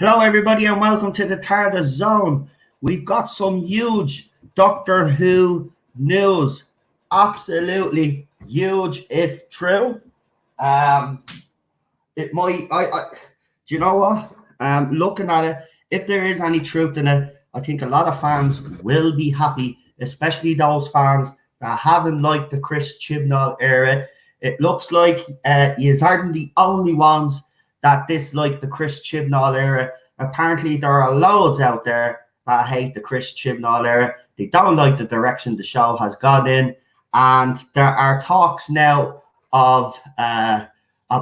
Hello, everybody, and welcome to the TARDIS Zone. We've got some huge Doctor Who news. Absolutely huge, if true. It might. Do you know what? Looking at it, if there is any truth in it, I think a lot of fans will be happy, especially those fans that haven't liked the Chris Chibnall era. It looks like you aren't the only ones that dislike the Chris Chibnall era. Apparently, there are loads out there that hate the Chris Chibnall era. They don't like the direction the show has gone in. And there are talks now of a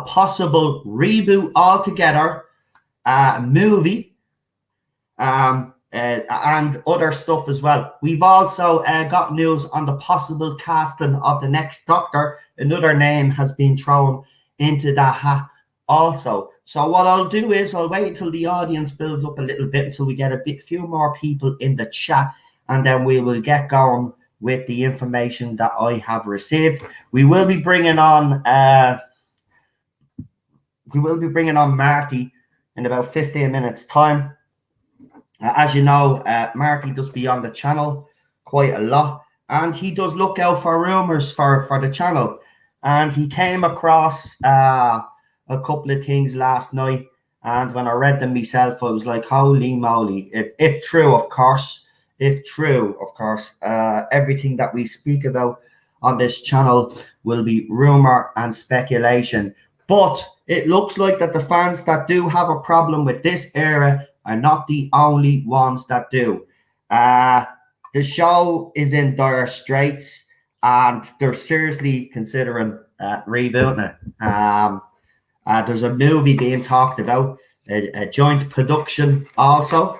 possible reboot altogether, movie, and other stuff as well. We've also got news on the possible casting of the next Doctor. Another name has been thrown into that hat also. So what I'll do is I'll wait until the audience builds up a little bit, until we get a few more people in the chat, and then we will get going with the information that I have received. We will be bringing on Marty in about 15 minutes time. As you know, Marty does be on the channel quite a lot, and he does look out for rumors for the channel. And he came across a couple of things last night, and when I read them myself, I was like, holy moly. If true, of course, everything that we speak about on this channel will be rumor and speculation. But it looks like that the fans that do have a problem with this era are not the only ones that do. The show is in dire straits, and they're seriously considering rebooting it. There's a movie being talked about, a joint production also,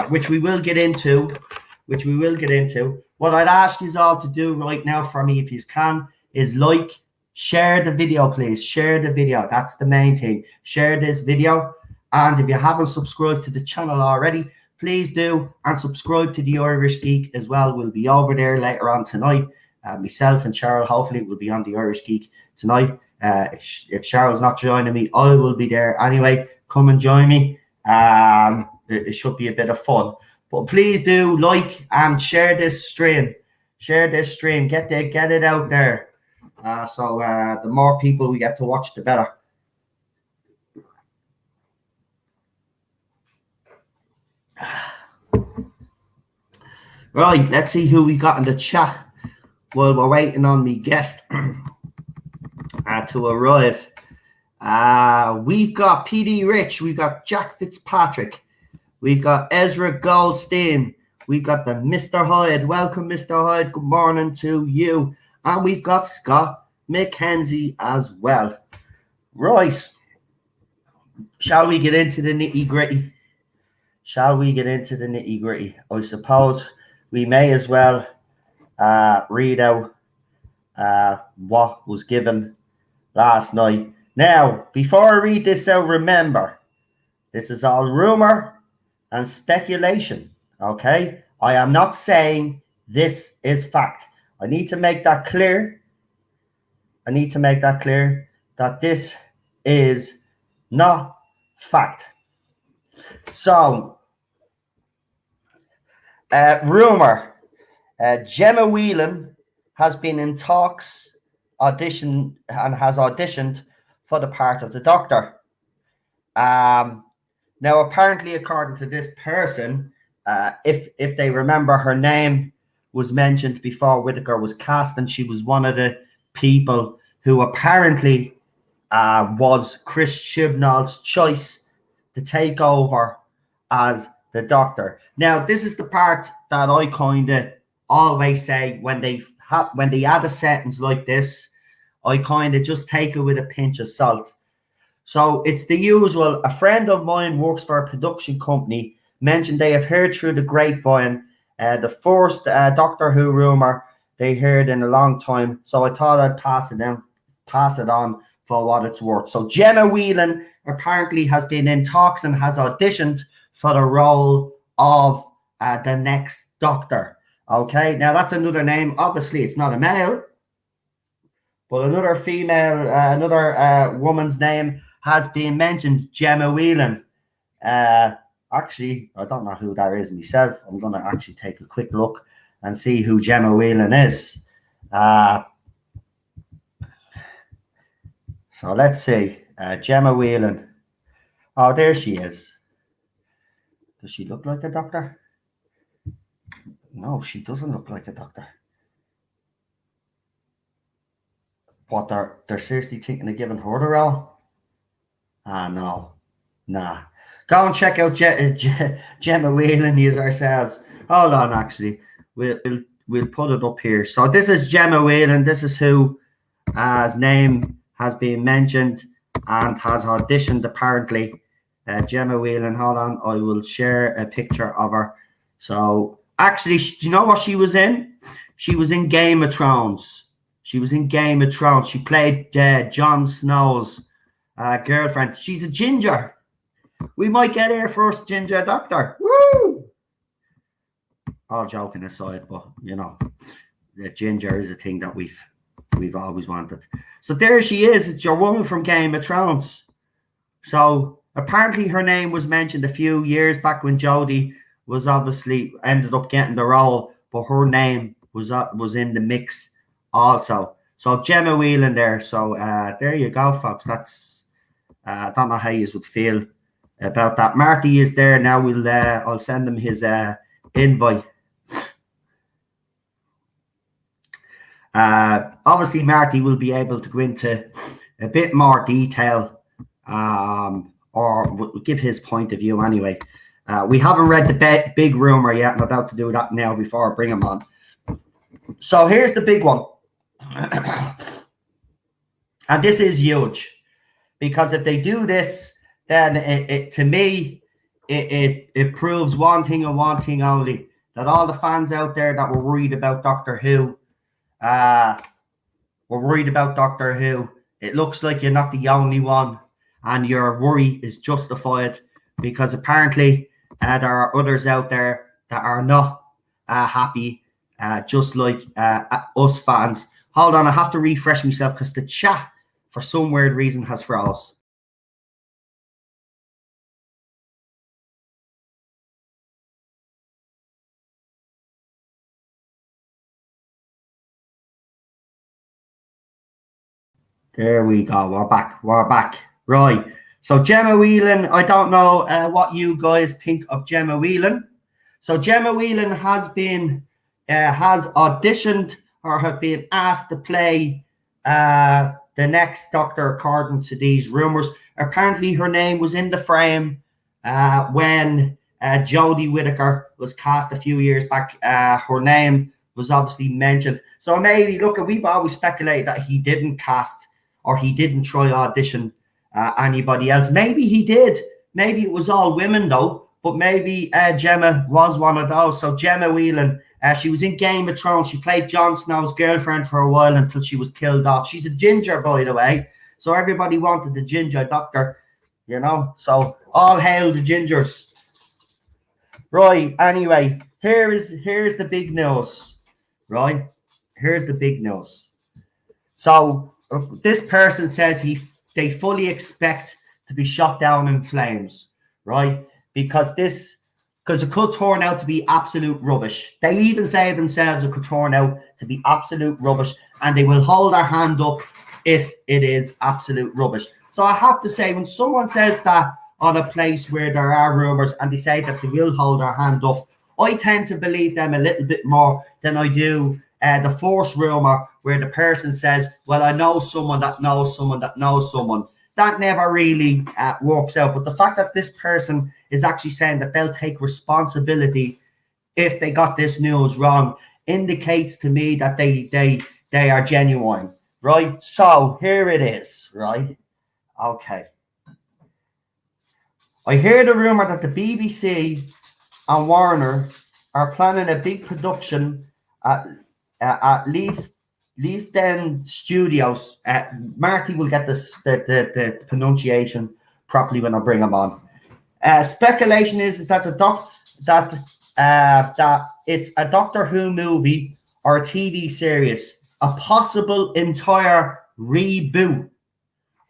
which we will get into. What I'd ask you all to do right now for me, if you can, is share the video, please. Share the video. That's the main thing. Share this video. And if you haven't subscribed to the channel already, please do, and subscribe to the Irish Geek as well. We'll be over there later on tonight. Myself and Cheryl hopefully will be on the Irish Geek tonight. If Cheryl's not joining me, I will be there anyway. Come and join me. It should be a bit of fun. But please do like and share this stream. Get it out there. So the more people we get to watch, the better. Right, let's see who we got in the chat while we're waiting on the guest to arrive. We've got PD Rich, we've got Jack Fitzpatrick, we've got Ezra Goldstein, we've got the Mr. Hyde. Welcome, Mr. Hyde. Good morning to you. And we've got Scott McKenzie as well. Right. Shall we get into the nitty-gritty? I suppose we may as well read out what was given last night. Now, before I read this out, remember, this is all rumor and speculation, okay? I am not saying this is fact. I need to make that clear. That this is not fact. So, rumor. Gemma Whelan has been in talks, has auditioned for the part of the Doctor. Now, apparently, according to this person, if they remember, her name was mentioned before Whittaker was cast, and she was one of the people who apparently was Chris Chibnall's choice to take over as the Doctor. Now, this is the part that I kind of always say when they add a sentence like this. I kind of just take it with a pinch of salt. So it's the usual. A friend of mine works for a production company mentioned they have heard through the grapevine the first Doctor Who rumor they heard in a long time. So I thought I'd pass it on for what it's worth. So Gemma Whelan apparently has been in talks and has auditioned for the role of the next Doctor. Okay, now that's another name. Obviously, it's not a male, but another female, another woman's name has been mentioned, Gemma Whelan. Actually, I don't know who that is myself. I'm going to actually take a quick look and see who Gemma Whelan is. So let's see. Gemma Whelan. Oh, there she is. Does she look like a Doctor? No, she doesn't look like a Doctor. What, they're seriously thinking of giving her the role? No. Nah. Go and check out Gemma Whelan use ourselves. Hold on, actually. We'll put it up here. So this is Gemma Whelan. This is who his name has been mentioned and has auditioned apparently. Gemma Whelan. Hold on. I will share a picture of her. So actually, do you know what she was in? She was in Game of Thrones. She was in Game of Thrones. She played Jon Snow's girlfriend. She's a ginger. We might get our first ginger Doctor. Woo! All joking aside, but you know, the ginger is a thing that we've always wanted. So there she is. It's your woman from Game of Thrones. So apparently her name was mentioned a few years back when Jodie was obviously ended up getting the role, but her name was in the mix also. So Gemma Whelan there. So there you go, folks. That's I don't know how you would feel about that. Marty is there now. I'll send him his invite. Obviously, Marty will be able to go into a bit more detail, or give his point of view anyway. We haven't read the big rumor yet. I'm about to do that now before I bring him on. So here's the big one. And this is huge, because if they do this, then it to me, it proves one thing and one thing only, that all the fans out there that were worried about Doctor Who, it looks like you're not the only one, and your worry is justified, because apparently there are others out there that are not happy, just like us fans. Hold on, I have to refresh myself because the chat, for some weird reason, has froze. There we go. We're back. Right. So Gemma Whelan, I don't know what you guys think of Gemma Whelan. So Gemma Whelan has auditioned or have been asked to play the next Doctor according to these rumors. Apparently her name was in the frame when Jodie Whittaker was cast a few years back. Her name was obviously mentioned. So maybe, look, we've always speculated that he didn't cast or he didn't try audition anybody else. Maybe he did. Maybe it was all women though, but maybe Gemma was one of those. So Gemma Whelan, she was in Game of Thrones. She played Jon Snow's girlfriend for a while until she was killed off. She's a ginger, by the way. So everybody wanted the ginger Doctor, you know. So all hail the gingers. Right, anyway, here's the big news. Right? Here's the big news. So this person says they fully expect to be shot down in flames, right? Because it could turn out to be absolute rubbish. They even say themselves it could turn out to be absolute rubbish, and they will hold their hand up if it is absolute rubbish. So I have to say, when someone says that on a place where there are rumors and they say that they will hold their hand up, I tend to believe them a little bit more than I do the first rumor where the person says, well, I know someone that knows someone that knows someone. That never really works out. But the fact that this person is actually saying that they'll take responsibility if they got this news wrong indicates to me that they are genuine, right? So here it is, right? Okay. I hear the rumor that the BBC and Warner are planning a big production at Leeds Then Studios. Marty will get the pronunciation properly when I bring him on. Speculation is that that it's a Doctor Who movie or a TV series, a possible entire reboot.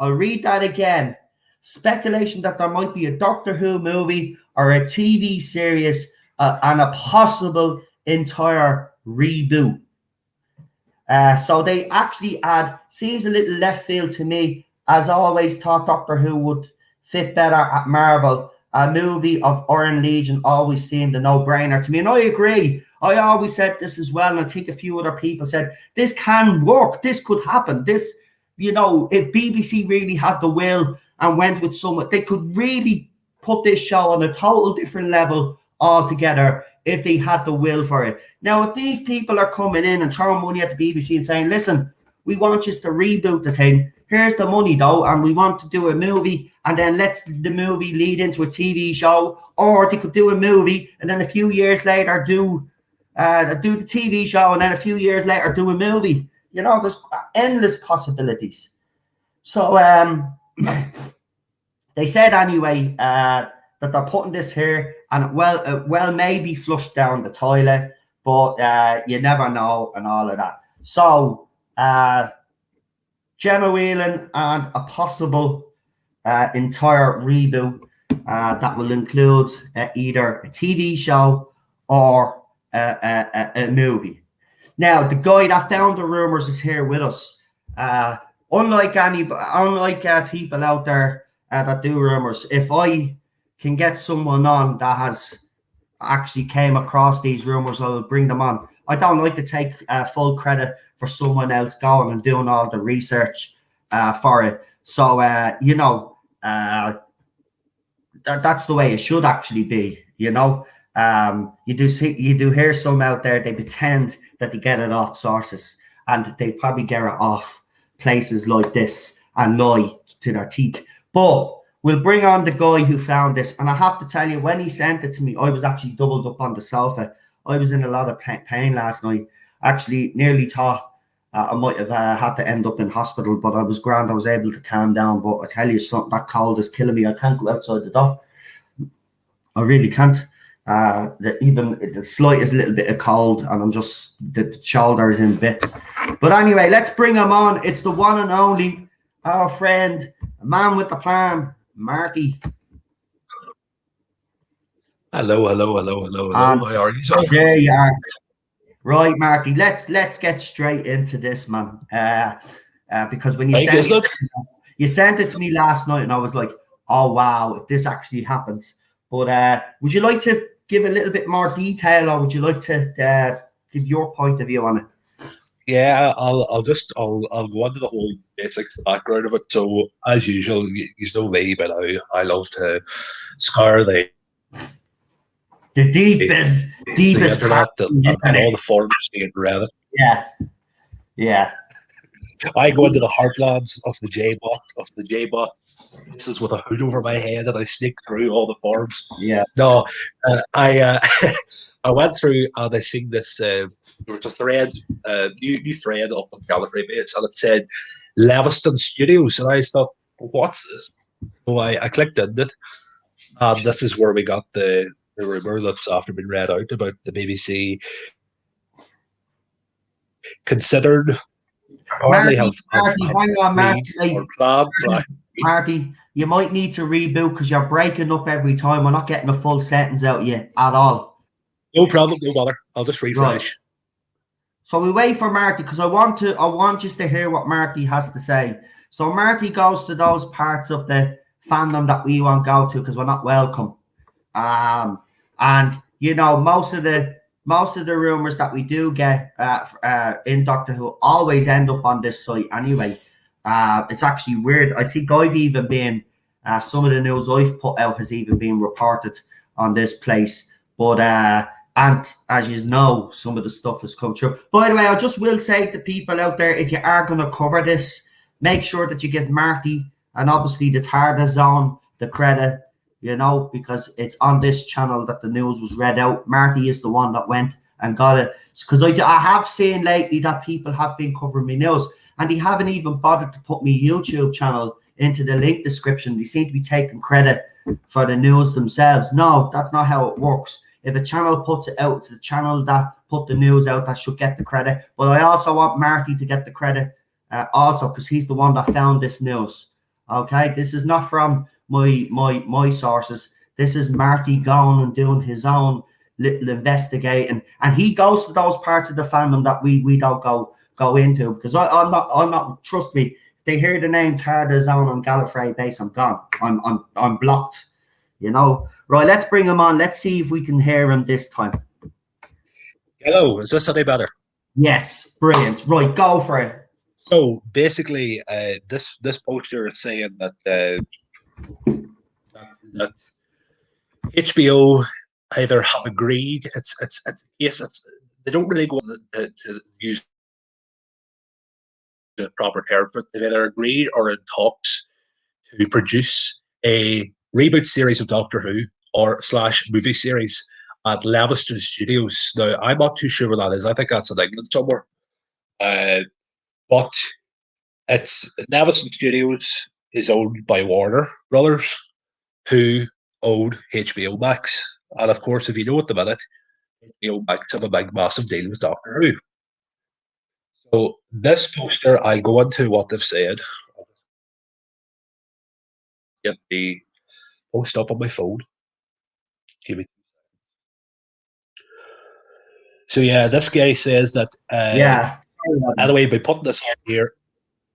I'll read that again. Speculation that there might be a Doctor Who movie or a TV series and a possible entire reboot. So they actually add, seems a little left field to me, as I always thought Doctor Who would fit better at Marvel. A movie of Iron Legion always seemed a no-brainer to me. And I agree. I always said this as well, and I think a few other people said, this can work. This could happen. This, you know, if BBC really had the will and went with someone, they could really put this show on a total different level altogether if they had the will for it. Now, if these people are coming in and throwing money at the BBC and saying, listen, we want you to reboot the thing. Here's the money, though, and we want to do a movie, and then let's the movie lead into a TV show, or they could do a movie, and then a few years later do the TV show, and then a few years later do a movie. You know, there's endless possibilities. So they said anyway that they're putting this here, and it well maybe flushed down the toilet, but you never know, and all of that. So Gemma Whelan and a possible entire reboot that will include either a TV show or a movie. Now, the guy that found the Rumours is here with us. Unlike people out there that do Rumours, if I can get someone on that has actually came across these Rumours, I will bring them on. I don't like to take full credit for someone else going and doing all the research for it. So, you know, that's the way it should actually be, you know. You do hear some out there, they pretend that they get it off sources, and they probably get it off places like this and lie to their teeth. But we'll bring on the guy who found this, and I have to tell you, when he sent it to me, I was actually doubled up on the sofa. I was in a lot of pain last night. Actually, nearly thought I might have had to end up in hospital, but I was grand. I was able to calm down. But I tell you something, that cold is killing me. I can't go outside the door. I really can't. Even the slightest little bit of cold, and I'm just, the shoulder is in bits. But anyway, let's bring him on. It's the one and only, our friend, a man with the plan, Marty. Hello. How are you, sir? There you are. Right, Marty, let's get straight into this, man. Because when you sent it to me last night, and I was like, oh wow, if this actually happens. But would you like to give a little bit more detail, or would you like to give your point of view on it? Yeah, I'll go into the whole basics, the background of it. So as usual, you know me, but I love to scour the deepest internet and all the forums to get Reddit. Yeah. I go into the heartlands of the J-bot. This is with a hood over my head, and I sneak through all the forums. Yeah. No, I went through and I seen this. There was a thread, new thread up on Gallifrey Base, and it said Leviston Studios, and I thought, what's this? So I clicked in it, and this is where we got the rumour that's after been read out about the BBC considered. Marty, Marty, you might need to reboot because you're breaking up every time. We're not getting a full sentence out of you at all. No problem, no bother. I'll just refresh. Right. So we wait for Marty because I want you to hear what Marty has to say. So Marty goes to those parts of the fandom that we won't go to because we're not welcome. And you know, most of the rumors that we do get in Doctor Who always end up on this site anyway. It's actually weird. I think I've even been some of the news I've put out has even been reported on this place. But and as you know, some of the stuff has come true. By the way, I just will say to people out there, if you are going to cover this, make sure that you give Marty and obviously the TARDIS Zone the credit. you know, because it's on this channel that the news was read out. Marty is the one that went and got it. Because I have seen lately that people have been covering me news, and they haven't even bothered to put me YouTube channel into the link description. They seem to be taking credit for the news themselves. No, that's not how it works. If a channel puts it out, it's the channel that put the news out that should get the credit. But I also want Marty to get the credit also, because he's the one that found this news. Okay, this is not from my sources. This is Marty going and doing his own little investigating, and he goes to those parts of the fandom that we don't go into, because I'm not. Trust me, if they hear the name Tarda Zone on Gallifrey base, I'm gone. I'm blocked. You know. Right, let's bring him on. Let's see if we can hear him this time. Hello, is this any better? Yes, brilliant. Right, go for it. So basically, this poster is saying that that HBO either have agreed. They don't really go to use the proper term for it. They've either agreed or in talks to produce a reboot series of Doctor Who or / movie series at Leviston Studios. Now, I'm not too sure where that is. I think that's in England somewhere. But it's Leviston Studios is owned by Warner Brothers, who own HBO Max. And of course, if you know at the minute, HBO Max have a big, massive deal with Doctor Who. So this poster, I go into what they've said. Get the post up on my phone. Give me. So yeah, this guy says that. By the way, by putting this on here,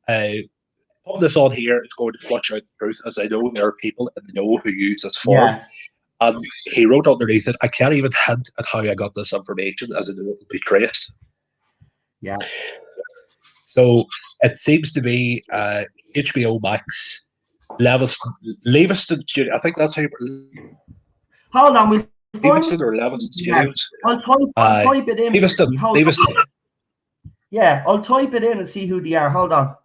it's going to flush out the truth, as I know there are people in the know who use this form. Yeah. And he wrote underneath it, I can't even hint at how I got this information, as it will be traced. Yeah. So it seems to be HBO Max, Leviston Studio. I think that's how you. Hold on, we'll Leviston or Leviston Studios. I'll type it in. Leviston. Yeah, I'll type it in and see who they are. Hold on.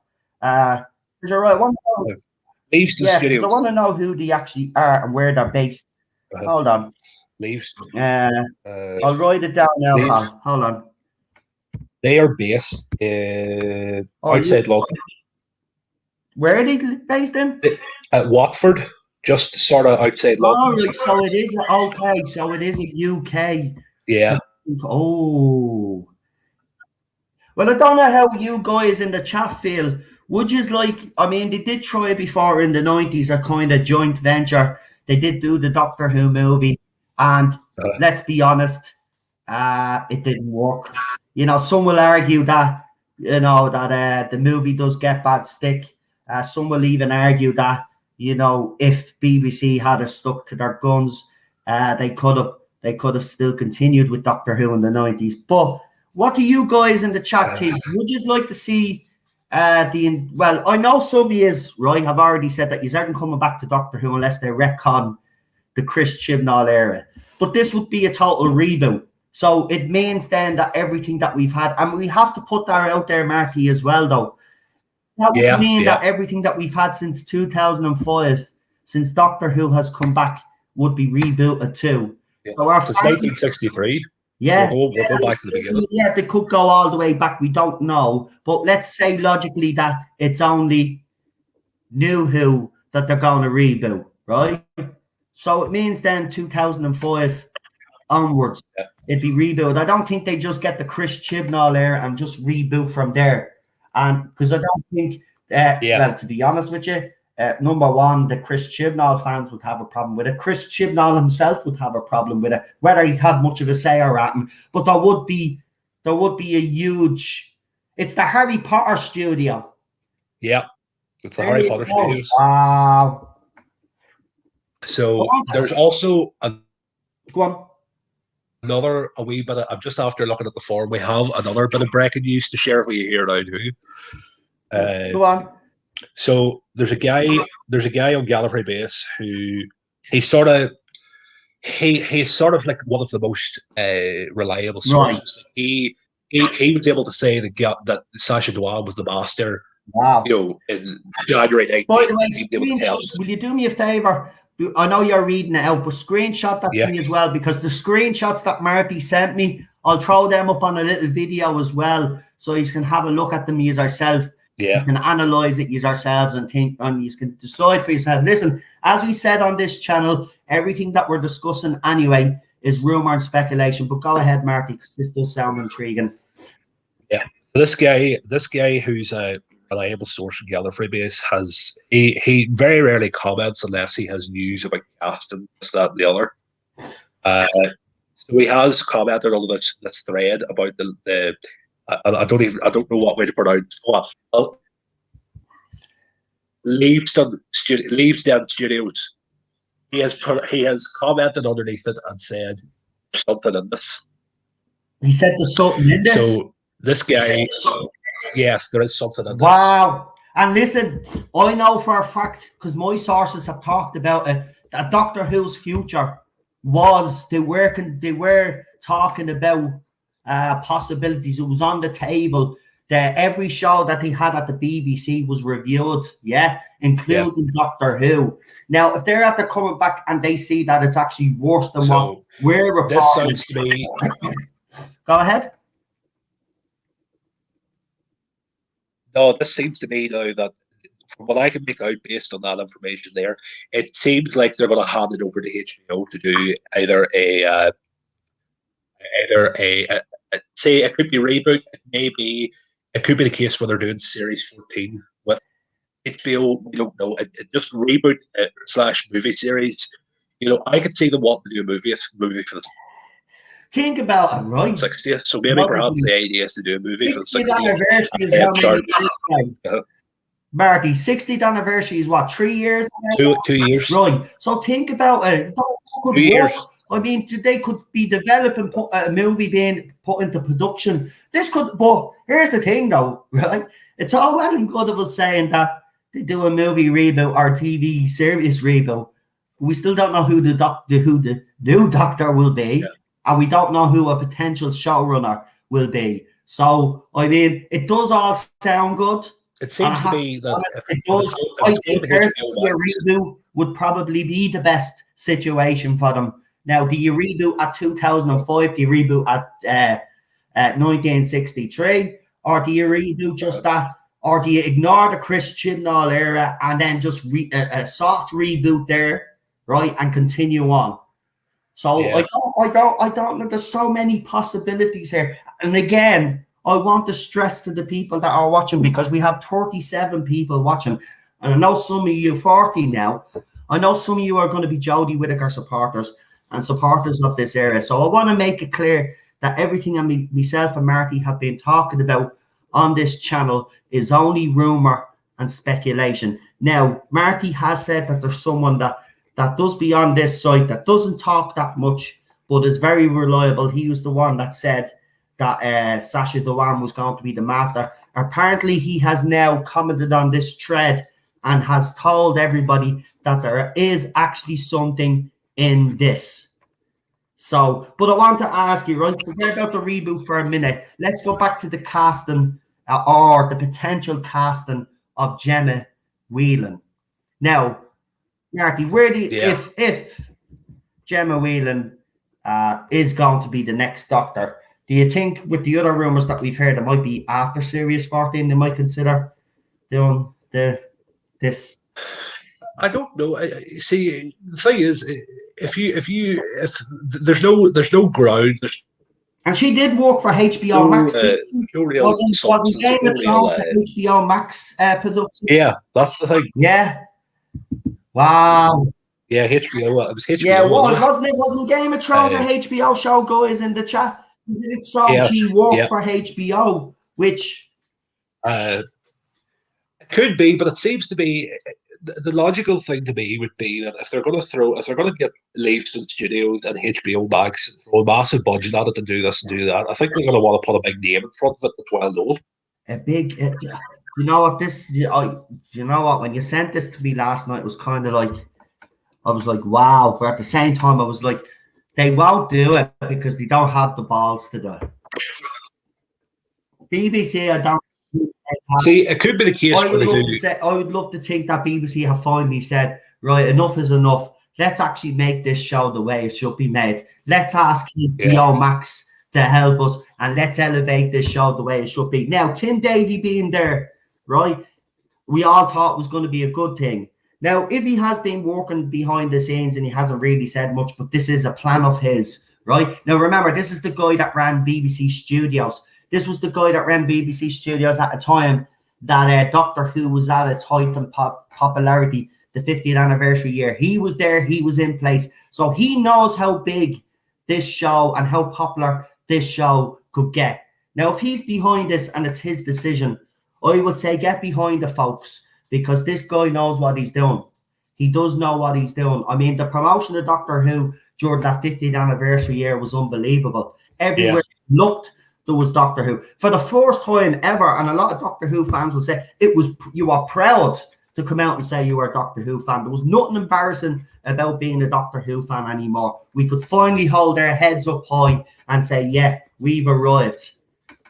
You're right. Leviston Studios. I want to know who they actually are and where they're based. Hold on. Leviston. I'll write it down now, pal. Hold on. They are based outside London. Where are they based in? At Watford, just sort of outside London. Oh, so it is okay. So it is a UK. Yeah. Oh. Well, I don't know how you guys in the chat feel. Would you like? I mean, they did try it before in the 90s, a kind of joint venture. They did do the Doctor Who movie, and let's be honest, it didn't work. You know, some will argue that the movie does get bad stick. Some will even argue that if BBC had stuck to their guns, they could have still continued with Doctor Who in the 90s. But what do you guys in the chat think? Would you like to see well, I know some of you right have already said that you aren't coming back to Doctor Who unless they retcon the Chris Chibnall era. But this would be a total reboot. So it means then that everything that we've had, and we have to put that out there, Marty, as well, though. That would mean that everything that we've had since 2005, since Doctor Who has come back, would be rebooted too. Yeah. So it's 1963. Yeah. We'll go back to the beginning. Yeah, they could go all the way back. We don't know. But let's say logically that it's only New Who that they're going to reboot, right? So it means then 2005 onwards, it'd be rebooted. I don't think they just get the Chris Chibnall era and just reboot from there. And because I don't think, well, to be honest with you, number one, the Chris Chibnall fans would have a problem with it. Chris Chibnall himself would have a problem with it, whether he'd have much of a say or not. But there would be a huge. It's the Harry Potter studio. Yeah, it's the Harry Potter studios. Wow. So there's also go on. Another a wee bit. I'm just after looking at the forum. We have another bit of breaking news to share with you here now too. Go on. So there's a guy on Gallifrey base who he's sort of like one of the most reliable sources. Right. He was able to say that Sacha Dhawan was the master. Wow. In January 19. By the way, will you do me a favor? I know you're reading it out, but screenshot that to me as well, because the screenshots that Marty sent me, I'll throw them up on a little video as well, so you can have a look at them yourself. Yeah. You can analyze it yourselves and think, and you can decide for yourself. Listen, as we said on this channel, everything that we're discussing anyway is rumor and speculation. But go ahead, Marty, because this does sound intriguing. Yeah. This guy who's a reliable source from Gallifrey Base he very rarely comments unless he has news about casting, this, that, and the other. So he has commented on this thread about the I don't know what way to pronounce what. Leavesden Studios. He has commented underneath it and said there's something in this. He said there's something in this. So this guy, yes, there is something in this. Wow. And listen, I know for a fact, because my sources have talked about it, that Doctor Who's future was they were talking about possibilities. It was on the table. That every show that they had at the BBC was reviewed, including Doctor Who. Now, if they're after coming back and they see that it's actually worse than what we're reporting, this sounds to me. Go ahead. No, this seems to me now that from what I can make out based on that information there, it seems like they're going to hand it over to HBO to do either a say it could be Reboot, it could be the case where they're doing series 14 with HBO. We don't know. It just Reboot / movie series. I could see them wanting to do a movie for the. Think about it, right? 60th. So maybe perhaps the idea is to do a movie for the 60th anniversary is how many Marty, 60th anniversary is what, 3 years? 2 years. Right. So think about it. 2 years. I mean, they could be developing a movie being put into production. But here's the thing, though, right? It's all well and good of us saying that they do a movie reboot or TV series reboot. We still don't know who the new Doctor will be, and we don't know who a potential showrunner will be. So, I mean, it does all sound good. It seems to be that it does. I think personally, a reboot would probably be the best situation for them. Now, do you reboot at 2005? Do you reboot at 1963? Or do you redo just that? Or do you ignore the Chris Chibnall era and then just a soft reboot there, right, and continue on? So I don't know. There's so many possibilities here. And again, I want to stress to the people that are watching, because we have 37 people watching. And I know some of you 40 now. I know some of you are going to be Jodie Whittaker supporters and supporters of this era. So I want to make it clear that everything myself and Marty have been talking about on this channel is only rumor and speculation. Now, Marty has said that there's someone that does be on this site that doesn't talk that much, but is very reliable. He was the one that said that Sacha Dhawan was going to be the master. Apparently, he has now commented on this thread and has told everybody that there is actually something in this. So, but I want to ask you, right, forget about the reboot for a minute. Let's go back to the casting or the potential casting of Gemma Whelan. Now, Marty, where do you, if Gemma Whelan is going to be the next Doctor, do you think with the other rumours that we've heard, it might be after Series 14, they might consider doing this? I don't know. See, the thing is, if there's no ground, and she did work for HBO Max. Wasn't Game of Thrones HBO Max production? Yeah, that's the thing. Yeah. Wow. Yeah, HBO. It was HBO. Yeah, wasn't it? Wasn't Game of Thrones a HBO show, guys, in the chat? So she worked for HBO, which it could be, but it seems to be the logical thing to me would be that if they're going to get Leavesden Studios and HBO Max, throw a massive budget at it to do this and do that, I think they're going to want to put a big name in front of it that's well known. You know what? You know what? When you sent this to me last night, it was kind of like, I was like, wow. But at the same time, I was like, they won't do it because they don't have the balls to do it. BBC, I don't. See, it could be the case. I would love to think that BBC have finally said, right, enough is enough. let's actually make this show the way it should be made. Let's ask HBO Max to help us, and let's elevate this show the way it should be. Now, Tim Davie being there, right, we all thought was going to be a good thing. Now, if he has been working behind the scenes and he hasn't really said much, but this is a plan of his, right? Now, remember, this is the guy that ran BBC Studios. This was the guy that ran BBC Studios at a time that Doctor Who was at its height and popularity, the 50th anniversary year. He was there. He was in place. So he knows how big this show and how popular this show could get. Now, if he's behind this and it's his decision, I would say get behind the folks, because this guy knows what he's doing. He does know what he's doing. I mean, the promotion of Doctor Who during that 50th anniversary year was unbelievable. Everywhere you looked, there was Doctor Who. For the first time ever, and a lot of Doctor Who fans will say, you are proud to come out and say you were a Doctor Who fan. There was nothing embarrassing about being a Doctor Who fan anymore. We could finally hold our heads up high and say, yeah, we've arrived.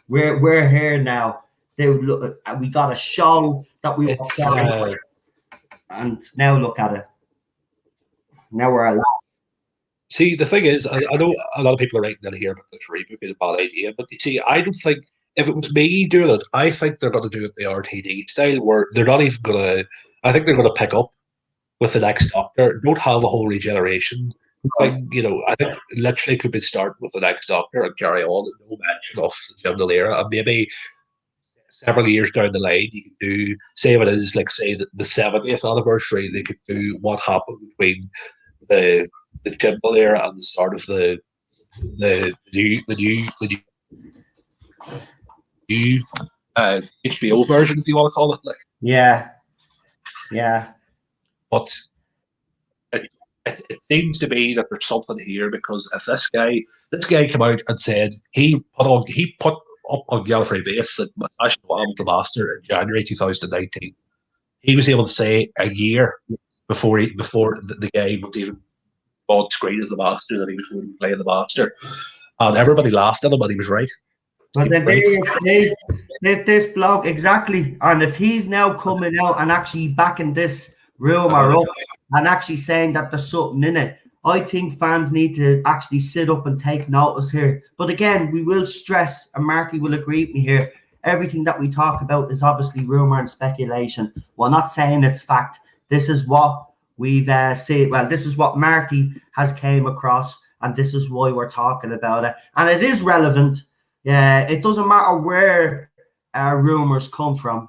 We're here now. We got a show that we were and now look at it. Now we're alive. See, the thing is, I know a lot of people are writing in here about this reboot being a bad idea, but you see, I don't think, if it was me doing it, I think they're going to do it the RTD style, where they're not even going to, I think they're going to pick up with the next Doctor, don't have a whole regeneration. Like, I think literally could be start with the next Doctor and carry on, no mention of the general era, and maybe several years down the line, you could do, say if it is, like, say, the 70th anniversary, they could do what happened between the Jimble era and the start of the new HBO version, if you want to call it. Like, yeah. But it seems to me that there's something here, because if this guy came out and said he put up on Gallifrey Base that National was the Master in January 2019, he was able to say a year before the game was even on screen as the Master that he was going to play the Master, and everybody laughed at him, and he was right. But then this blog, exactly, and if he's now coming out and actually backing this rumour up and actually saying that there's something in it, I think fans need to actually sit up and take notice here. But again, we will stress, and Marty will agree with me here, everything that we talk about is obviously rumour and speculation. We're not saying it's fact. This is what we've seen. Well, this is what Marty has came across, and this is why we're talking about it. And it is relevant. Yeah, it doesn't matter where rumours come from.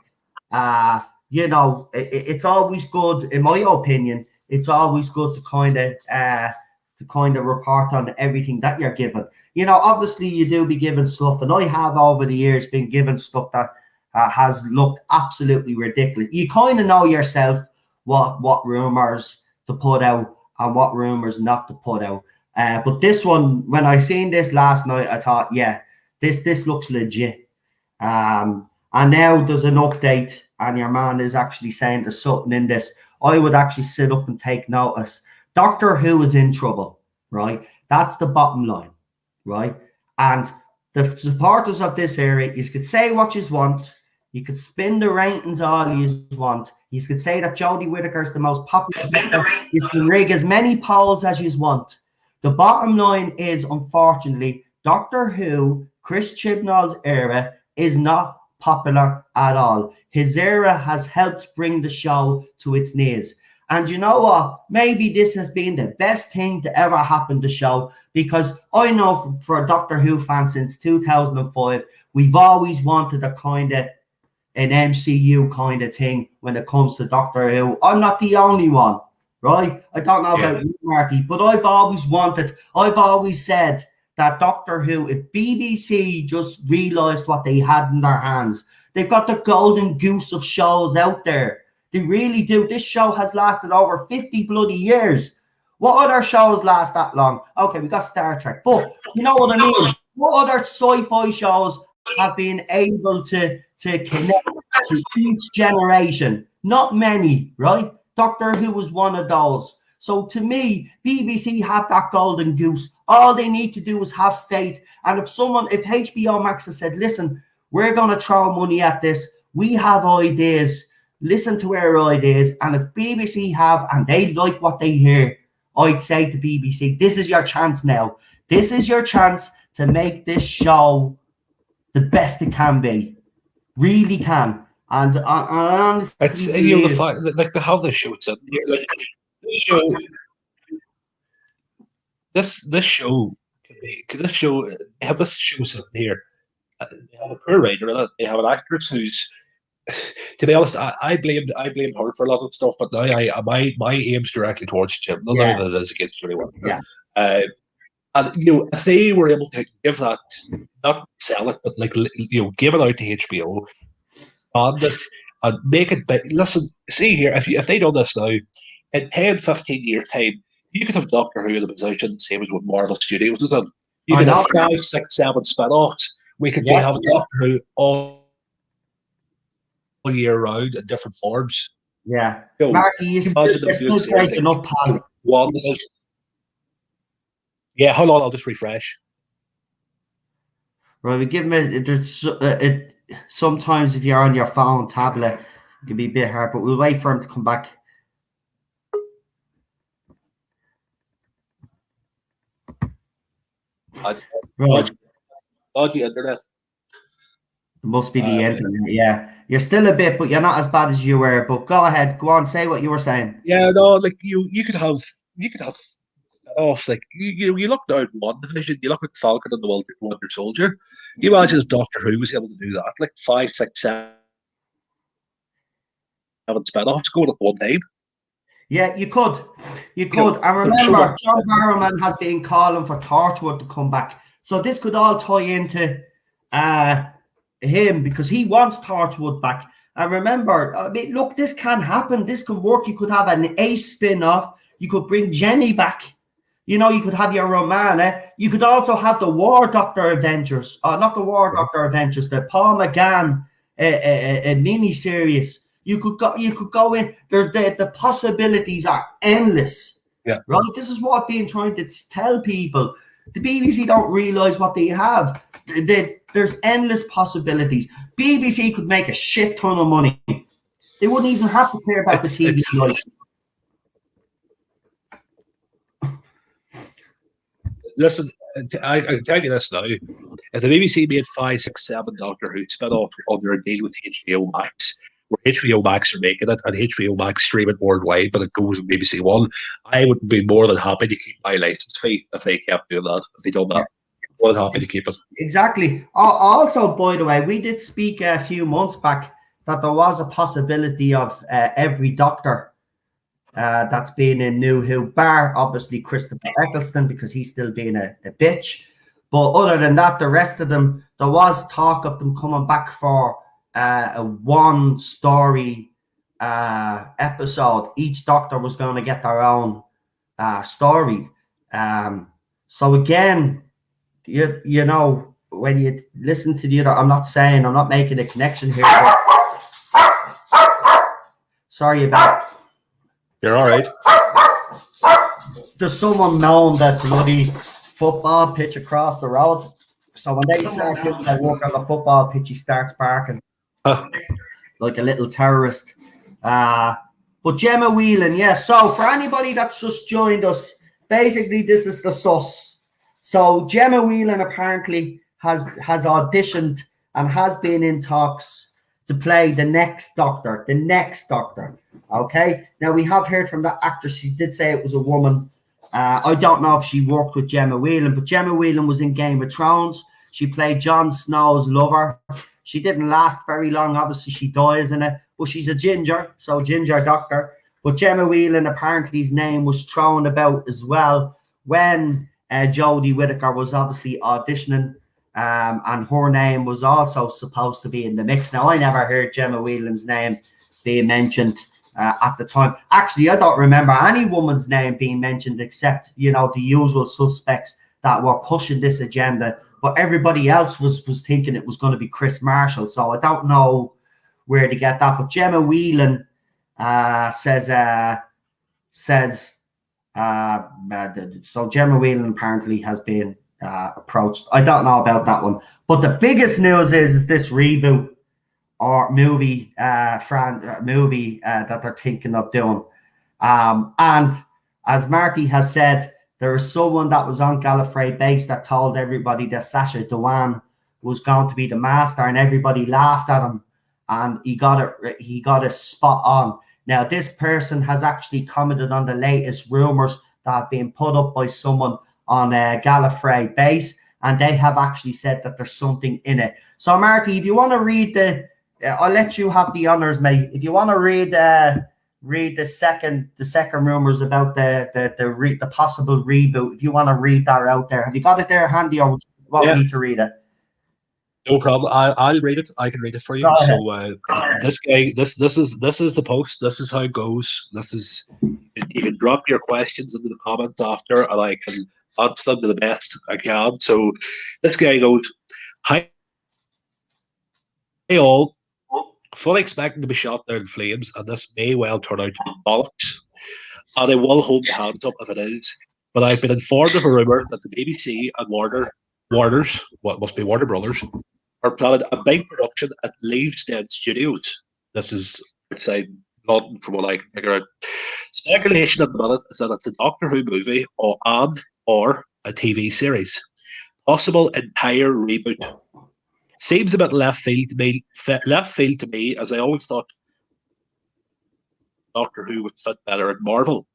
It's always good, in my opinion. It's always good to kind of report on everything that you're given. Obviously you do be given stuff, and I have over the years been given stuff that has looked absolutely ridiculous. You kind of know yourself what rumours to put out and what rumours not to put out. But this one, when I seen this last night, I thought, yeah, this looks legit. And now there's an update, and your man is actually saying there's something in this. I would actually sit up and take notice. Doctor Who is in trouble, right? That's the bottom line, right? And the supporters of this area, you could say what you want. You could spin the ratings all you want. You could say that Jodie Whittaker is the most popular. You can rig as many polls as you want. The bottom line is, unfortunately, Doctor Who, Chris Chibnall's era, is not popular at all. His era has helped bring the show to its knees. And you know what? Maybe this has been the best thing to ever happen to the show, because I know for a Doctor Who fan since 2005, we've always wanted a kind of an MCU kind of thing when it comes to Doctor Who. I'm not the only one, right? I don't know about you, Marty, but I've always said that Doctor Who, if BBC just realised what they had in their hands, they've got the golden goose of shows out there. They really do. This show has lasted over 50 bloody years. What other shows last that long? Okay, we got Star Trek, but you know what I mean? What other sci-fi shows have been able to connect to each generation? Not many, right? Doctor Who was one of those. So to me, BBC have that golden goose. All they need to do is have faith. And if HBO Max has said, listen, we're going to throw money at this, we have ideas, listen to our ideas. And if BBC have, and they like what they hear, I'd say to BBC, this is your chance now. This is your chance to make this show the best it can be. Really can. And I honestly It's believe, the fact that like they have this show. It's like this show. This show could be. This show they have this show sitting here. They have a poor writer in it. They have an actress who's, to be honest, I blamed her for a lot of stuff. But now my aim's directly towards Jim. Not Yeah. that it is against anyone. Yeah. And if they were able to give that, not sell it, but like give it out to HBO, and it and make it big. Listen, see here, if they done this now, in 10, 15 years time, you could have Doctor Who in the position, same as what Marvel Studios has done. You could have 5, 6, 7 spin-offs. We could be having Doctor Who all year round in different forms. Yeah. Marty, you're still breaking up, pal. Yeah, hold on, I'll just refresh. Right, we give him sometimes if you're on your phone, tablet, it can be a bit hard, but we'll wait for him to come back. Right. The internet. It must be the internet, yeah. You're still a bit, but you're not as bad as you were. But go ahead, go on, say what you were saying. Yeah, no, like you could have off like you look down one division, you look at Falcon and the Winter Soldier. You imagine if Doctor Who was able to do that, like 5, 6, 7 spin-offs going at one time. Yeah, you could. And remember, John Barrowman has been calling for Torchwood to come back. So this could all tie into him because he wants Torchwood back. And remember, I mean, look, this can happen. This can work. You could have an Ace spin-off. You could bring Jenny back. You could have your Romana. You could also have the War Doctor Avengers. Not the War Doctor Avengers, the Paul McGann a mini-series. You could go in. The possibilities are endless. Yeah. Right? This is what I've been trying to tell people. The BBC don't realise what they have. There's endless possibilities. BBC could make a shit ton of money. They wouldn't even have to care about the TV rights. Listen, I can tell you this now. If the BBC made 5, 6, 7 Doctor Who spin-off under a deal with HBO Max, where HBO Max are making it and HBO Max stream it worldwide, but it goes on BBC One, I would be more than happy to keep my license fee if they kept doing that, if they done that. More than happy to keep it. Exactly. Also, by the way, we did speak a few months back that there was a possibility of every Doctor that's been in New Who, bar obviously Christopher Eccleston because he's still being a bitch. But other than that, the rest of them, there was talk of them coming back for a one story episode. Each Doctor was going to get their own story. So again, you know, when you listen to the other, I'm not making a connection here. But sorry about it. You're all right. There's someone known that the bloody football pitch across the road. So when they start doing their work on the football pitch, he starts barking like a little terrorist. But Gemma Whelan, yeah. So for anybody that's just joined us, basically this is the sus. So Gemma Whelan apparently has auditioned and has been in talks to play the next Doctor. Okay. Now we have heard from that actress. She did say it was a woman. I don't know if she worked with Gemma Whelan, but Gemma Whelan was in Game of Thrones. She played Jon Snow's lover. She didn't last very long. Obviously, she dies in it, but she's a ginger, so ginger Doctor. But Gemma Whelan, apparently his name was thrown about as well when Jodie Whittaker was obviously auditioning, and her name was also supposed to be in the mix. Now, I never heard Gemma Whelan's name being mentioned at the time. Actually, I don't remember any woman's name being mentioned except, you know, the usual suspects that were pushing this agenda. But everybody else was thinking it was going to be Chris Marshall. So I don't know where to get that. But Gemma Whelan says so Gemma Whelan apparently has been approached. I don't know about that one. But the biggest news is this reboot or movie that they're thinking of doing. And as Marty has said, there is someone that was on Gallifrey base that told everybody that Sacha Dhawan was going to be the master, and everybody laughed at him, and he got it spot on. Now, this person has actually commented on the latest rumours that have been put up by someone on Gallifrey base, and they have actually said that there's something in it. So, Marty, if you want to read I'll let you have the honours, mate. If you want to read the second rumours about the possible reboot, if you want to read that out there, have you got it there handy, or want me to read it? No problem. I'll read it. I can read it for you. So this is the post. This is how it goes. You can drop your questions into the comments after, and I can answer them to the best I can. So this guy goes, "Hi all, fully expecting to be shot down in flames, and this may well turn out to be bollocks. And I will hold my hands up if it is. But I've been informed of a rumour that the BBC and Warner's, what must be Warner Brothers, are planning a big production at Leavesden Studios. This is outside London, from what I can figure out. Speculation at the minute is that it's a Doctor Who movie or a TV series. Possible entire reboot. Seems a bit left field to me, as I always thought Doctor Who would fit better in Marvel.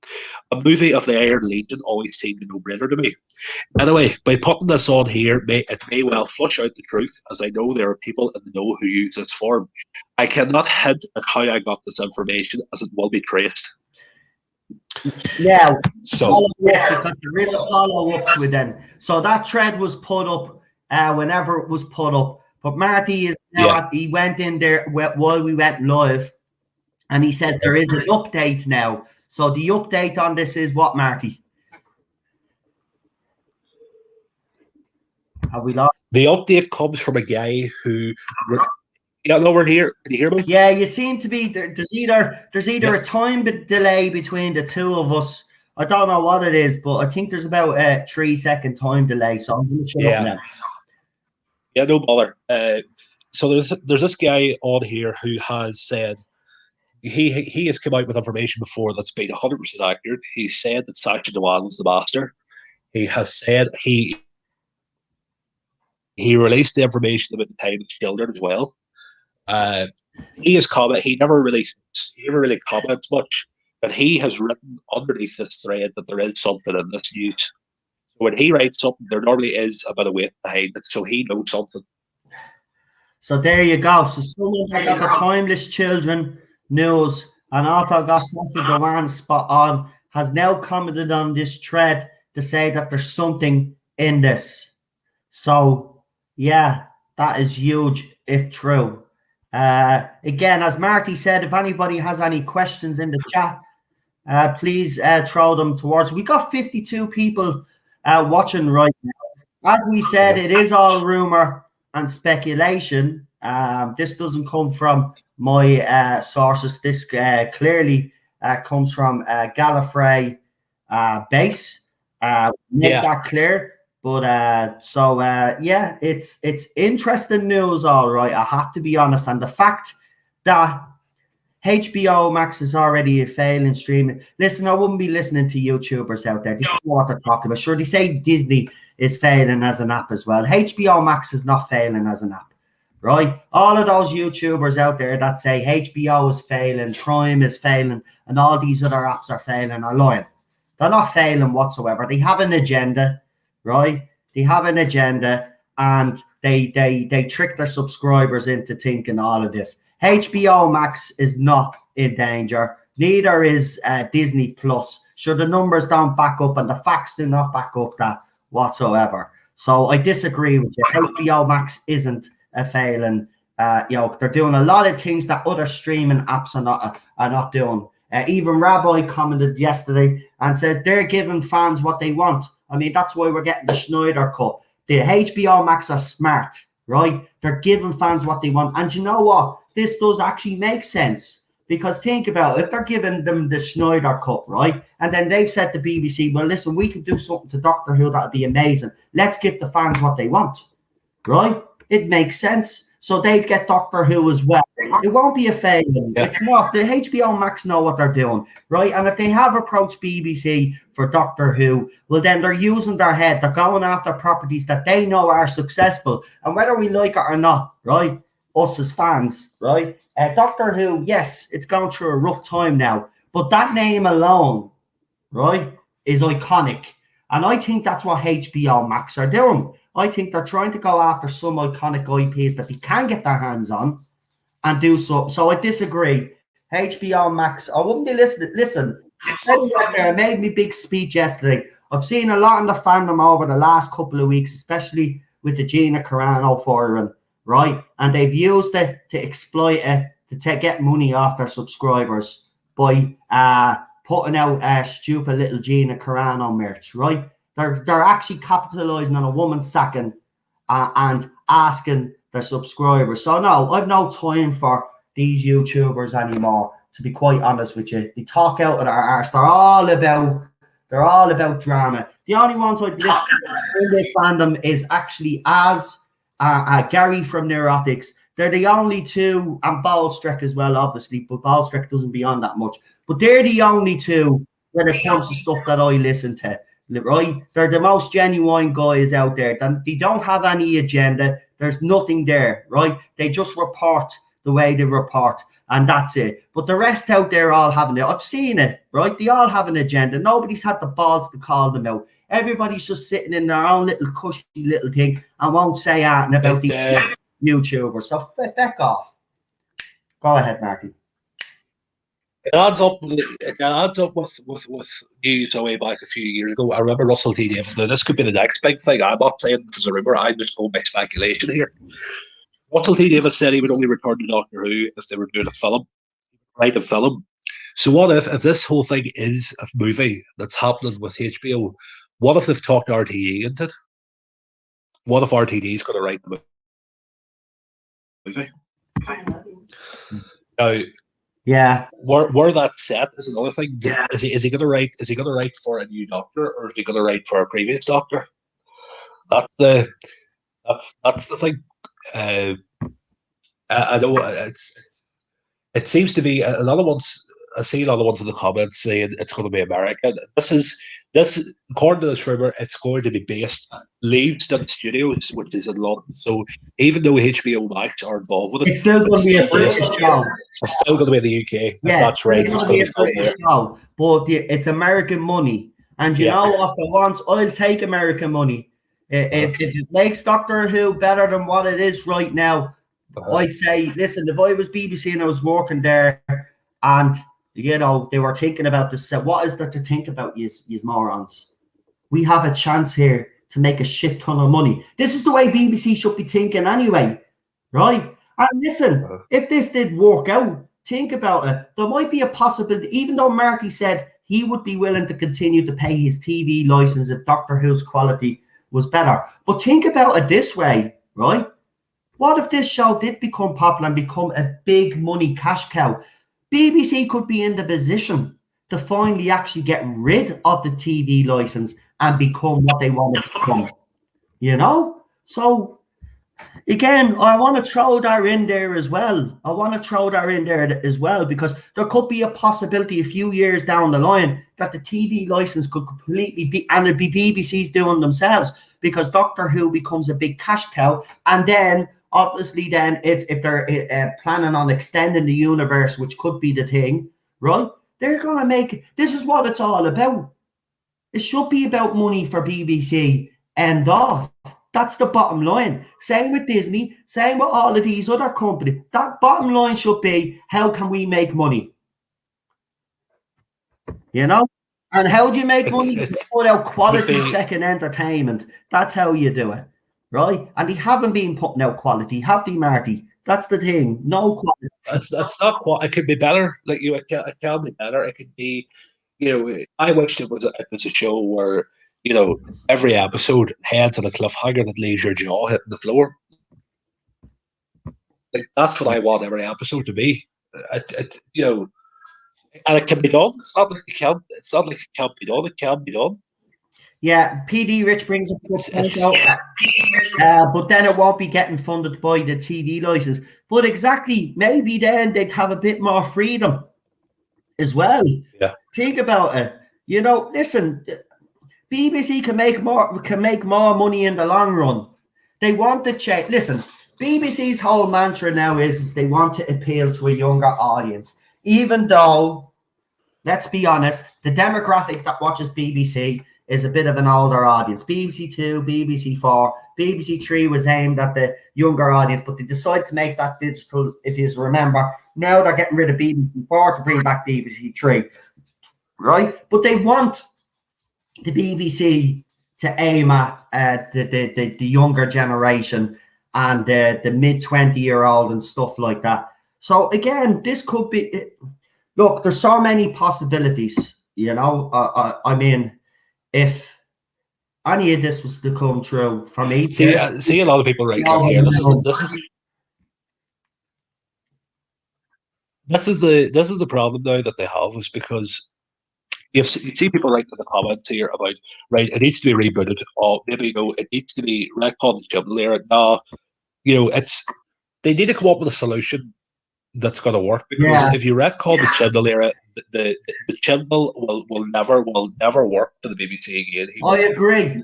A movie of the Iron Legion always seemed a no-brainer to me. Anyway, by putting this on here, it may well flush out the truth, as I know there are people in the know who use this form. I cannot hint at how I got this information, as it will be traced." Yeah, so because there is a follow-up with them. So that thread was put up whenever it was put up. But Marty is now he went in there while we went live, and he says there is an update now. So the update on this is what, Marty? Have we lost? The update comes from a guy who... Yeah, no, we're here. Can you hear me? Yeah, you seem to be... There's either a time delay between the two of us. I don't know what it is, but I think there's about a 3-second time delay. So I'm going to shut up now. Yeah, no bother. So there's this guy on here who has said... He has come out with information before that's been 100% accurate. He said that Sacha Dhawan was the master. He has said he released the information about the time of children as well. He has commented. He never really comments much, but he has written underneath this thread that there is something in this news. So when he writes something, there normally is a bit of weight behind it, so he knows something. So there you go. So someone that got the Timeless Children news and also got Sacha Dhawan spot on has now commented on this thread to say that there's something in this. So yeah, that is huge if true. Again, as Marty said, if anybody has any questions in the chat, please throw them towards. We got 52 people watching right now. As we said, it is all rumor and speculation. This doesn't come from my sources. This clearly comes from Gallifrey base. Make that clear. But yeah, it's interesting news, all right. I have to be honest, and the fact that HBO Max is already a failing streaming. Listen, I wouldn't be listening to YouTubers out there. They don't know what they're talking about. Sure, they say Disney is failing as an app as well. HBO Max is not failing as an app, right? All of those YouTubers out there that say HBO is failing, Prime is failing, and all these other apps are failing are lying. They're not failing whatsoever. They have an agenda, right? They have an agenda, and they trick their subscribers into thinking all of this. HBO Max is not in danger. Neither is Disney Plus. Sure, the numbers don't back up, and the facts do not back up that whatsoever. So I disagree with you. HBO Max isn't a failing. They're doing a lot of things that other streaming apps are not doing. Even Rabbi commented yesterday and says they're giving fans what they want. I mean, that's why we're getting the Schneider cut. The HBO Max are smart, right? They're giving fans what they want. And you know what? This does actually make sense. Because think about it, if they're giving them the Schneider cut, right? And then they've said to BBC, well, listen, we could do something to Doctor Who that'd be amazing. Let's give the fans what they want, right? It makes sense. so they'd get Doctor Who as well. It won't be a failure. Yeah. It's not. The HBO Max know what they're doing, right? And if they have approached BBC for Doctor Who, well, then they're using their head. They're going after properties that they know are successful. And whether we like it or not, right? Us as fans, right? Doctor Who, yes, it's going through a rough time now. But that name alone, right, is iconic. And I think that's what HBO Max are doing. I think they're trying to go after some iconic IPs that they can get their hands on and do so. So I disagree. HBO Max, I wouldn't be listening. Listen, I made me big speech yesterday. I've seen a lot in the fandom over the last couple of weeks, especially with the Gina Carano firing, right? And they've used it to exploit it, to get money off their subscribers by putting out stupid little Gina Carano merch, right? They're actually capitalizing on a woman sacking and asking their subscribers. So no, I've no time for these YouTubers anymore, to be quite honest with you. They talk out of their arse. They're all about drama. The only ones I'd listen to in this fandom is actually Gary from Neurotics. They're the only two, and Ballstreck as well, obviously, but Ballstreck doesn't be on that much. But they're the only two when it comes to stuff that I listen to, right? They're the most genuine guys out there. They don't have any agenda. There's nothing there, right? They just report the way they report, and that's it. But the rest out there all having it. I've seen it, right? They all have an agenda. Nobody's had the balls to call them out. Everybody's just sitting in their own little cushy little thing and won't say anything about the YouTubers. So feck off. Go ahead, Marty. It adds up with news away back a few years ago. I remember Russell T Davies. Now this could be the next big thing. I'm not saying this is a rumor. I'm just going by speculation here. Russell T Davies said he would only return to Doctor Who if they were doing a film, write a film. So what if this whole thing is a movie that's happening with HBO? What if they've talked RTE into it? What if RTE is going to write the movie? Now, yeah, where that's set is another thing. Yeah, is he going to write? Is he going to write for a new Doctor, or is he going to write for a previous Doctor? That's the thing. I know it seems to be a lot of ones. I see a lot of ones in the comments saying it's going to be American. This according to this rumor, it's going to be based Leavesden Studios, which is in London. So even though HBO Max are involved with it, it's still going to be a British show. It's still going to be in the UK. Yeah, if that's right. It's going to be a British show, but it's American money. And you know what? For once, I'll take American money. If it makes Doctor Who better than what it is right now, I'd say, listen, if I was BBC and I was working there and, you know, they were thinking about this, what is there to think about, you morons? We have a chance here to make a shit ton of money. This is the way BBC should be thinking anyway, right? And listen, if this did work out, think about it. There might be a possibility, even though Marty said he would be willing to continue to pay his TV license if Doctor Who's quality was better. But think about it this way, right? What if this show did become popular and become a big money cash cow? BBC could be in the position to finally actually get rid of the TV license and become what they want to become. You know? So, again, I want to throw that in there as well. Because there could be a possibility a few years down the line that the TV license could completely be, and it'd be BBC's doing themselves, because Doctor Who becomes a big cash cow. And then, obviously, then if they're planning on extending the universe, which could be the thing, right? They're going to make, this is what it's all about. It should be about money for BBC. End of. That's the bottom line. Same with Disney, same with all of these other companies. That bottom line should be, how can we make money? You know? And how do you make money? Put out quality second entertainment. That's how you do it. Right? And they haven't been putting out quality, have they, Marty? That's the thing. No quality. It's not quite. It could be better. Like it can be better. It could be, I wished it was a show where, every episode heads on a cliffhanger that leaves your jaw hitting the floor. Like that's what I want every episode to be. And it can be done. It's not like it can't. It's not like it can't be done. It can be done. Yeah, PD Rich brings up a good point but then it won't be getting funded by the TV license. But exactly, maybe then they'd have a bit more freedom as well. Yeah. Think about it. You know, listen, BBC can make more money in the long run. They want to check. Listen, BBC's whole mantra now is they want to appeal to a younger audience, even though, let's be honest, the demographic that watches BBC is a bit of an older audience. BBC Two, BBC Four, BBC Three was aimed at the younger audience, but they decided to make that digital. If you remember, now they're getting rid of BBC Four to bring back BBC Three, right? But they want the BBC to aim at the younger generation and the mid 20-year-old and stuff like that. So again, this could be. Look, there's so many possibilities. You know, I mean, if any of this was to come true for me, see a lot of people right here. This is the problem now that they have, is because you see people writing in the comments here about, right, it needs to be rebooted, or maybe it needs to be retconned the Chibnall era. No, they need to come up with a solution that's going to work, because if you retcon the Chibnall era, the Chibnall will never work for the BBC again. I agree.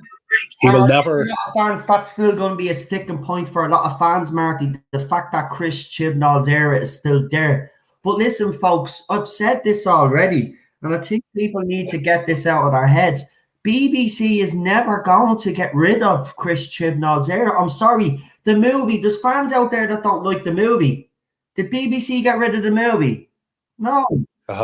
He will never. A lot of fans, that's still going to be a sticking point for a lot of fans, Marty. The fact that Chris Chibnall's era is still there. But listen, folks, I've said this already, and I think people need to get this out of their heads. BBC is never going to get rid of Chris Chibnall's era. I'm sorry. The movie, there's fans out there that don't like the movie. Did BBC get rid of the movie? No.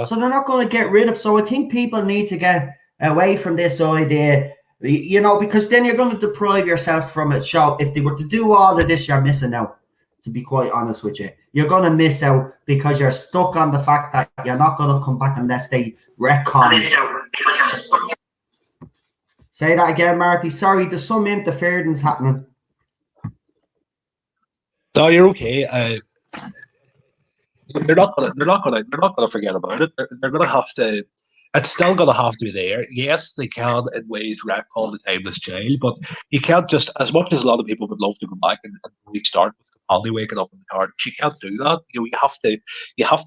So they're not going to get rid of. So I think people need to get away from this idea, you know, because then you're going to deprive yourself from a show. If they were to do all of this, you're missing out, to be quite honest with you. You're going to miss out because you're stuck on the fact that you're not going to come back unless they retcon. Say that again, Marty. Sorry, there's some interference happening. No, you're okay. They're not gonna forget about it. They're gonna have to. It's still gonna have to be there. Yes, they can in ways retcon the Timeless Child, but you can't just, as much as a lot of people would love to go back and restart with Capaldi waking up in the car. You can't do that. You have to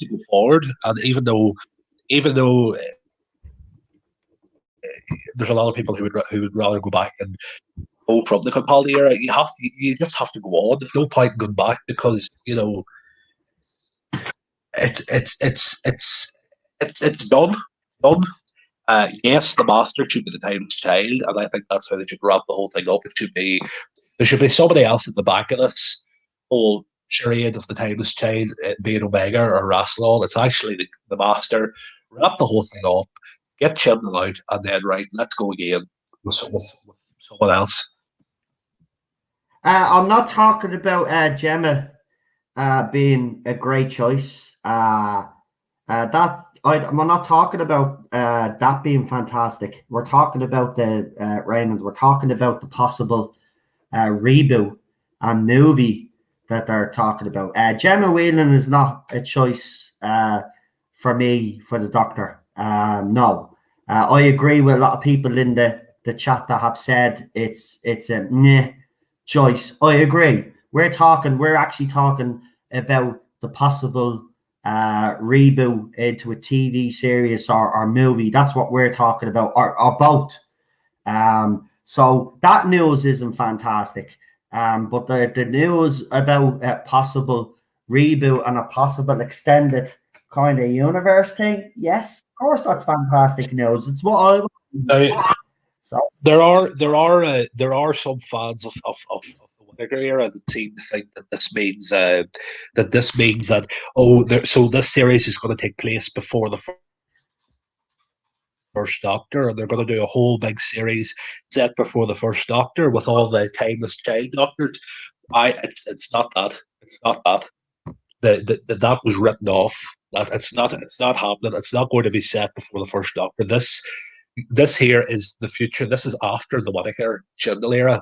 go forward. And even though there's a lot of people who would rather go back and go from the Capaldi era, you just have to go on. There's no point in going back, because it's done. Yes, the master should be the Timeless Child, and I think that's how they should wrap the whole thing up. There should be somebody else at the back of this whole charade of the Timeless Child being Omega or Rassilon. It's actually the master. Wrap the whole thing up, get Chibnall out, and then let's go again with someone else. I'm not talking about Gemma being a great choice. I'm not talking about that being fantastic. We're talking about the Raymond. We're talking about the possible reboot and movie that they're talking about. Gemma Whelan is not a choice for me for the Doctor. No, I agree with a lot of people in the chat that have said it's a meh choice. I agree. We're actually talking about the possible reboot into a TV series or movie. That's what we're talking about, or both. So that news isn't fantastic. But the news about a possible reboot and a possible extended kind of universe thing, yes, of course, that's fantastic news. It's what I want. So there are some fans of the Whittaker era that seem to think that this means that so this series is going to take place before the first Doctor, and they're going to do a whole big series set before the first Doctor with all the Timeless Child Doctors. It's not that. It's not that. That was written off. That it's not happening. It's not going to be set before the first Doctor. This here is the future. This is after the Whittaker Chibnall era.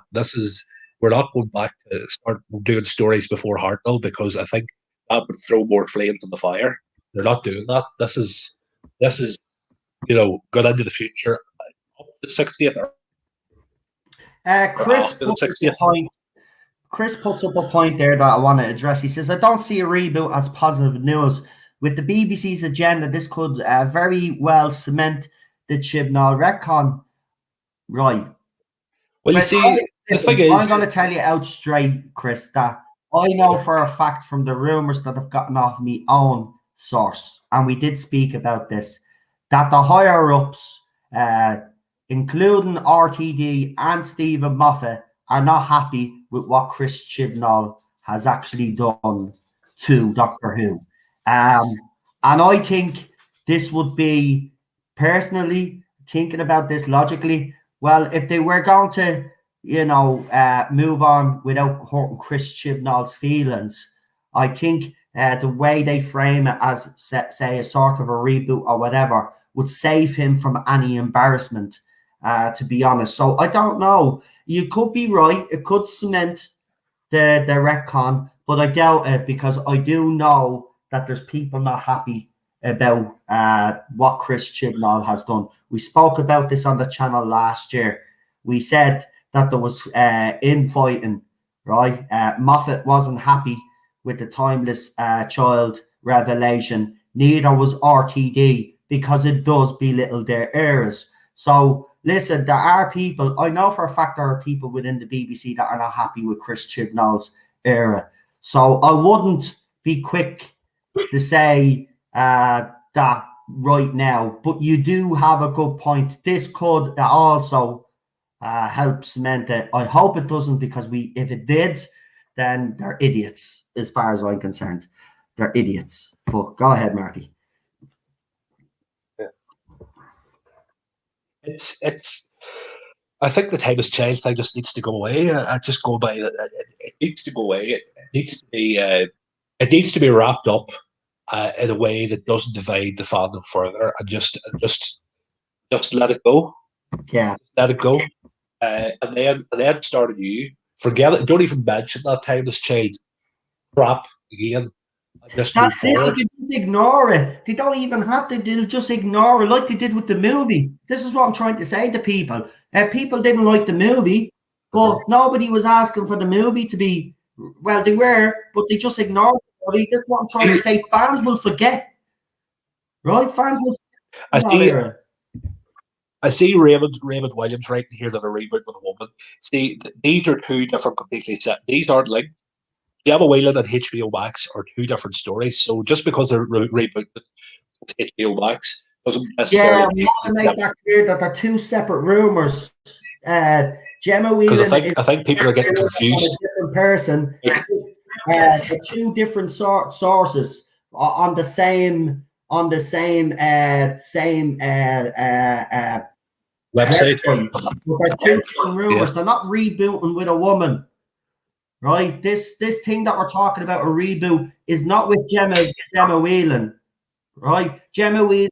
We're not going back to start doing stories before Hartnell, because I think that would throw more flames in the fire. They're not doing that. This is going into the future, up to the 60th Chris after the puts up a 60th. point. Chris puts up a point there that I want to address. He says, I don't see a reboot as positive news. With the BBC's agenda, this could very well cement the Chibnall retcon. Right. Well, you see, the thing is, I'm going to tell you out straight, Chris, that I know for a fact from the rumours that have gotten off my own source, and we did speak about this, that the higher-ups, including RTD and Stephen Moffat, are not happy with what Chris Chibnall has actually done to Doctor Who. And I think this would be, personally, thinking about this logically, well, if they were going to, move on without hurting Chris Chibnall's feelings, I think the way they frame it as, say, a sort of a reboot or whatever, would save him from any embarrassment, to be honest. So I don't know. You could be right. It could cement the retcon, but I doubt it, because I do know that there's people not happy about what Chris Chibnall has done. We spoke about this on the channel last year. We said that there was infighting, right? Moffat wasn't happy with the Timeless Child revelation. Neither was RTD, because it does belittle their eras. So listen, there are people, I know for a fact there are people within the BBC that are not happy with Chris Chibnall's era. So I wouldn't be quick to say that right now, but you do have a good point. This could also help cement it. I hope it doesn't, because if it did, then they're idiots, as far as I'm concerned. They're idiots. But go ahead, Marty. It's. I think the Timeless Child thing just needs to go away. I just go by it. It needs to go away. It needs to be. It needs to be wrapped up in a way that doesn't divide the fandom further, and just let it go. Yeah, let it go, and then start anew. Forget it. Don't even mention that Timeless Child crap again. Just move that's it. forward. They can just ignore it. They don't even have to. They'll just ignore it, like they did with the movie. This is what I'm trying to say to people. People didn't like the movie, but nobody was asking for the movie to be. Well, they were, but they just ignored it. This is what I'm trying to say. Fans will forget, right? Fans will forget. I see Raymond Williams writing here that a reboot with a woman. See, these are two different completely set. These aren't linked. Gemma Whelan and HBO Max are two different stories. So just because they're rebooted with HBO Max doesn't necessarily. Yeah, we have to make that clear that they're two separate rumors. Gemma Whelan. I think people are getting confused. A different person. The two different sources on the same website. But they're two different rumors. Yeah. They're not rebooting with a woman. Right, this thing that we're talking about, a reboot, is not with Gemma Whelan, right? Gemma Whelan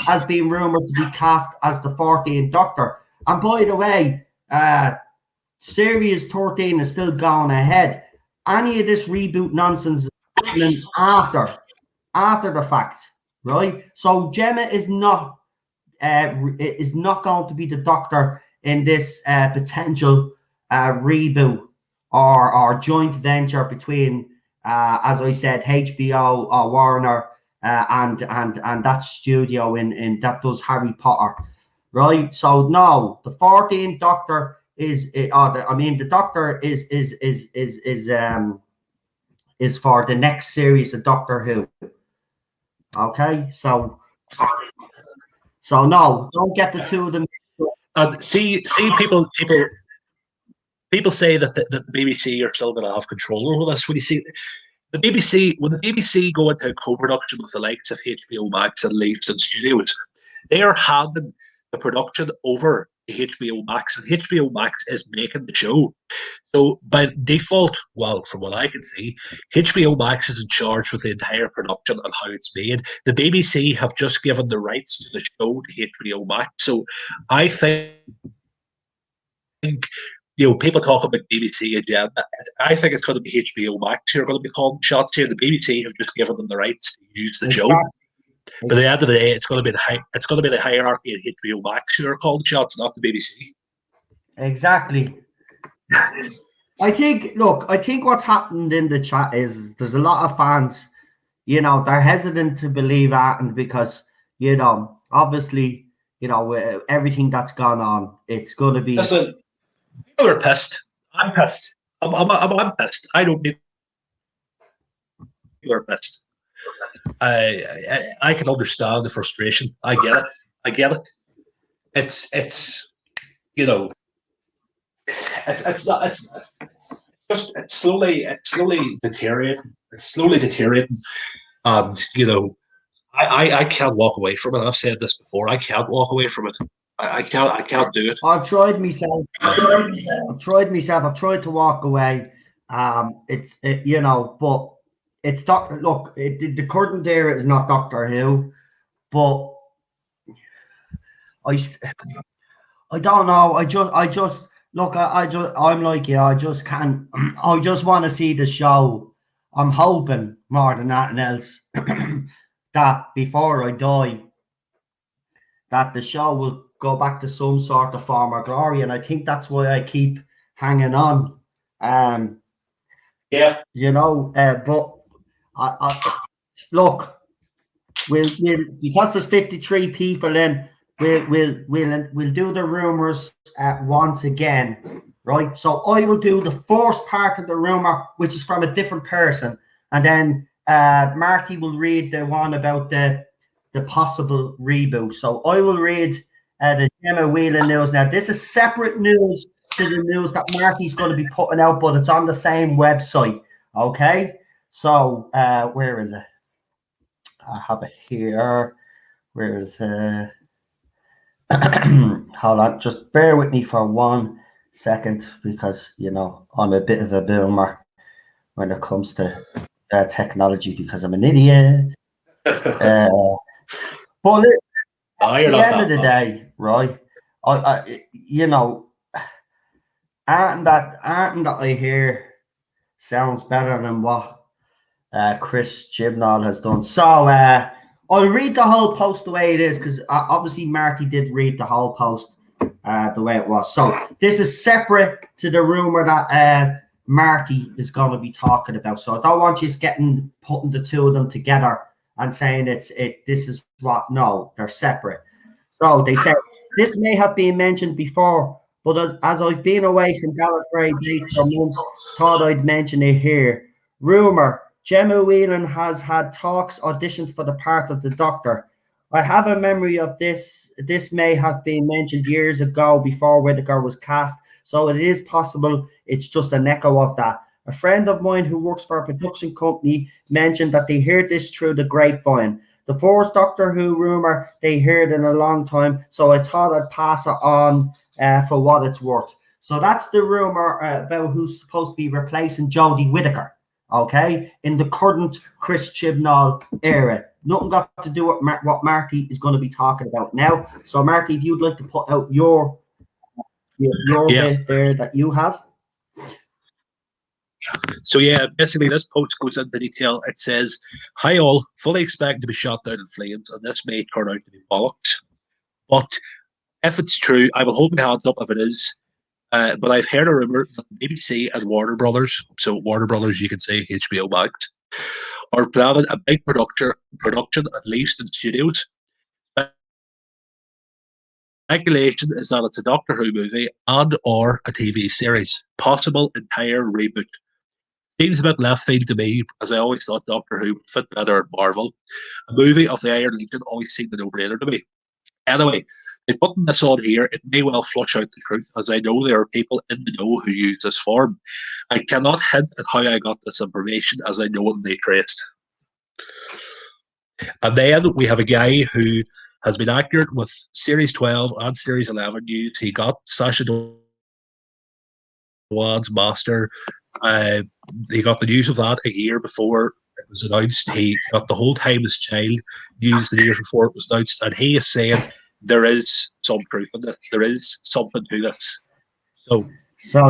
has been rumored to be cast as the 14th Doctor, and by the way, Series 13 is still going ahead. Any of this reboot nonsense is happening after the fact, right? So Gemma is not going to be the Doctor in this potential reboot. Or joint venture between, as I said, HBO or Warner and that studio in that does Harry Potter, right? So no, the 14th Doctor the Doctor is for the next series of Doctor Who. Okay, so no, don't get the two of them. And see, people say that the BBC are still going to have control over this. When you see the BBC go into co-production with the likes of HBO Max and Leavesden Studios, they are handing the production over to HBO Max, and HBO Max is making the show. So by default, well, from what I can see, HBO Max is in charge with the entire production and how it's made. The BBC have just given the rights to the show to HBO Max. So I think, people talk about BBC agenda. I think it's going to be HBO Max who are going to be calling shots here. The BBC have just given them the rights to use the show. But at the end of the day, it's going to be the hierarchy at HBO Max who are calling shots, not the BBC. exactly. I think what's happened in the chat is there's a lot of fans, they're hesitant to believe that, and because, obviously, everything that's gone on, it's going to be. Listen, people are pissed. I'm pissed. I'm pissed. I don't need people are pissed. I can understand the frustration. I get it. It's it's not it's just it's slowly deteriorating. It's slowly deteriorating, and I can't walk away from it. I've said this before. I can't walk away from it. I can't do it. I've tried myself. I've tried to walk away. But it's the current era is not Doctor Who, but I don't know. I'm like you. I just can't. I just want to see the show. I'm hoping more than anything else that before I die, that the show will go back to some sort of former glory, and I think that's why I keep hanging on. Yeah. But I look, we'll because there's 53 people in. We'll do the rumors once again, right? So I will do the first part of the rumor, which is from a different person, and then Marty will read the one about the possible reboot. So I will read the Gemma Whelan news. Now this is separate news to the news that Marty's going to be putting out, but it's on the same website. Okay, so where is it? I have it here. Where is it? Hold on, just bear with me for 1 second, because I'm a bit of a boomer when it comes to technology, because I'm an idiot. But listen, at the end of the day, right? Anything that I hear sounds better than what Chris Chibnall has done. So I'll read the whole post the way it is, because obviously Marty did read the whole post the way it was. So this is separate to the rumor that Marty is going to be talking about. So I don't want you putting the two of them together and saying this is what. No, they're separate. So they said this may have been mentioned before, but as I've been away from Gallifrey Base for months, thought I'd mention it here. Rumor. Gemma Whelan has had talks auditioned for the part of the Doctor. I have a memory of this. This may have been mentioned years ago before Whittaker was cast, so it is possible it's just an echo of that. A friend of mine who works for a production company mentioned that they heard this through the grapevine. The first Doctor Who rumor they heard in a long time, so I thought I'd pass it on for what it's worth. So that's the rumor about who's supposed to be replacing Jodie Whittaker. Okay, in the current Chris Chibnall era. Nothing got to do with what Marty is going to be talking about now. So, Marty, if you'd like to put out your bit there that you have. So, basically, this post goes into detail. It says, "Hi all, fully expect to be shot down in flames, and this may turn out to be bollocks. But if it's true, I will hold my hands up if it is. But I've heard a rumor that BBC and Warner Brothers, so Warner Brothers, you can say HBO Max, are planning a big production, at least in studios. Speculation is that it's a Doctor Who movie and/or a TV series, possible entire reboot. Seems a bit left field to me, as I always thought Doctor Who would fit better at Marvel. A movie of the Iron Legion always seemed a no-brainer to me. Anyway, by putting this on here, it may well flush out the truth, as I know there are people in the know who use this form. I cannot hint at how I got this information, as I know it may be traced." And then we have a guy who has been accurate with Series 12 and Series 11 news. He got Sacha Dhawan's Master. He got the news of that a year before it was announced. He got the whole time as child news the year before it was announced, and he is saying there is some truth in this. There is something to this. So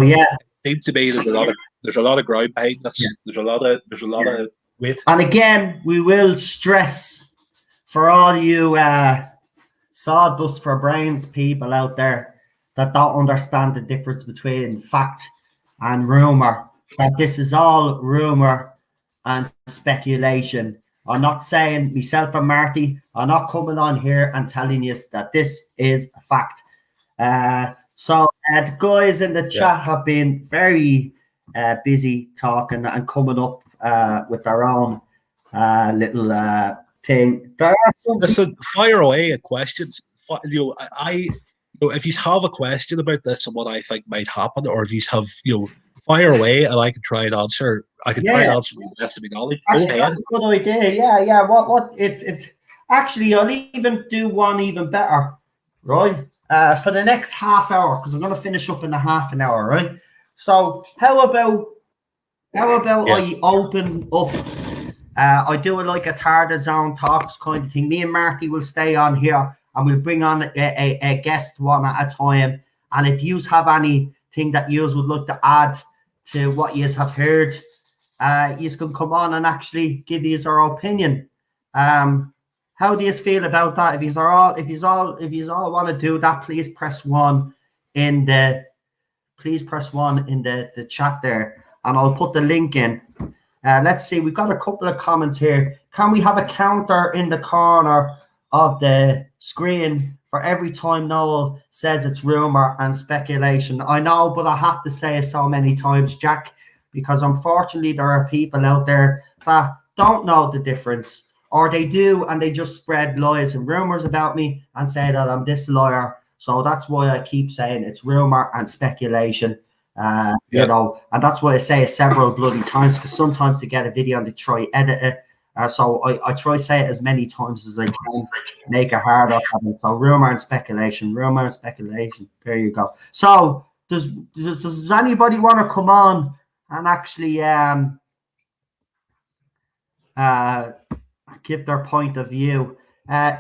yeah, it seems to me there's a lot of ground behind this. Yeah. There's a lot of weight. And again, we will stress for all you sawdust for brains people out there that don't understand the difference between fact and rumor, that this is all rumor and speculation. I'm not saying, myself and Marty, I'm not coming on here and telling you that this is a fact. So the guys in the chat have been very busy talking and coming up with their own little thing. There are some Listen, fire away at questions. If you have a question about this and what I think might happen, or if you have, fire away, and I can try and answer. I can try and answer the best of my knowledge. Actually, that's a good idea. Yeah. What if actually I'll even do one even better, right? For the next half hour, because I'm going to finish up in a half an hour, right? So how about I open up? I do it like a Tarda Zone Talks kind of thing. Me and Marty will stay on here, and we'll bring on a guest one at a time. And if you have anything that you would like to add to what you have heard, you can come on and actually give us our opinion. How do you feel about that? If you all want to do that, please press one in the chat there, and I'll put the link in. Let's see, we've got a couple of comments here. Can we have a counter in the corner of the screen for every time Noel says it's rumor and speculation? I know, but I have to say it so many times, Jack, because unfortunately there are people out there that don't know the difference, or they do and they just spread lies and rumors about me and say that I'm this lawyer. So that's why I keep saying it's rumor and speculation. You know, and that's why I say it several bloody times, because sometimes they get a video and they try edit it. So I try say it as many times as I can, make it harder for them. So rumor and speculation. There you go. So does anybody want to come on and actually give their point of view?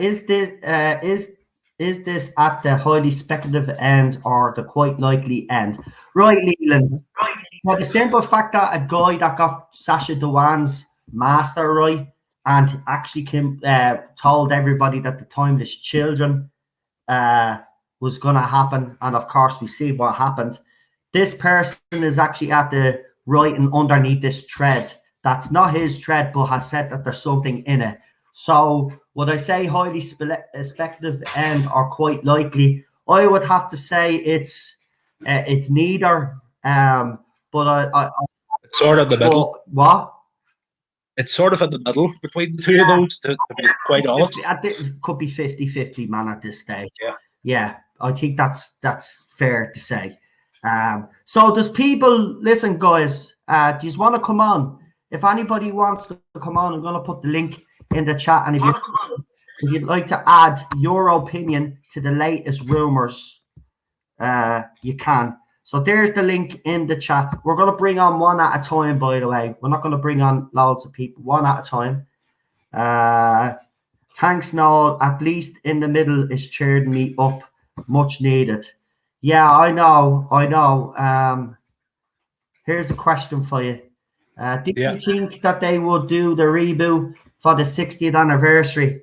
Is this at the highly speculative end or the quite likely end? Right, Leland. For the simple fact that a guy that got Sacha Dhawan's master right and actually told everybody that the Timeless Children was going to happen, and of course we see what happened. This person is actually at the right and underneath this thread. That's not his thread, but has said that there's something in it. So would I say highly speculative end or quite likely? I would have to say it's neither. But it's sort of the middle. What? It's sort of in the middle between the two of those, to be quite honest. It could be 50-50, man, at this stage. Yeah, I think that's fair to say. So does people listen, guys? Do you want to come on? If anybody wants to come on, I'm going to put the link in the chat, and if you'd like to add your opinion to the latest rumors, you can. So there's the link in the chat. We're going to bring on one at a time, by the way. We're not going to bring on loads of people, one at a time. Thanks, Noel. At least in the middle is cheered me up. Much needed. Yeah, I know. Here's a question for you. Do you think that they will do the reboot for the 60th anniversary?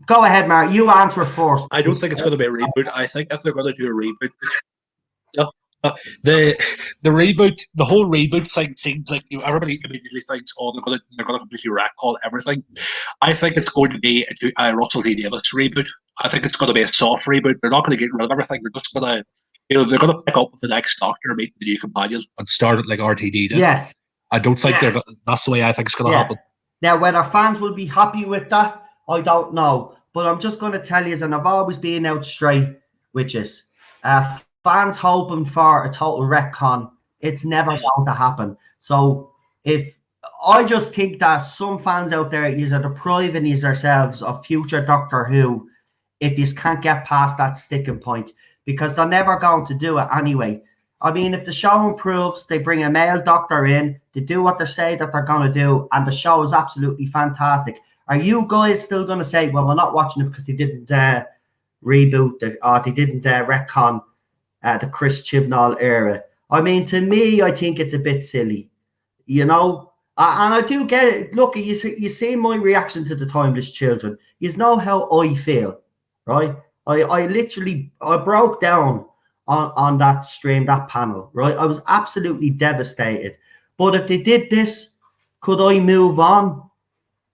Go ahead, Mark. You answer first. I don't think it's going to be a reboot. I think if they're going to do a reboot, the reboot, the whole reboot thing seems like everybody immediately thinks, oh, they're going to completely recall everything. I think it's going to be a Russell T Davies reboot. I think it's going to be a soft reboot. They're not going to get rid of everything. They're just going to, they're going to pick up with the next Doctor, meet the new companions, and start it like RTD did. Yes. I don't think that's the way I think it's going to happen. Now, whether fans will be happy with that, I don't know. But I'm just going to tell you, and I've always been out straight, which is fans hoping for a total retcon, it's never going to happen. So I just think that some fans out there, you are depriving yourselves of future Doctor Who if you can't get past that sticking point, because they're never going to do it anyway. I mean, if the show improves, they bring a male Doctor in, they do what they say that they're going to do, and the show is absolutely fantastic. Are you guys still going to say, well, we're not watching it because they didn't reboot it, or they didn't retcon the Chris Chibnall era? I mean, to me, I think it's a bit silly, and I do get it. Look, you see my reaction to the Timeless Children. You know how I feel, right? I literally I broke down on that stream, that panel, right? I was absolutely devastated. But if they did this, could I move on?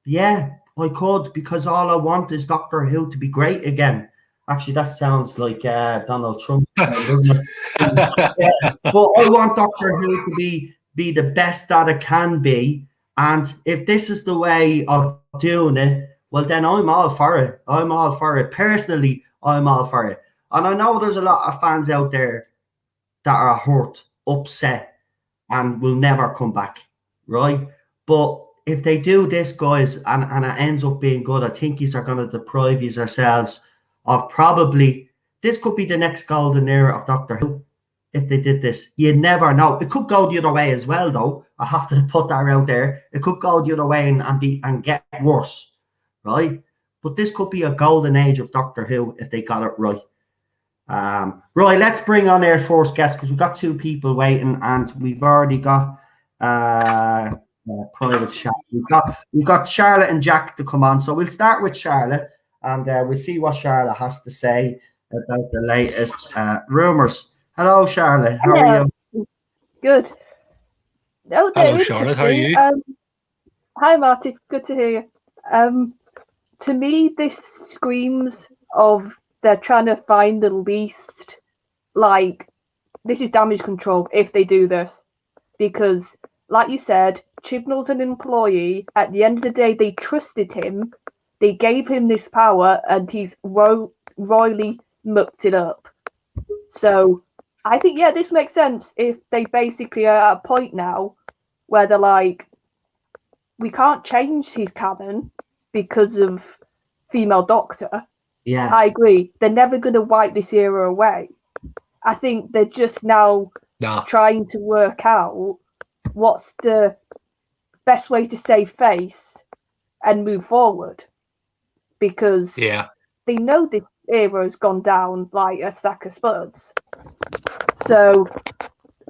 Yeah, I could, because all I want is Doctor Who to be great again. Actually, that sounds like Donald Trump, doesn't it? Yeah, but I want Doctor Who to be the best that it can be. And if this is the way of doing it, well, then I'm all for it. I'm all for it. Personally, I'm all for it. And I know there's a lot of fans out there that are hurt, upset, and will never come back, right? But if they do this, guys, and it ends up being good, I think these are going to deprive you ourselves of probably, this could be the next golden era of Doctor Who if they did this. You never know. It could go the other way as well, though. I have to put that out there. It could go the other way and get worse, right? But this could be a golden age of Doctor Who if they got it right. Right, let's bring on our first guest, because we've got two people waiting, and we've already got private chat. We've got Charlotte and Jack to come on, so we'll start with Charlotte, and we'll see what Charlotte has to say about the latest rumours. Hello, Charlotte. How are you? Good. Oh, hello, Charlotte. How are you? Hi, Marty. Good to hear you. To me, this screams of they're trying to find the least, like, this is damage control if they do this. Because, like you said, Chibnall's an employee. At the end of the day, they trusted him. They gave him this power, and he's royally mucked it up. So, I think, yeah, this makes sense if they basically are at a point now where they're like, we can't change his canon because of female Doctor. Yeah, I agree. They're never going to wipe this era away. I think they're just now trying to work out what's the best way to save face and move forward. Because they know this era has gone down like a sack of spuds. So,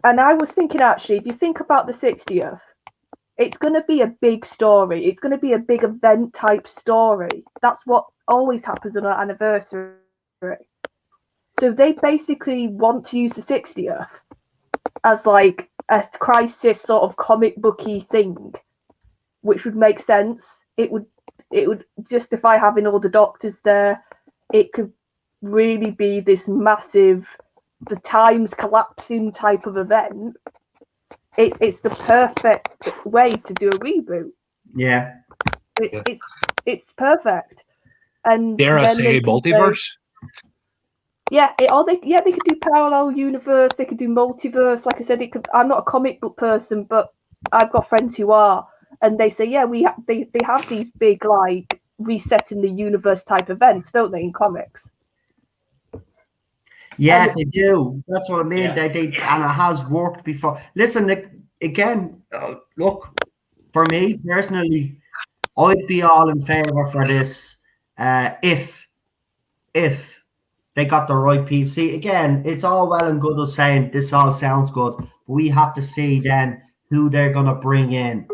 and I was thinking, actually, if you think about the 60th, it's going to be a big story. It's going to be a big event type story. That's what always happens on our anniversary. So they basically want to use the 60th as like a crisis sort of comic booky thing, which would make sense. It would justify having all the Doctors there. It could really be this massive, the times collapsing type of event. It's the perfect way to do a reboot. Yeah. It's perfect. And dare I say multiverse? They could do parallel universe, they could do multiverse. Like I said, I'm not a comic book person, but I've got friends who are, and they say, they have these big, like, resetting the universe type events, don't they, in comics? Yeah, they do. That's what I mean. Yeah. They and it has worked before. Listen, again, look, for me personally, I'd be all in favor for this if they got the right piece. See, again, it's all well and good of saying this all sounds good, but we have to see then who they're going to bring in.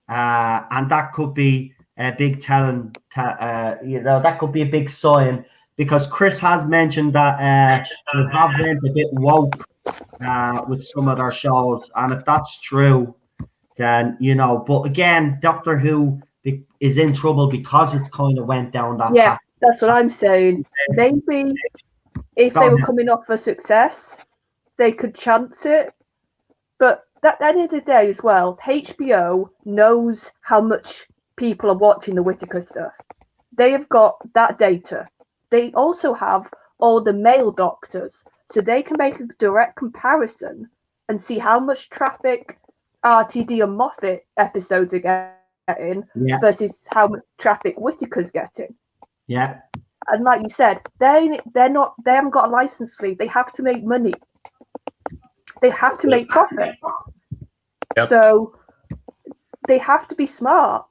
And that could be a big telling, that could be a big sign, because Chris has mentioned that they have went a bit woke with some of their shows. And if that's true, then, but again, Doctor Who is in trouble because it's kind of went down that path. That's what I'm saying. Maybe if they were coming off a success, they could chance it. But at the end of the day as well, HBO knows how much people are watching the Whittaker stuff. They have got that data. They also have all the male Doctors, so they can make a direct comparison and see how much traffic RTD and Moffat episodes are getting versus how much traffic Whittaker's getting. Yeah. And like you said, they haven't got a license fee. They have to make money. They have to make profit. Yep. So they have to be smart.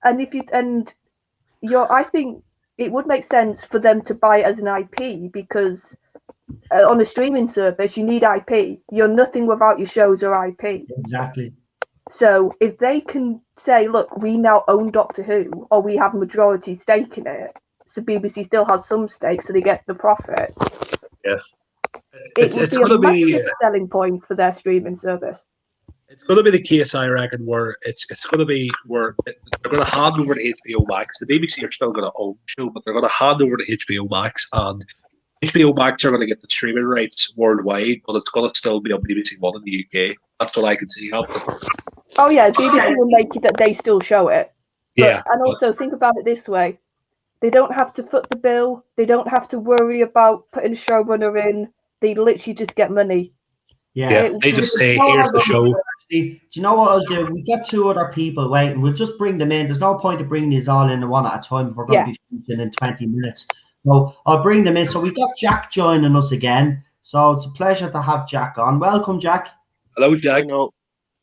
And I think it would make sense for them to buy it as an IP, because on a streaming service you need IP. You're nothing without your shows or IP. Exactly. So if they can say, look, we now own Doctor Who, or we have a majority stake in it, so BBC still has some stake, so they get the profit. Yeah, It would it's be a going to be massive selling point for their streaming service. it's going to be the case, I reckon, where it's going to be where they're going to hand over to HBO Max. The BBC are still going to own the show, but they're going to hand over to HBO Max, and HBO Max are going to get the streaming rights worldwide, but it's going to still be on BBC One in the UK. That's what I can see happening. Oh yeah, BBC will make it that they still show it. But, Yeah, and also think about it this way: they don't have to foot the bill. They don't have to worry about putting a showrunner in. They literally just get money. Yeah, they just say, "Here's the show." Do you know what I'll do? We've got 2 other people waiting. We'll just bring them in. There's no point of bringing these all in one at a time if we're going to be finishing in 20 minutes. So I'll bring them in. So we've got Jack joining us again. So it's a pleasure to have Jack on. Welcome, Jack. Hello, Jack.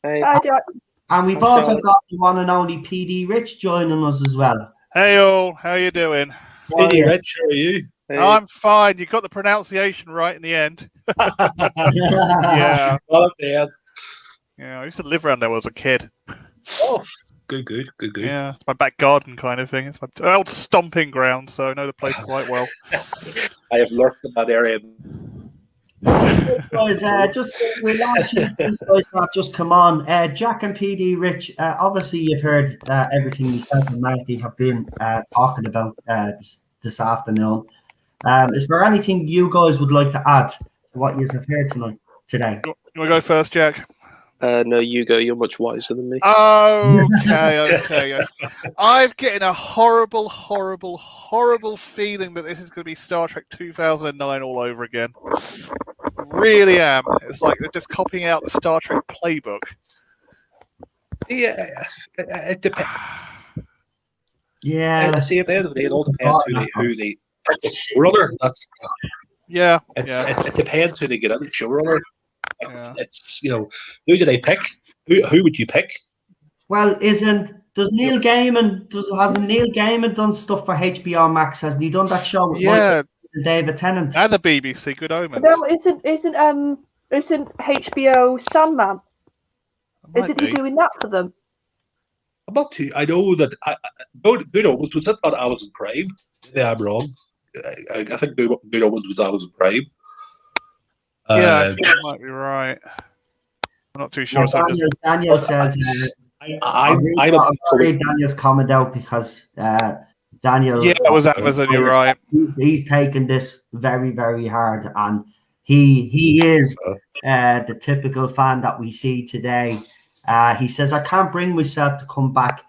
Hey. Hi, Jack. And we've also got the one and only PD Rich joining us as well. Hey all, how you doing? PD Rich, how are you? Hey. I'm fine. You got the pronunciation right in the end. Yeah. Well, man. Yeah, I used to live around there when I was a kid. Oh, good. Yeah, it's my back garden kind of thing. It's my old stomping ground, so I know the place quite well. I have lurked in that area. Guys, we're launching these guys that have just come on. Jack and PD Rich, obviously you've heard everything yourself and Marty have been talking about this afternoon. Is there anything you guys would like to add to what you have heard today? You want to go first, Jack? No, you go. You're much wiser than me. Okay. I'm getting a horrible feeling that this is going to be Star Trek 2009 all over again. Really am. It's like they're just copying out the Star Trek playbook. Yeah, it depends. Yeah. See, at the end of the day, it all depends who they the showrunner. That's It depends who they get in the showrunner. It's who do they pick? Who would you pick? Well, hasn't Neil Gaiman done stuff for HBO Max? Hasn't he done that show with David Tennant and the BBC? Good Omens. No, isn't HBO Sandman? Isn't he doing that for them? I'm not too. I know that Good Omens was it on Amazon Prime? Yeah, I'm wrong. I think Good Omens was Amazon Prime. Yeah, I think you might be right. I'm not too sure. Daniel says I'm read Daniel's comment out because Daniel. Yeah, it was Amazon. You're right. He's taken this very, very hard, and he is the typical fan that we see today. He says, "I can't bring myself to come back.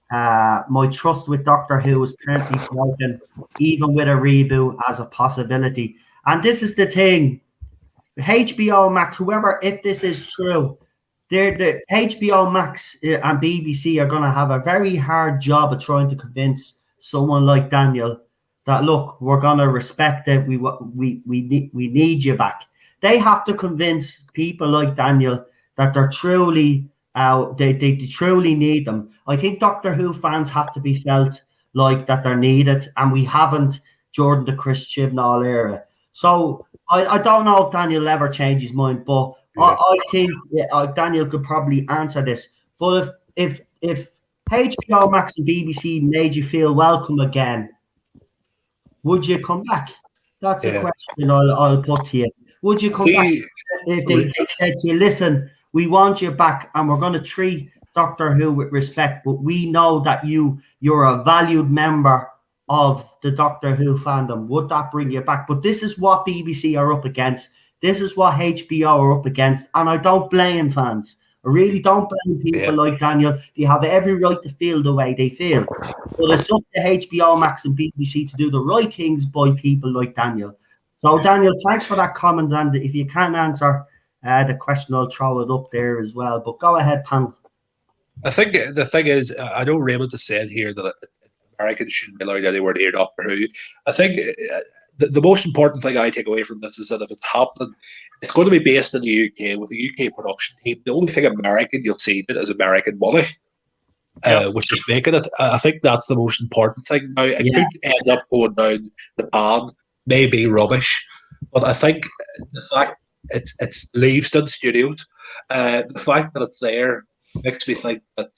My trust with Doctor Who is currently broken, even with a reboot as a possibility." And this is the thing. HBO Max, whoever, if this is true, the HBO Max and BBC are going to have a very hard job of trying to convince someone like Daniel that, look, we're going to respect it. We need you back. They have to convince people like Daniel that they're truly they truly need them. I think Doctor Who fans have to be felt like that they're needed, and we haven't during the Chris Chibnall era. So I don't know if Daniel ever changed his mind, but I think Daniel could probably answer this. But if HBO Max and BBC made you feel welcome again, would you come back? That's a question I'll put to you. Would you come back if they said to you, listen, we want you back and we're going to treat Doctor Who with respect, but we know that you're a valued member of the Doctor Who fandom. Would that bring you back? But this is what BBC are up against. This is what HBO are up against. And I don't blame fans. I really don't blame people like Daniel. They have every right to feel the way they feel. But it's up to HBO Max and BBC to do the right things by people like Daniel. So, Daniel, thanks for that comment. And if you can't answer the question, I'll throw it up there as well. But go ahead, panel. I think the thing is, I know Raymond has said here that Americans shouldn't be allowed anywhere near Doctor Who. I think the most important thing I take away from this is that if it's happening, it's going to be based in the UK with a UK production team. The only thing American you'll see it is American money, which is making it. I think that's the most important thing. Now, it could end up going down the pan, maybe rubbish, but I think the fact it's Leavesden Studios, the fact that it's there makes me think that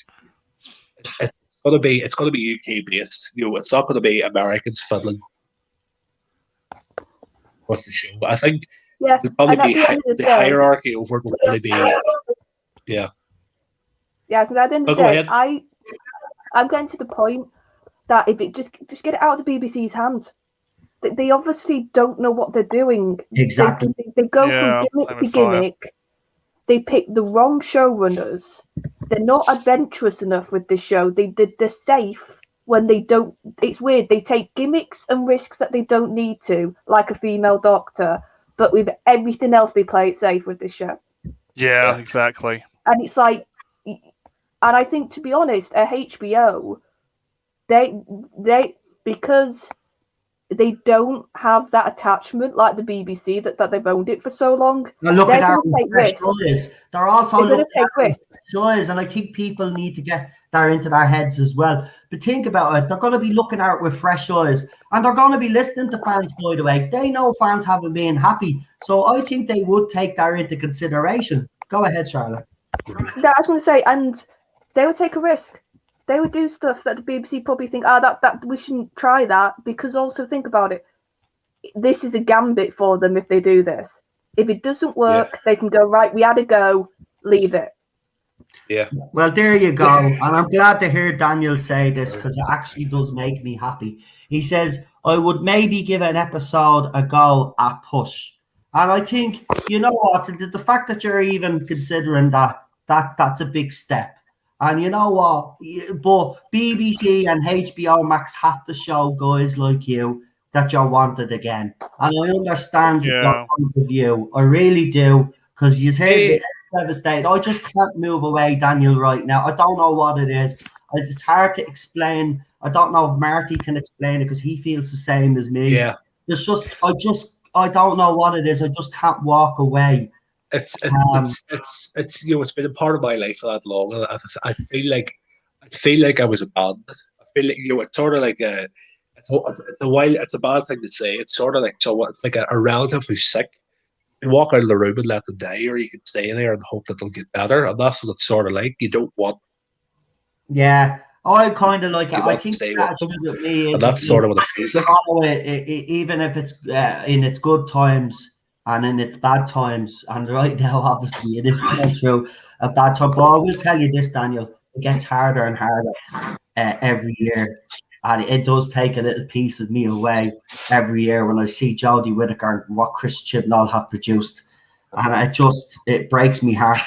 it's It's gonna be UK based. It's not gonna be Americans fiddling with the show. I think there'll probably be the hierarchy over it will probably be Yeah, because at the end of the day, I'm getting to the point that if it just get it out of the BBC's hands. They obviously don't know what they're doing. Exactly. They go from gimmick to gimmick. They pick the wrong showrunners. They're not adventurous enough with this show. They're safe when they don't. It's weird. They take gimmicks and risks that they don't need to, like a female doctor. But with everything else, they play it safe with this show. Yeah, exactly. And it's like, and I think, to be honest, at HBO, they because they don't have that attachment like the BBC that they've owned it for so long. Now look They're at our going to take risks. They're also going to take risks. Shows, and I think people need to get that into their heads as well. But think about it, they're going to be looking at it with fresh eyes, and they're going to be listening to fans, by the way. They know fans haven't been happy. So I think they would take that into consideration. Go ahead, Charlotte. I was going to say, and they would take a risk. They would do stuff that the BBC probably think, that we shouldn't try that, because also think about it. This is a gambit for them if they do this. If it doesn't work, they can go, right, we had a go, leave it. Yeah. Well, there you go. And I'm glad to hear Daniel say this, because it actually does make me happy. He says, I would maybe give an episode a go at push. And I think, you know what, the fact that you're even considering that's a big step. And you know what? But BBC and HBO Max have to show guys like you that you're wanted again. And I understand your point of view. I really do. Because you heard devastated. I just can't move away, Daniel, right now. I don't know what it is. It's hard to explain. I don't know if Marty can explain it because he feels the same as me. Yeah. It's just, I don't know what it is. I just can't walk away. It's it's been a part of my life for that long. I feel like I was abandoned. I feel like it's sort of like it's a bad thing to say. It's sort of like it's like a relative who's sick. You can walk out of the room and let them die, or you can stay there and hope that they'll get better. And that's what it's sort of like. You don't want. Yeah, I kind of like it. I think that's sort of what it feels like. Even if it's in its good times. And in its bad times, and right now, obviously, it is going through a bad time. But I will tell you this, Daniel, it gets harder and harder every year. And it does take a little piece of me away every year when I see Jodie Whittaker and what Chris Chibnall have produced. And it breaks me heart.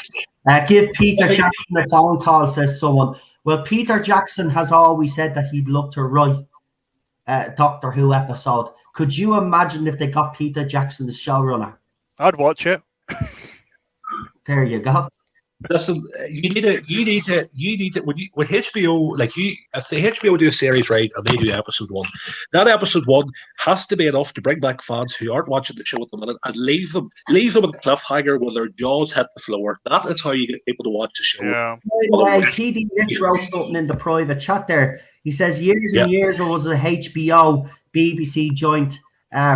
Give Peter Jackson a phone call, says someone. Well, Peter Jackson has always said that he'd love to write a Doctor Who episode. Could you imagine if they got Peter Jackson the showrunner? I'd watch it. There you go. Listen, you need to with HBO, like if the HBO do a series right and they do episode 1, that episode 1 has to be enough to bring back fans who aren't watching the show at the minute and leave them with a cliffhanger when their jaws hit the floor. That is how you get people to watch the show. Yeah. By the way, PD Rich wrote something in the private chat there. He says years and years it was a HBO BBC joint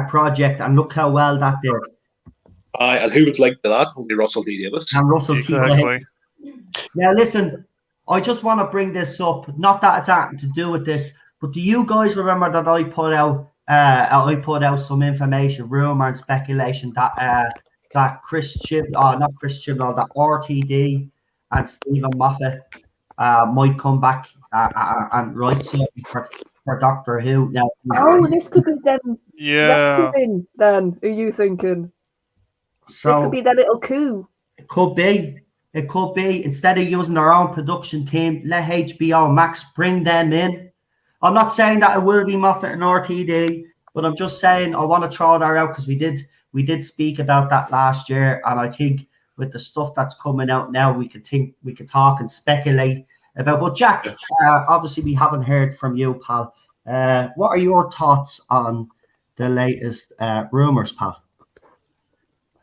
project, and look how well that did. And who would like that? Only Russell T Davies. And Russell T Davies. Now, listen, I just want to bring this up. Not that it's anything to do with this, but do you guys remember that I put out some information, rumor and speculation that that that RTD and Stephen Moffat might come back and write something for Doctor Who. Now, this could be them. Yeah. Then, are you thinking? So it could be that little coup. It could be. Instead of using their own production team, let HBO Max bring them in. I'm not saying that it will be Moffat and RTD, but I'm just saying I want to throw that out because we did speak about that last year, and I think with the stuff that's coming out now, we could talk and speculate about. But Jack, obviously we haven't heard from you, pal. What are your thoughts on the latest rumors, pal?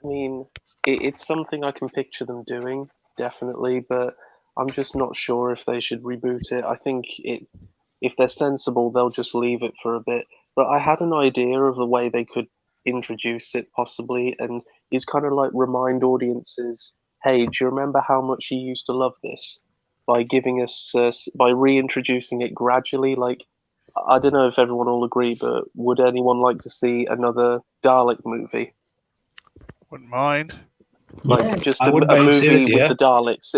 I mean, it's something I can picture them doing, definitely, but I'm just not sure if they should reboot it. I think if they're sensible, they'll just leave it for a bit. But I had an idea of the way they could introduce it, possibly, and it's kind of like remind audiences, hey, do you remember how much you used to love this? by giving us by reintroducing it gradually. Like, I don't know if everyone will agree, but would anyone like to see another Dalek movie? Wouldn't mind. Like just I a wouldn't mind movie seeing it, with the Daleks.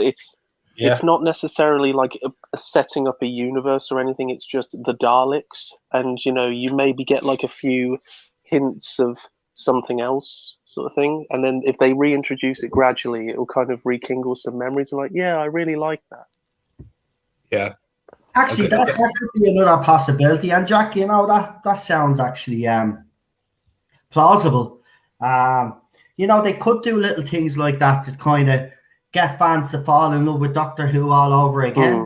Yeah. It's not necessarily like a setting up a universe or anything. It's just the Daleks, and you maybe get like a few hints of something else, sort of thing. And then if they reintroduce it gradually, it will kind of rekindle some memories. And like, yeah, I really like that. Yeah. Actually, Okay. that could be another possibility. And Jack, that sounds actually plausible. They could do little things like that to kind of get fans to fall in love with Doctor Who all over again.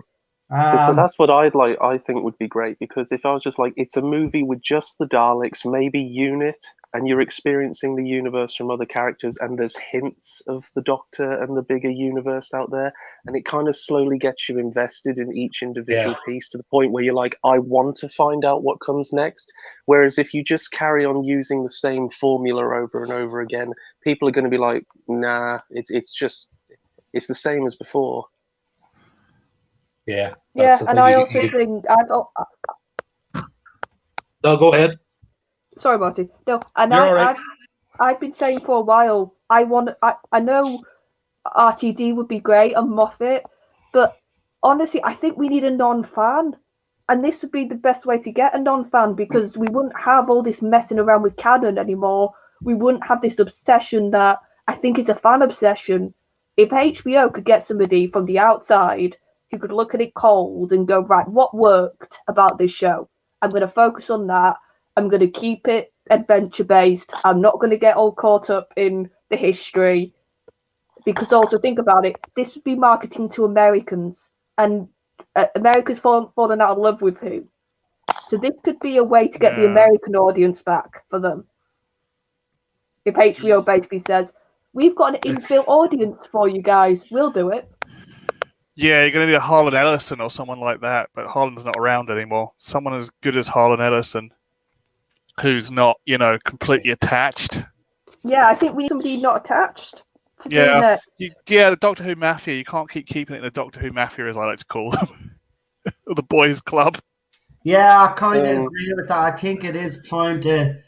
That's what I think would be great, because if I was just like, it's a movie with just the Daleks, maybe Unit, and you're experiencing the universe from other characters, and there's hints of the Doctor and the bigger universe out there, and it kind of slowly gets you invested in each individual piece to the point where you're like, I want to find out what comes next. Whereas if you just carry on using the same formula over and over again, people are going to be like, nah, it's the same as before. Yeah. And I also think No, go ahead. Sorry, Marty. No, and You're all right. I've been saying for a while, I know RTD would be great and Moffat, but honestly, I think we need a non-fan. And this would be the best way to get a non-fan, because we wouldn't have all this messing around with canon anymore. We wouldn't have this obsession that I think is a fan obsession. If HBO could get somebody from the outside who could look at it cold and go, right, what worked about this show? I'm going to focus on that. I'm going to keep it adventure-based. I'm not going to get all caught up in the history. Because also, think about it, this would be marketing to Americans. And America's fallen out of love with Who. So this could be a way to get the American audience back for them. If HBO basically says, we've got an inbuilt audience for you guys, we'll do it. Yeah, you're going to need a Harlan Ellison or someone like that, but Harlan's not around anymore. Someone as good as Harlan Ellison, who's not, completely attached. Yeah, I think we need somebody not attached. The Doctor Who Mafia. You can't keep keeping it in the Doctor Who Mafia, as I like to call them, or the Boys Club. Yeah, I kind of agree with that. I think it is time to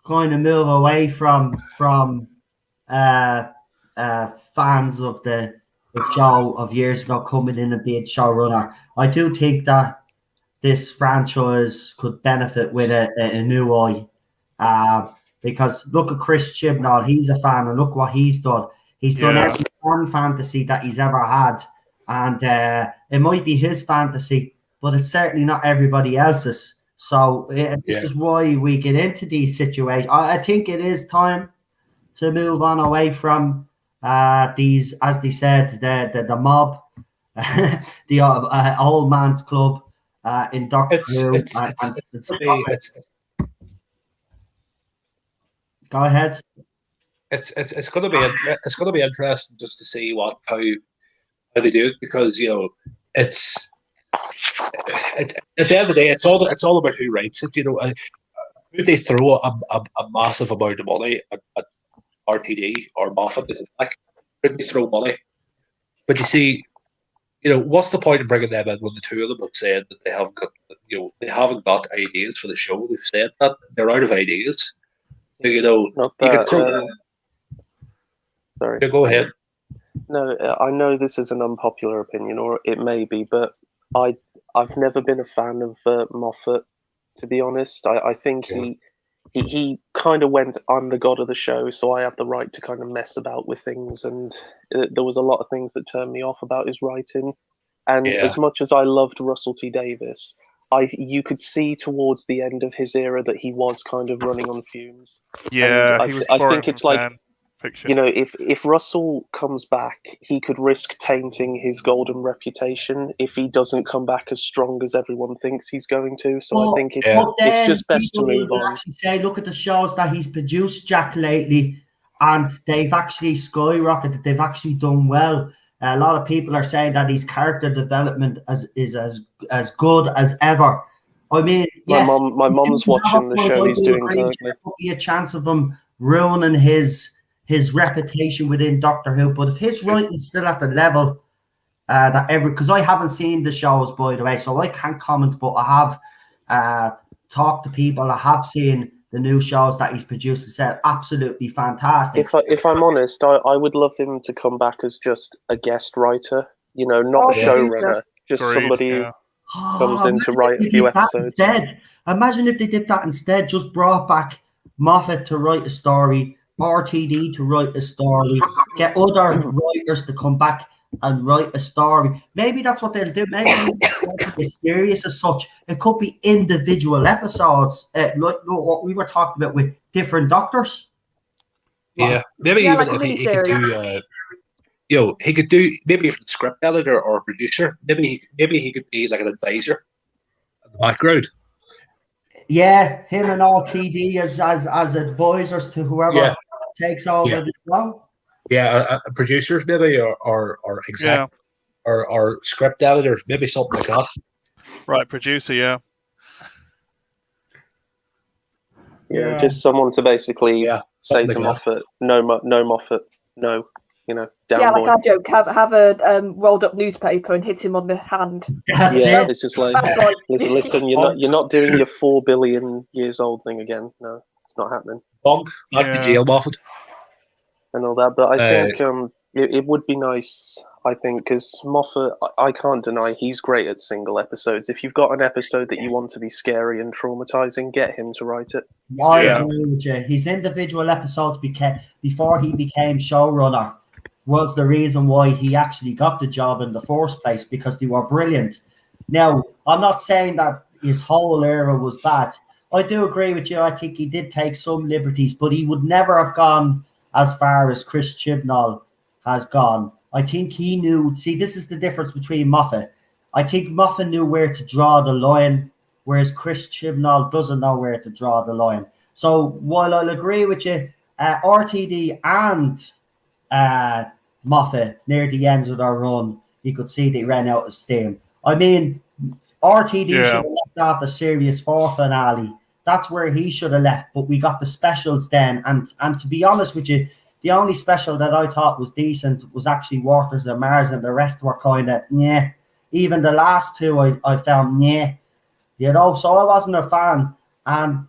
kind of move away from fans of the show of years ago coming in and being showrunner. I do think that this franchise could benefit with a new eye. Because look at Chris Chibnall, he's a fan, and look what he's done. He's done every fan fantasy that he's ever had. And it might be his fantasy, but it's certainly not everybody else's. So this is why we get into these situations. I think it is time to move on away from these, as they said, the mob, the old man's club in Doctor Who. Go ahead. It's going to be interesting just to see how they do it, because it's at the end of the day, it's all about who writes it. Could they throw a massive amount of money at RTD or Moffat? Like, could they throw money? But you see, what's the point of bringing them in when the two of them have said that they haven't got ideas for the show? They've said that they're out of ideas. So, you could throw. Sorry. Yeah, go ahead. No, I know this is an unpopular opinion, or it may be, but I've never been a fan of Moffat, to be honest. I think he kind of went, I'm the god of the show, so I have the right to kind of mess about with things, and there was a lot of things that turned me off about his writing. And as much as I loved Russell T Davies, you could see towards the end of his era that he was kind of running on fumes. Yeah, I think it's like, if Russell comes back, he could risk tainting his golden reputation if he doesn't come back as strong as everyone thinks he's going to. So I think it's just best to move on. Actually say, look at the shows that he's produced, Jack, lately, and they've actually skyrocketed. They've actually done well. A lot of people are saying that his character development is as good as ever. I mean, my mom's watching the show he's doing currently. There could be a chance of him ruining his reputation within Doctor Who, but if his writing's still at the level that because I haven't seen the shows, by the way, so I can't comment, but I have talked to people. I have seen the new shows that he's produced and said absolutely fantastic. If I'm honest, I would love him to come back as just a guest writer, not a showrunner, just somebody who comes in to write a few episodes. Instead. Imagine if they did that instead, just brought back Moffat to write a story, RTD to write a story, get other writers to come back and write a story. Maybe that's what they'll do. Maybe it's serious as such. It could be individual episodes, like what we were talking about with different doctors. Yeah, maybe even if he could do, he could do maybe if it's script editor or producer. Maybe he could be like an advisor in the background. Yeah, him and RTD as advisors to whoever takes over the show. Yeah, producers maybe or exec or script editors, maybe something like that. Right, producer, yeah, just someone to basically say to Moffat, no Moffat, no, down boy. Like I joke, have a rolled up newspaper and hit him on the hand. It's just like, listen, you're not doing your 4 billion years old thing again. No, it's not happening. Back to jail, Moffat. And all that, but I think it would be nice, I think, because Moffat, I can't deny he's great at single episodes. If you've got an episode that you want to be scary and traumatizing, get him to write it. I agree with you. His individual episodes before he became showrunner was the reason why he actually got the job in the first place, because they were brilliant. Now, I'm not saying that his whole era was bad. I do agree with you. I think he did take some liberties, but he would never have gone as far as Chris Chibnall has gone. I think he knew. See, this is the difference between Moffat. I think Moffat knew where to draw the line, whereas Chris Chibnall doesn't know where to draw the line. So while I'll agree with you, RTD and Moffat near the ends of their run, you could see they ran out of steam. I mean, RTD should have left off the Series 4 finale. That's where he should have left, but we got the specials then. And to be honest with you, the only special that I thought was decent was actually Waters and Mars, and the rest were kind of, Even the last two I found, so I wasn't a fan. And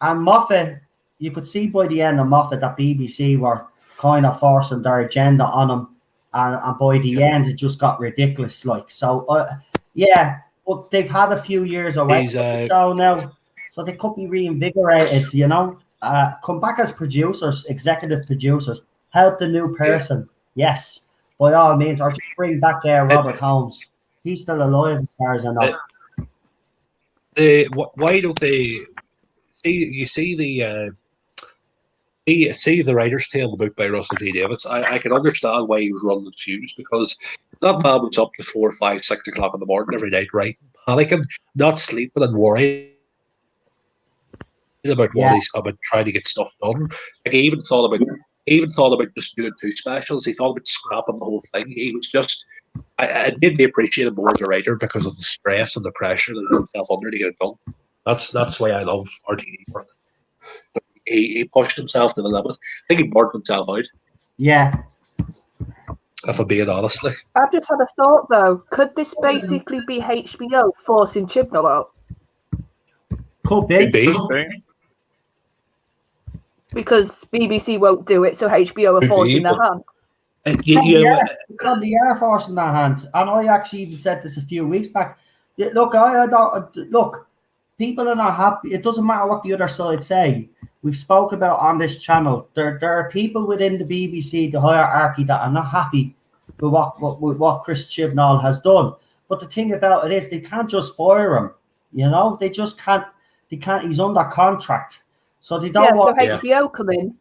Moffat, you could see by the end of Moffat that BBC were kind of forcing their agenda on him. And by the end, it just got ridiculous. But they've had a few years away from the show now. So they could be reinvigorated, come back as producers, executive producers, help the new person. Yes, by all means, or just bring back Robert Holmes. He's still alive as far as I know. Why don't they see the Writer's Tale, the book by Russell T Davies? I can understand why he was running the fuse, because that man was up to 4, 5, 6 o'clock in the morning every night, right? Panicking, not sleeping and worrying about about trying to get stuff done. Like, he even thought about just doing 2 specials. He thought about scrapping the whole thing. He was just, I made me appreciate him more as a writer because of the stress and the pressure that he put himself under to get it done. That's why I love RTD work. He pushed himself to the limit. I think he burnt himself out. Yeah. If I'm being honest. I've just had a thought though. Could this basically be HBO forcing Chibnall out? Could be. Because BBC won't do it, so HBO are forcing their hand. They are forcing their hand. And I actually even said this a few weeks back. Look, I don't people are not happy. It doesn't matter what the other side say. We've spoke about on this channel. There are people within the BBC, the hierarchy, that are not happy with what Chris Chibnall has done. But the thing about it is, they can't just fire him. They just can't. They can't. He's under contract, so they don't want. So HBO come in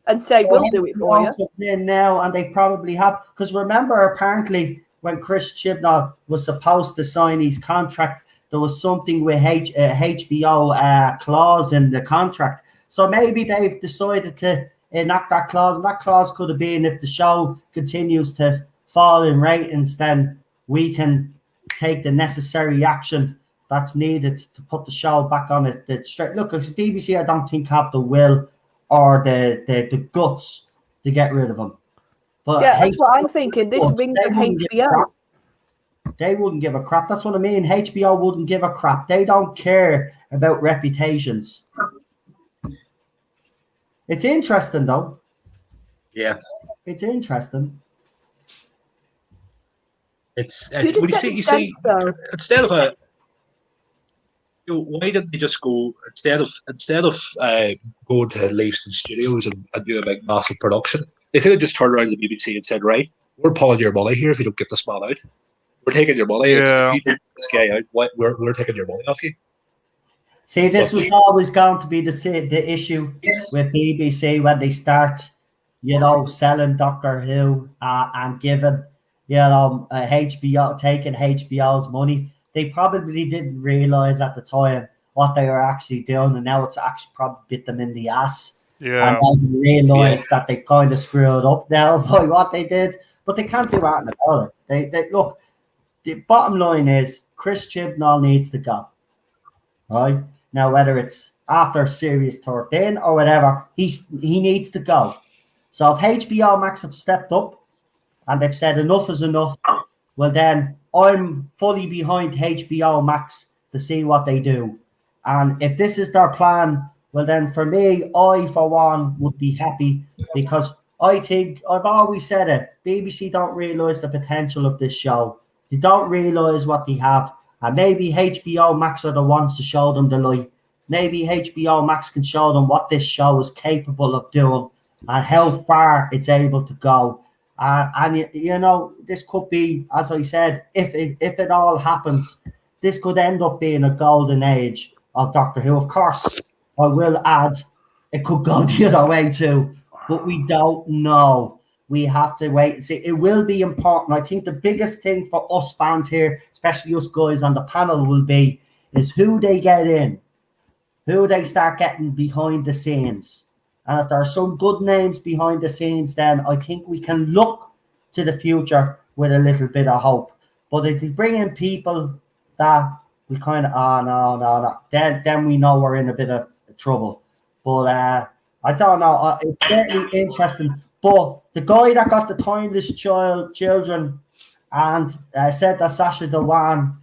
and say, "We'll do it for you." Come in now, and they probably have. Because remember, apparently, when Chris Chibnall was supposed to sign his contract, there was something with HBO clause in the contract. So maybe they've decided to enact that clause, and that clause could have been, if the show continues to fall in ratings, then we can take the necessary action that's needed to put the show back on it straight. Look, because BBC, I don't think have the will or the guts to get rid of him. But that's what I'm thinking. This rings of HBO. They wouldn't give a crap. That's what I mean. HBO wouldn't give a crap. They don't care about reputations. It's interesting, though. Yeah. It's interesting. It's when you see instead of why didn't they just go instead of going to Leavesden Studios and do a big massive production? They could have just turned around to the BBC and said, "Right, we're pulling your money here if you don't get this man out. We're taking your money. If you take this guy out, we're taking your money off you." See, this was always going to be the issue with BBC when they start, selling Doctor Who and giving, HBO, taking HBO's money. They probably didn't realise at the time what they were actually doing, and now it's actually probably bit them in the ass. Yeah. And they realise that they kind of screwed up now by what they did, but they can't do anything about it. They look. The bottom line is Chris Chibnall needs to go. Right now, whether it's after Series 13 or whatever, he needs to go. So if HBO Max have stepped up and they've said enough is enough, well then I'm fully behind HBO Max to see what they do. And if this is their plan, well then for me, I for one would be happy, because I think I've always said it. BBC don't realise the potential of this show. They don't realise what they have. And maybe HBO Max are the ones to show them the light. Maybe HBO Max can show them what this show is capable of doing and how far it's able to go. And this could be, as I said, if it all happens, this could end up being a golden age of Doctor Who. Of course, I will add, it could go the other way too, but we don't know. We have to wait and see. It will be important. I think the biggest thing for us fans here, especially us guys on the panel, will be is who they get in, who they start getting behind the scenes. And if there are some good names behind the scenes, then I think we can look to the future with a little bit of hope. But if they bring in people that we kind of, no, then we know we're in a bit of trouble. But I don't know. It's certainly interesting. But the guy that got the Timeless Children and said that Sacha Dhawan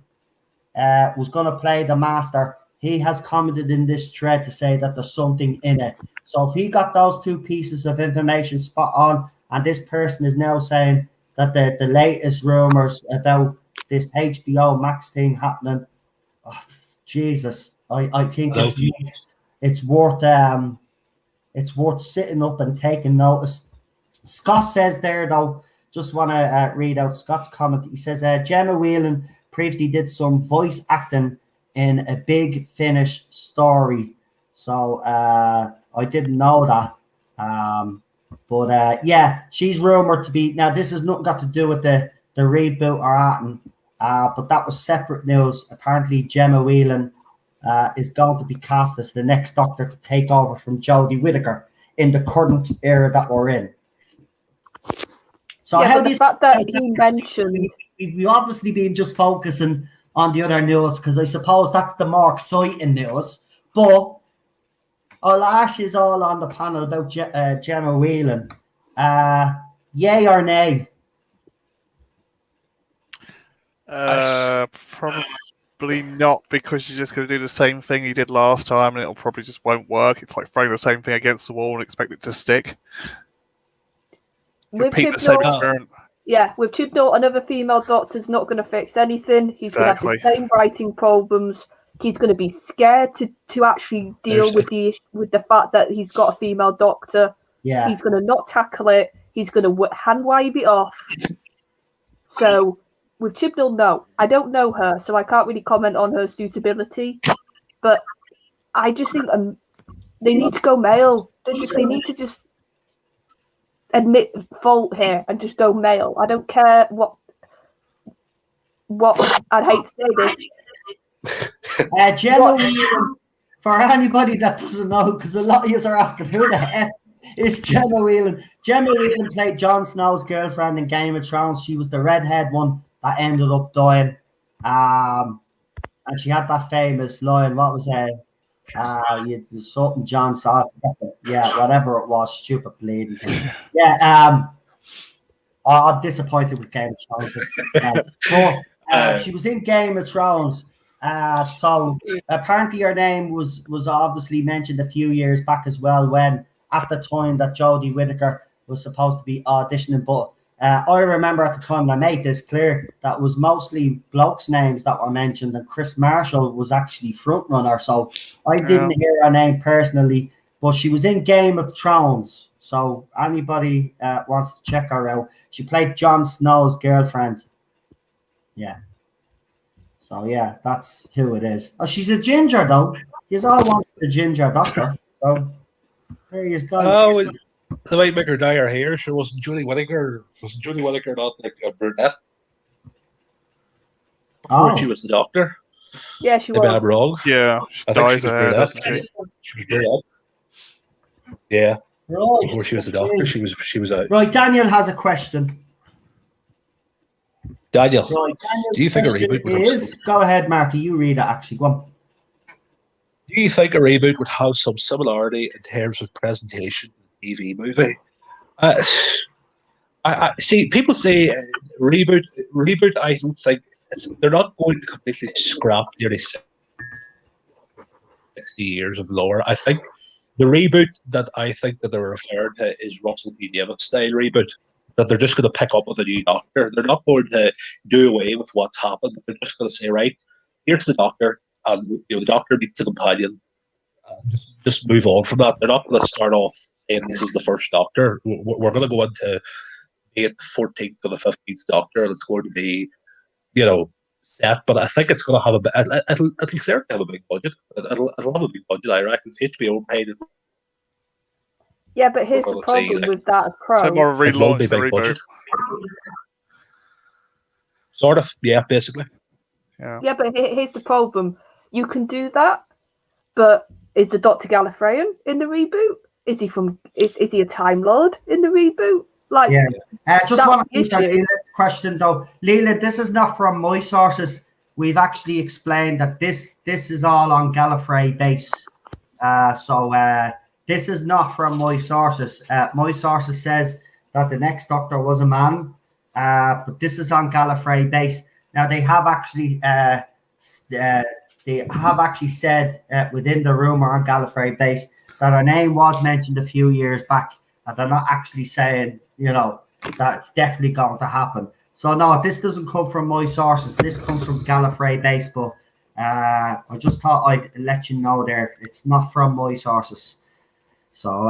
was going to play the Master, he has commented in this thread to say that there's something in it. So if he got those two pieces of information spot on, and this person is now saying that the latest rumours about this HBO Max thing happening, Jesus, I think it's worth sitting up and taking notice. Scott says there, though, just want to read out Scott's comment. He says, Gemma Whelan previously did some voice acting in a Big Finish story. So I didn't know that. But yeah, she's rumoured to be... Now, this has nothing got to do with the reboot or anything, but that was separate news. Apparently, Gemma Whelan is going to be cast as the next Doctor to take over from Jodie Whittaker in the current era that we're in. So yeah, the fact that he mentioned... We've obviously been just focusing on the other news because I suppose that's the more exciting news. But I'll ask you all on the panel about Gemma Whelan. Yay or nay? Probably not, because you're just going to do the same thing you did last time and it'll probably just won't work. It's like throwing the same thing against the wall and expect it to stick. Repeat the same experiment. Yeah, with Chibnall, another female doctor's not going to fix anything. He's going to have the same writing problems. He's going to be scared to actually deal with the fact that he's got a female doctor. Yeah, he's going to not tackle it. He's going to hand wave it off. So with Chibnall, no, I don't know her, so I can't really comment on her suitability. But I just think they need to go male. They need to just admit fault here and just go male. I don't care what I'd hate to say this. Gemma Whelan, for anybody that doesn't know, because a lot of you are asking who the heck is Gemma Whelan. Gemma Whelan played Jon Snow's girlfriend in Game of Thrones. She was the redhead one that ended up dying, and she had that famous line. What was it? Something John saw. Yeah, whatever it was, stupid bleeding thing. Yeah, I'm disappointed with Game of Thrones. She was in Game of Thrones. So apparently her name was obviously mentioned a few years back as well, when at the time that Jodie Whittaker was supposed to be auditioning. But I remember at the time, and I made this clear, that was mostly blokes' names that were mentioned, and Chris Marshall was actually frontrunner. So I didn't hear her name personally, but she was in Game of Thrones. So anybody wants to check her out, she played Jon Snow's girlfriend. Yeah. So yeah, that's who it is. Oh, she's a ginger though. He's all want the ginger doctor. So there you go. Oh, they might make her dye her hair. She wasn't Jodie Whittaker. Wasn't Jodie Whittaker not like a brunette? Before she was the doctor. Yeah, she Maybe was. I'm wrong. Yeah, I think she was brunette. She was brunette. Yeah. Right. Before she was the doctor, she was a Right. Daniel has a question. Daniel. Right. Do you think a reboot would is? Go ahead, Marty. You read it. Actually, go on. Do you think a reboot would have some similarity in terms of presentation to the TV movie? I see. People say reboot. Reboot. I don't think they're not going to completely scrap nearly 60 years of lore. I think the reboot that I think that they're referring to is Russell T Davies style reboot. That they're just going to pick up with a new doctor. They're not going to do away with what's happened. They're just going to say, right, here's the doctor, and the doctor meets the companion. Just move on from that. They're not going to start off saying this is the first doctor. We're going to go into be it the 14th or the 15th doctor, and it's going to be, set. But I think it's going to have it'll certainly have a big budget. It'll have a big budget, I reckon. If HBO paid it. Yeah, but here's the problem with that approach. So more relaunch the big reboot. budget. Sort of, yeah, basically. Yeah, but here's the problem. You can do that, but is the Dr. Gallifreyan in the reboot? Is he a Time Lord in the reboot? Like, just want to answer Leland's question though. Leland, this is not from my sources. We've actually explained that this is all on Gallifrey base. This is not from my sources. My sources says that the next Doctor was a man, but this is on Gallifrey base. Now they have actually said within the rumor on Gallifrey base that her name was mentioned a few years back, and they're not actually saying that it's definitely going to happen. So no, this doesn't come from my sources. This comes from Gallifrey base, but I just thought I'd let you know there. It's not from my sources. So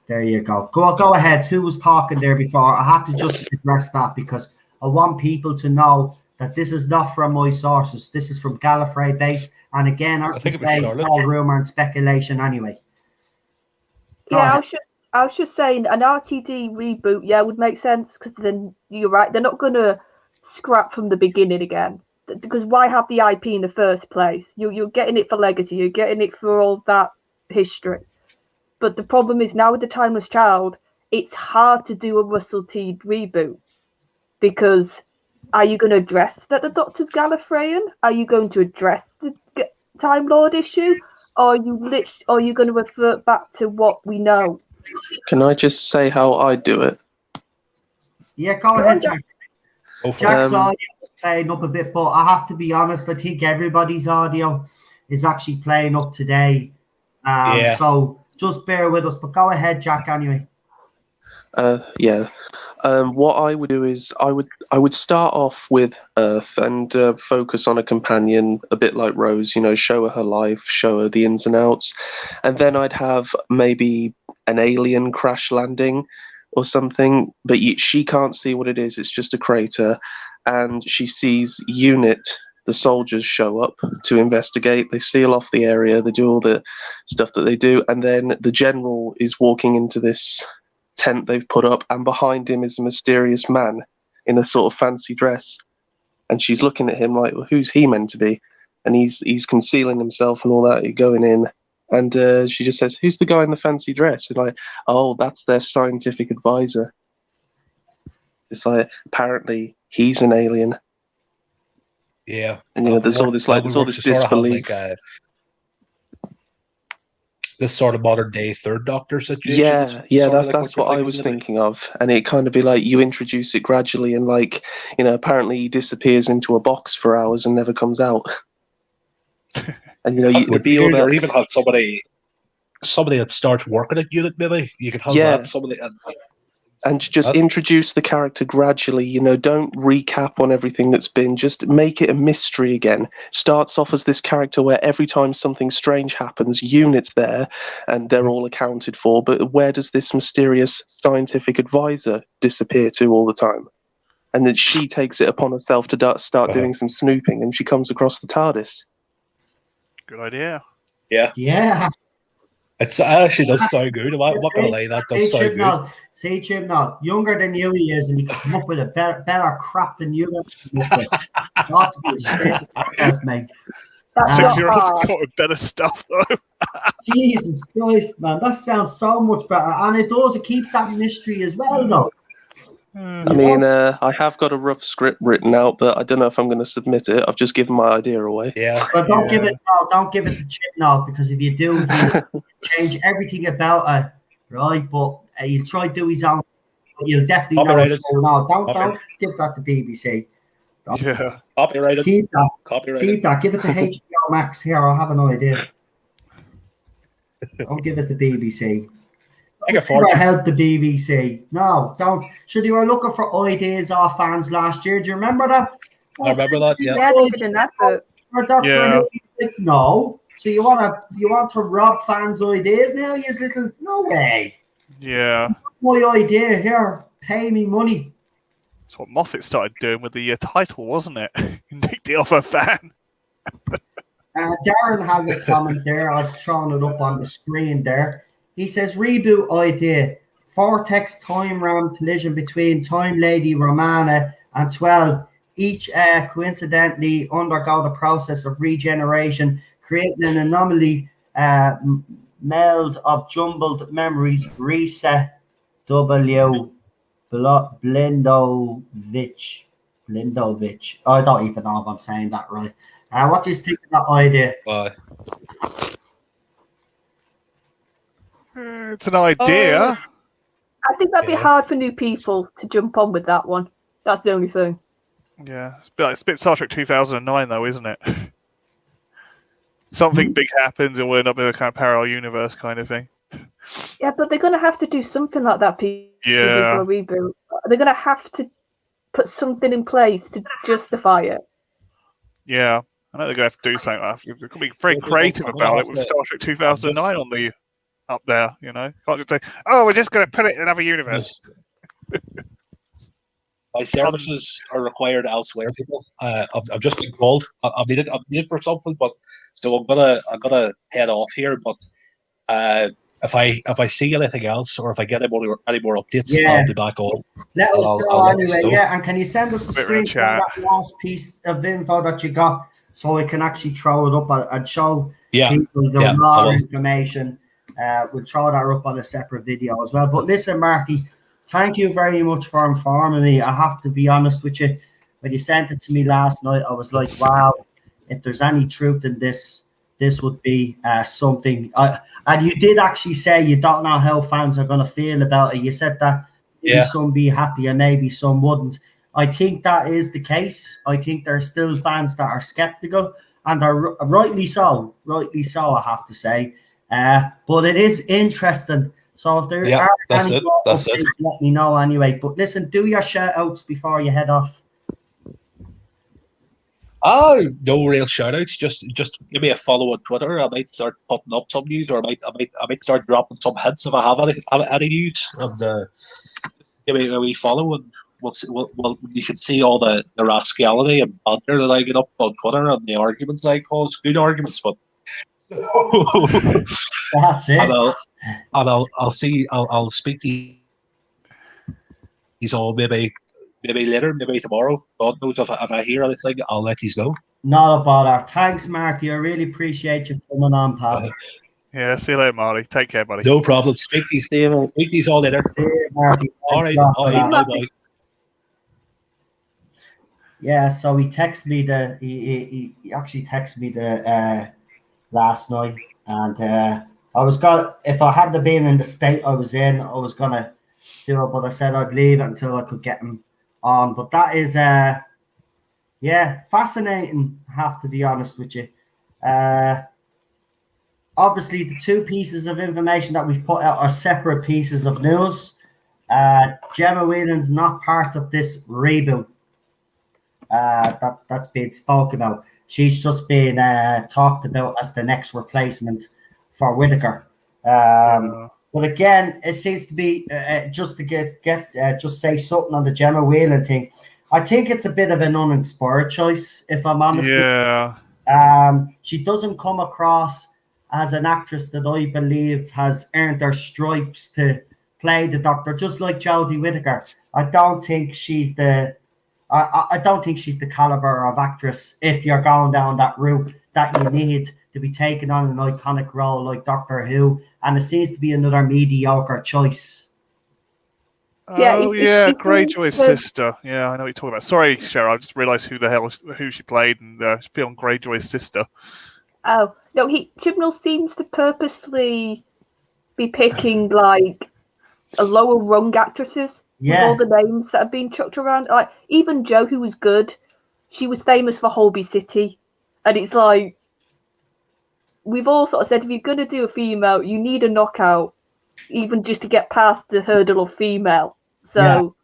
there you go. Go ahead. Who was talking there before? I have to just address that because I want people to know that this is not from my sources. This is from Gallifrey base. And again, I think it's all rumor and speculation anyway. I was just saying an RTD reboot, would make sense because then you're right. They're not going to scrap from the beginning again because why have the IP in the first place? You're getting it for legacy. You're getting it for all that history. But the problem is now with the Timeless Child, it's hard to do a Russell T reboot because are you going to address that the Doctor's Gallifreyan? Are you going to address the Time Lord issue? Or are you going to revert back to what we know? Can I just say how I do it? Yeah, go ahead, Jack. Jack's audio is playing up a bit, but I have to be honest, I think everybody's audio is actually playing up today. So just bear with us, but go ahead, Jack, anyway. What I would do is I would start off with Earth and focus on a companion, a bit like Rose, show her life, show her the ins and outs. And then I'd have maybe an alien crash landing or something, but she can't see what it is. It's just a crater. And she sees UNIT, the soldiers, show up to investigate. They seal off the area. They do all the stuff that they do. And then the general is walking into this tent they've put up, and behind him is a mysterious man in a sort of fancy dress. And she's looking at him like, well, who's he meant to be? And he's concealing himself and all that, going in. And she just says, who's the guy in the fancy dress? And like, oh, that's their scientific advisor. It's like, apparently he's an alien. Yeah. And there's all this disbelief. this sort of modern day Third Doctor situation. That's what I was thinking of, and it kind of be like you introduce it gradually, and like apparently he disappears into a box for hours and never comes out, and or even have somebody that starts working at unit. Maybe you could have that somebody. And just introduce the character gradually, don't recap on everything that's been, just make it a mystery again. Starts off as this character where every time something strange happens, unit's there and they're all accounted for, but where does this mysterious scientific advisor disappear to all the time? And then she takes it upon herself to start doing some snooping, and she comes across the TARDIS. Good idea. Yeah. It actually does sound good. I'm not going to lie, that does sound good. See, Chibnall, younger than you he is, and he can come up with a better crap than you. Not to be ashamed of yourself, mate. 6-year-olds got better stuff, though. Jesus Christ, man. That sounds so much better. And it keeps that mystery as well, though. I mean, I have got a rough script written out, but I don't know if I'm going to submit it. I've just given my idea away. Yeah. But don't give it to Chip now, because if you do, he'll change everything about it, right? But you try to do his own, but you'll definitely know what's going on. Don't give that to BBC. Copyrighted. Keep that. Copyrighted. Keep that. Give it to HBO Max. Here, I have an idea. Don't give it to BBC. Help the BBC. No, don't. So they were looking for ideas off fans last year. Do you remember that? I remember that. Yeah. They did an effort. No. So you want to rob fans' ideas now? You little no way. Yeah. My idea here. Pay me money. That's what Moffat started doing with the title, wasn't it? Nicked it off a fan. Darren has a comment there. I've thrown it up on the screen there. He says, reboot idea. Vortex time ram collision between Time Lady Romana and 12. Each coincidentally undergo the process of regeneration, creating an anomaly meld of jumbled memories. Reset W. Blindovich. I don't even know if I'm saying that right. What do you think of that idea? It's an idea. I think that'd be hard for new people to jump on with that one. That's the only thing. Yeah, it's a bit Star Trek 2009 though, isn't it? Something big happens and we'll end up in a kind of parallel universe kind of thing. Yeah, but they're going to have to do something like that, people. For a reboot. They're going to have to put something in place to justify it. Yeah, I know they're going to have to do something. They're going to be very creative about it with Star Trek 2009 on the up there. Can't just say, "Oh, we're just going to put it in another universe." My services are required elsewhere, people. I've just been called. I'm needed for something, but so I'm gonna head off here. But if I see anything else, or if I get any more updates, I'll be back on. Let us know anyway. Yeah, and can you send us a screenshot of that last piece of info that you got, so we can actually throw it up and show people the raw information. We'll throw that up on a separate video as well. But listen, Marty, thank you very much for informing me. I have to be honest with you. When you sent it to me last night, I was like, wow, if there's any truth in this, this would be something. And you did actually say you don't know how fans are going to feel about it. You said that maybe some be happy and maybe some wouldn't. I think that is the case. I think there's still fans that are skeptical, and are rightly so. Rightly so, I have to say. But it is interesting. So if there are any updates, let me know anyway. But listen, do your shout outs before you head off. Oh, no real shout outs. Just give me a follow on Twitter. I might start putting up some news, or I might start dropping some hints if I have any news. And give me a wee follow, and you can see all the rascality and banter that I get up on Twitter and the arguments I cause. Good arguments, but that's it. I'll speak to these all maybe later, maybe tomorrow. God knows if I hear anything, I'll let you know. Not a bother. Thanks, Marty. I really appreciate you coming on, pal. Yeah, see you later, Marty. Take care, buddy. No problem. Speak these all later. See you, Marty. All right. Bye. Yeah, so he texted me he actually texted me last night, and if I hadn't been in the state I was in, I was gonna do it, but I said I'd leave it until I could get him on. But that is fascinating, I have to be honest with you. Obviously the two pieces of information that we've put out are separate pieces of news. Gemma Whelan's not part of this reboot that's being spoken about. She's just been talked about as the next replacement for Whittaker. But again, it seems to be just to get just say something on the Gemma Whelan thing. I think it's a bit of an uninspired choice, if I'm honest. Yeah. She doesn't come across as an actress that I believe has earned her stripes to play the Doctor, just like Jodie Whittaker. I don't think she's the caliber of actress, if you're going down that route, that you need to be taking on an iconic role like Doctor Who, and it seems to be another mediocre choice. Greyjoy's sister. Yeah, I know what you're talking about. Sorry, Cheryl, I just realised who she played, and she's been on Greyjoy's sister. Oh no, Chibnall seems to purposely be picking like a lower rung actresses. With all the names that have been chucked around, like even Jo, who was good, she was famous for Holby City, and it's like we've all sort of said, if you're gonna do a female, you need a knockout, even just to get past the hurdle of female. So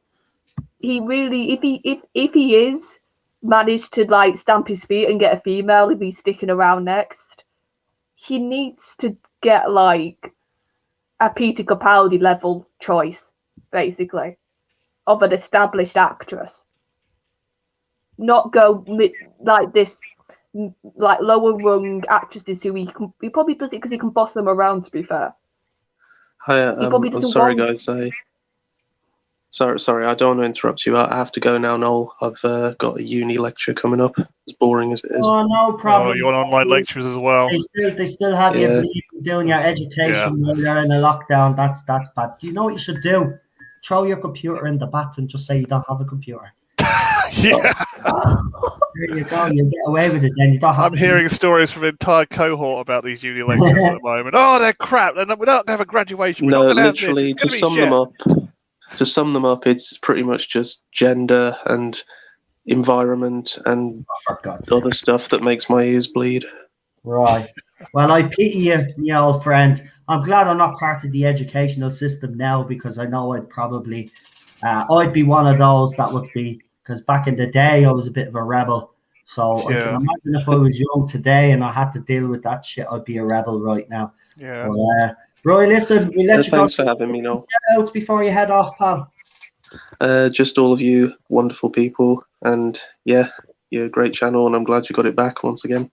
he really, if he is managed to like stamp his feet and get a female, if he's sticking around next, he needs to get like a Peter Capaldi level choice, basically, of an established actress. Not go like this, like lower rung actresses who he probably does it because he can boss them around. To be fair. Hi, I'm sorry, guys. Sorry, I don't want to interrupt you. I have to go now, Noel. I've got a uni lecture coming up. As boring as it is. Oh, no problem. Oh, you want online lectures as well? They still have you doing your education while you're in a lockdown. That's bad. Do you know what you should do? Throw your computer in the bat and just say you don't have a computer. Yeah. There you go. You get away with it then. You don't have I'm hearing stories from an entire cohort about these uni lectures at the moment. Oh, they're crap. We don't have a graduation. No, literally, to sum them up, it's pretty much just gender and environment and other stuff that makes my ears bleed. Right. Well, I pity you, my old friend. I'm glad I'm not part of the educational system now, because I know I'd probably, I'd be one of those that would be, because back in the day I was a bit of a rebel. So I can imagine if I was young today and I had to deal with that shit, I'd be a rebel right now. Yeah. But, Roy, listen, we'll let you go. Thanks for having me, Noel. Shout-outs before you head off, pal. Just all of you wonderful people, and you're a great channel, and I'm glad you got it back once again.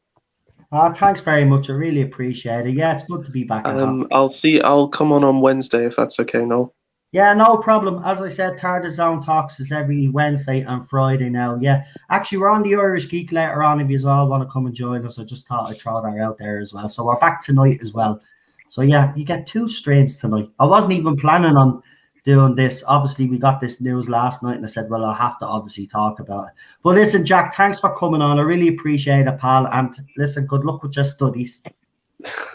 Thanks very much. I really appreciate it. Yeah, it's good to be back. I'll come on Wednesday if that's okay, Noel. Yeah, no problem. As I said, Tarda Zone Talks is every Wednesday and Friday now. Yeah, actually, we're on the Irish Geek later on if you all want to come and join us. I just thought I'd throw that out there as well. So we're back tonight as well. So yeah, you get 2 streams tonight. I wasn't even planning on doing this. Obviously, we got this news last night and I said, well, I'll have to obviously talk about it. But listen, Jack, thanks for coming on. I really appreciate it, pal. And listen, good luck with your studies.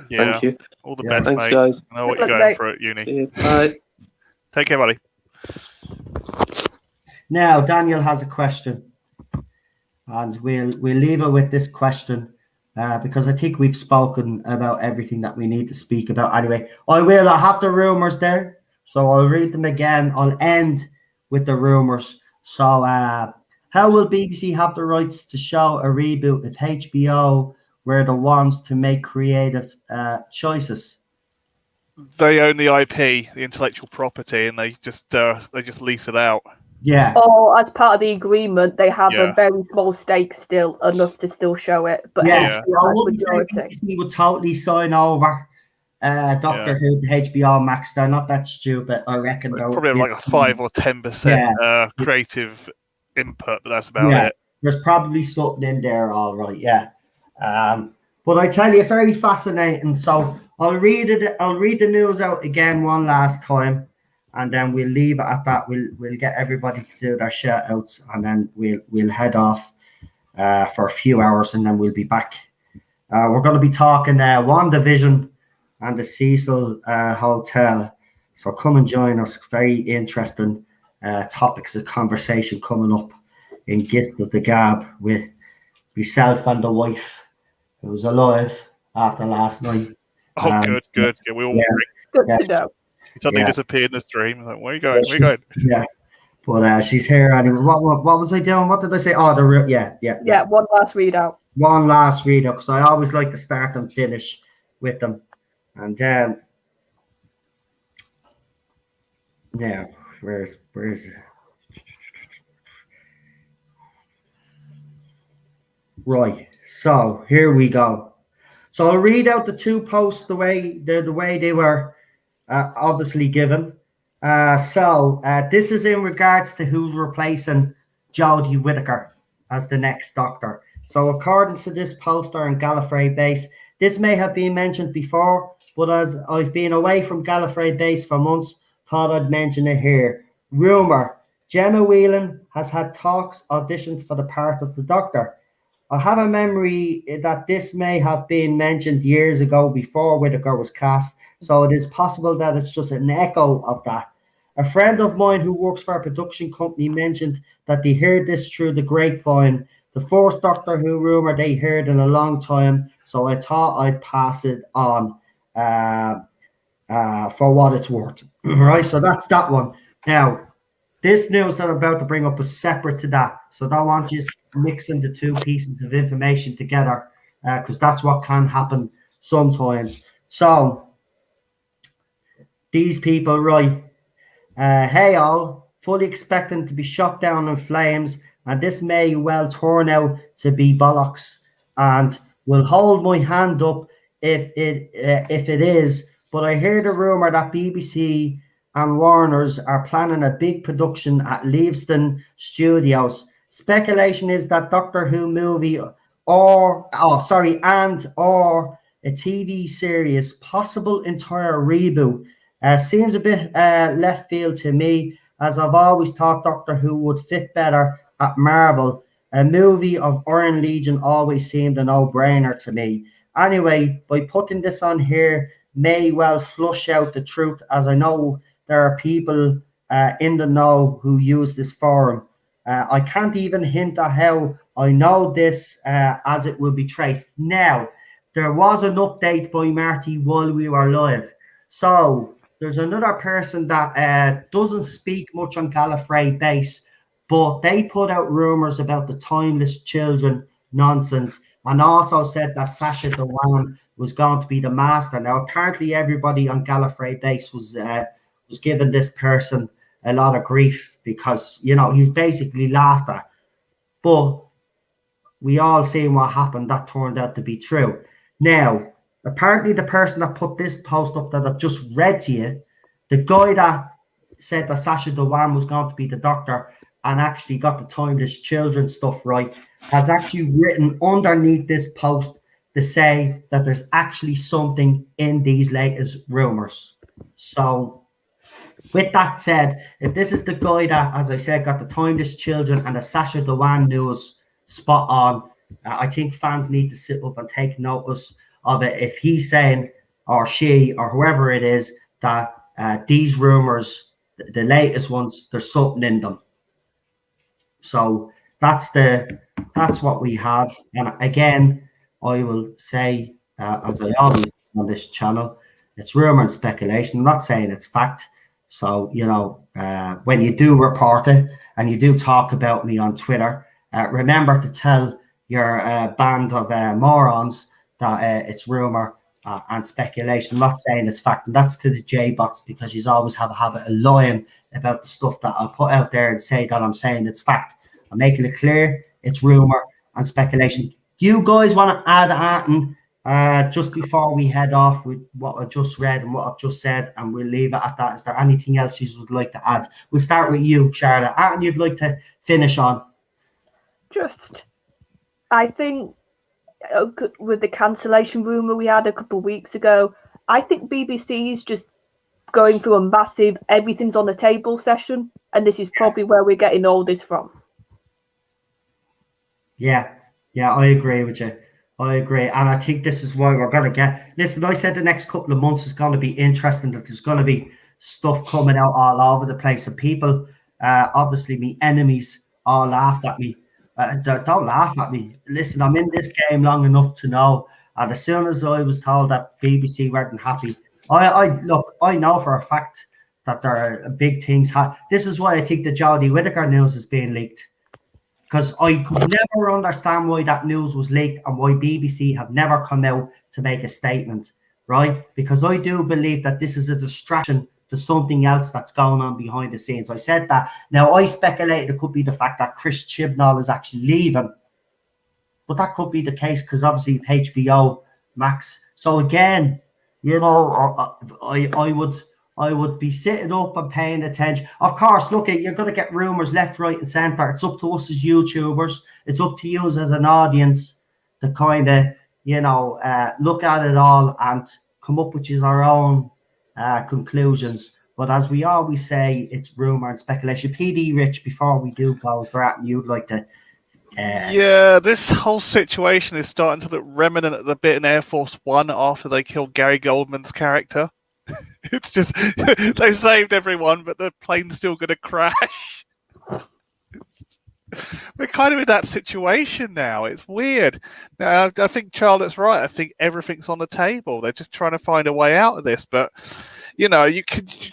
Yeah. Thank you. All the best, thanks, mate. guys. I know what you're going for at uni. Yeah, bye. Take care, buddy. Now, Daniel has a question. And we'll leave it with this question. Because I think we've spoken about everything that we need to speak about. Anyway, I have the rumours there, so I'll read them again. I'll end with the rumours. So, how will BBC have the rights to show a reboot if HBO were the ones to make creative choices? They own the IP, the intellectual property, and they just lease it out. Yeah. Or as part of the agreement, they have a very small stake still, enough to still show it. But I wouldn't say BBC would totally sign over Doctor Who to HBO Max. They're not that stupid. I reckon they're probably have like a 5 or 10% creative input, but that's about it. There's probably something in there, all right. Yeah. But I tell you, very fascinating. So I'll read the news out again one last time. And then we'll leave it at that. We'll get everybody to do their shout outs, and then we'll head off for a few hours, and then we'll be back. We're going to be talking WandaVision, and the Cecil Hotel. So come and join us. Very interesting topics of conversation coming up in Gift of the Gab with myself and the wife who was alive after last night. Oh, good. Yeah, we all Good to know. suddenly disappeared in the stream. Like, where are you going? Where are you going? Yeah. But she's here anyway. What was I doing? What did I say? Oh, yeah. One last readout. One last readout, because I always like to start and finish with them. And then, where's it? Right. So here we go. So I'll read out the two posts the way they were obviously given. So this is in regards to who's replacing Jodie Whittaker as the next Doctor. So according to this poster on Gallifrey Base, this may have been mentioned before, but as I've been away from Gallifrey Base for months, thought I'd mention it here. Rumour: Gemma Whelan has had talks auditioned for the part of the Doctor. I have a memory that this may have been mentioned years ago before Whittaker was cast, so it is possible that it's just an echo of that. A friend of mine who works for a production company mentioned that they heard this through the grapevine, the first Doctor Who rumour they heard in a long time, so I thought I'd pass it on for what it's worth. Right, so that's that one. Now, this news that I'm about to bring up is separate to that, so I don't want you mixing the two pieces of information together, because that's what can happen sometimes. So, these people, right? Hey all, fully expecting to be shot down in flames, and this may well turn out to be bollocks, and will hold my hand up if it is. But I heard a rumor that BBC and Warner's are planning a big production at Leavesden Studios. Speculation is that Doctor Who movie or a TV series, possible entire reboot. Seems a bit left field to me, as I've always thought Doctor Who would fit better at Marvel. A movie of Iron Legion always seemed a no-brainer to me. Anyway, by putting this on here may well flush out the truth, as I know there are people in the know who use this forum. I can't even hint at how I know this, as it will be traced. Now, there was an update by Marty while we were live. So, there's another person that doesn't speak much on Gallifrey Base, but they put out rumours about the timeless children nonsense, and also said that Sacha Dhawan was going to be the master. Now, apparently everybody on Gallifrey Base was giving this person a lot of grief because, he's basically laughed at. But we all seen what happened. That turned out to be true. Now, apparently the person that put this post up that I've just read to you, the guy that said that Sacha Dhawan was going to be the Doctor and actually got the timeless children stuff right, has actually written underneath this post to say that there's actually something in these latest rumours. So, with that said, if this is the guy that, as I said, got the timeless children and the Sacha Dhawan news spot on, I think fans need to sit up and take notice of it. If he's saying, or she, or whoever it is, that these rumours, the latest ones, there's something in them. So that's what we have. And again, I will say, as I always do on this channel, it's rumour and speculation. I'm not saying it's fact. So, when you do report it and you do talk about me on Twitter, remember to tell your band of morons that it's rumour and speculation. I'm not saying it's fact. And that's to the J-bots, because you always have a habit of lying about the stuff that I'll put out there and say that I'm saying it's fact. I'm making it clear it's rumour and speculation. You guys want to add anything just before we head off with what I just read and what I've just said, and we'll leave it at that. Is there anything else you would like to add? We'll start with you, Charlotte. Anything you'd like to finish on? I think with the cancellation rumour we had a couple of weeks ago, I think BBC is just going through a massive everything's on the table session, and this is probably where we're getting all this from. Yeah, I agree with you. I agree, and I think this is why we're going to get. Listen, I said the next couple of months is going to be interesting. That there's going to be stuff coming out all over the place, and people, obviously, me enemies, all laughed at me. Don't laugh at me. Listen, I'm in this game long enough to know. And as soon as I was told that BBC weren't happy, I know for a fact that there are big things. This is why I think the Jodie Whittaker news is being leaked. Because I could never understand why that news was leaked and why BBC have never come out to make a statement, right? Because I do believe that this is a distraction to something else that's going on behind the scenes. I said that. Now, I speculated it could be the fact that Chris Chibnall is actually leaving. But that could be the case because obviously HBO Max. So again, you know, I would be sitting up and paying attention. Of course, look, you're going to get rumors left, right, and center. It's up to us as YouTubers. It's up to you as an audience to kind of, you know, look at it all and come up with our own conclusions. But as we always say, it's rumor and speculation. PD Rich, before we do go, is there anything you'd like to? Yeah, this whole situation is starting to look remnant of the bit in Air Force One after they killed Gary Goldman's character. It's just they saved everyone, but the plane's still going to crash. We're kind of in that situation now. It's weird. Now, I think Charlotte's right. I think everything's on the table. They're just trying to find a way out of this. But you know,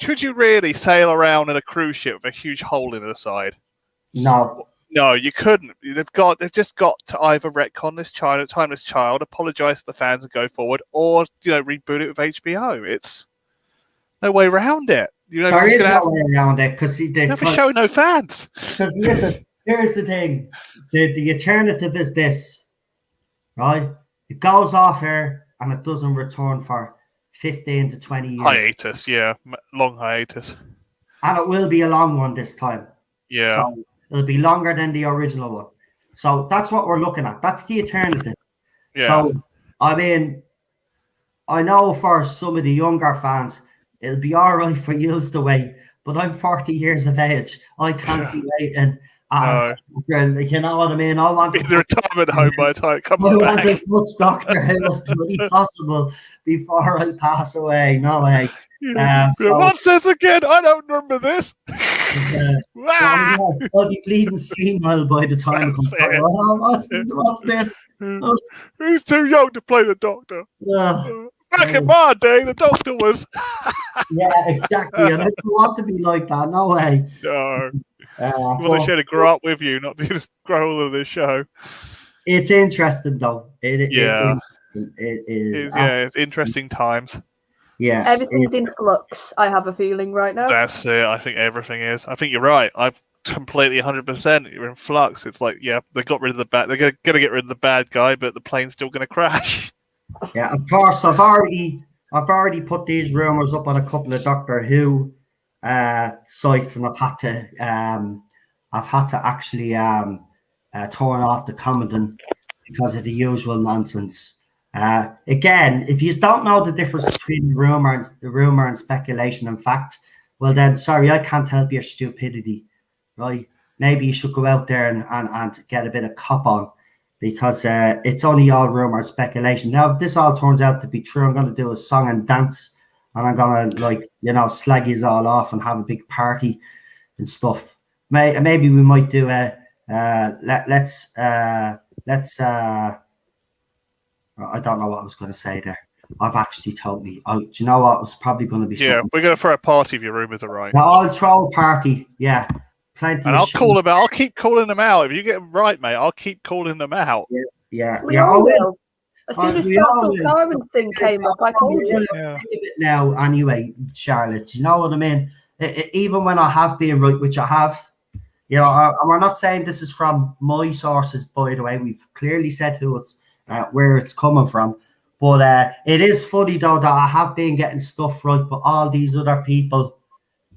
could you really sail around in a cruise ship with a huge hole in the side? No, you couldn't. They've just got to either retcon this timeless child, apologise to the fans and go forward, or reboot it with HBO. It's no way around it. There is no way around it because never show no fans. Because listen, here's the thing: the alternative is this, right? It goes off here and it doesn't return for 15 to 20 years. Hiatus, yeah, long hiatus, and it will be a long one this time. Yeah. So it'll be longer than the original one. So that's what we're looking at. That's the alternative. Yeah. So, I mean, I know for some of the younger fans, it'll be all right for you to wait, but I'm 40 years of age. I can't be waiting. No. You know what I mean? I want to be in the retirement home by the time it comes back. I want as much Doctor Who as bloody possible before I pass away. No way. What's this again? I don't remember this. I'll be bleeding senile by the time it comes. What's this? Who's too young to play the Doctor? Back in my day, the Doctor was. Yeah, exactly. And I don't want to be like that. No way. No. Well, they should have grown up with you, not to grow all of this show. It's interesting, though. It is. It's interesting times. Yeah. Everything's in flux, I have a feeling right now. That's it. I think everything is. I think you're right. I've completely 100%. You're in flux. It's like, yeah, they got rid of the bad. They're going to get rid of the bad guy, but the plane's still going to crash. Yeah, of course. I've already put these rumors up on a couple of Doctor Who sites, and I've had to actually turn off the commenting because of the usual nonsense. Again, if you don't know the difference between rumor and speculation and fact, well then, sorry, I can't help your stupidity, right? Maybe you should go out there and get a bit of cop on, because it's only all rumor and speculation. Now, if this all turns out to be true, I'm going to do a song and dance, and I'm going to slag you all off and have a big party and stuff. Maybe we might do let's I don't know what I was going to say there. I've actually told me. Do you know what? It was probably going to be something. Yeah, we're going to throw a party if your rumours are right. Now, I'll throw a party. Yeah. Plenty. And I'll call them out. I'll keep calling them out. If you get them right, mate, I'll keep calling them out. Yeah. We all will. As soon as the Karen thing came up, I called you. Think of it now, anyway, Charlotte. Do you know what I mean? Even when I have been right, which I have, and we're not saying this is from my sources, by the way. We've clearly said who it's. Where it's coming from, but it is funny though that I have been getting stuff right, but all these other people,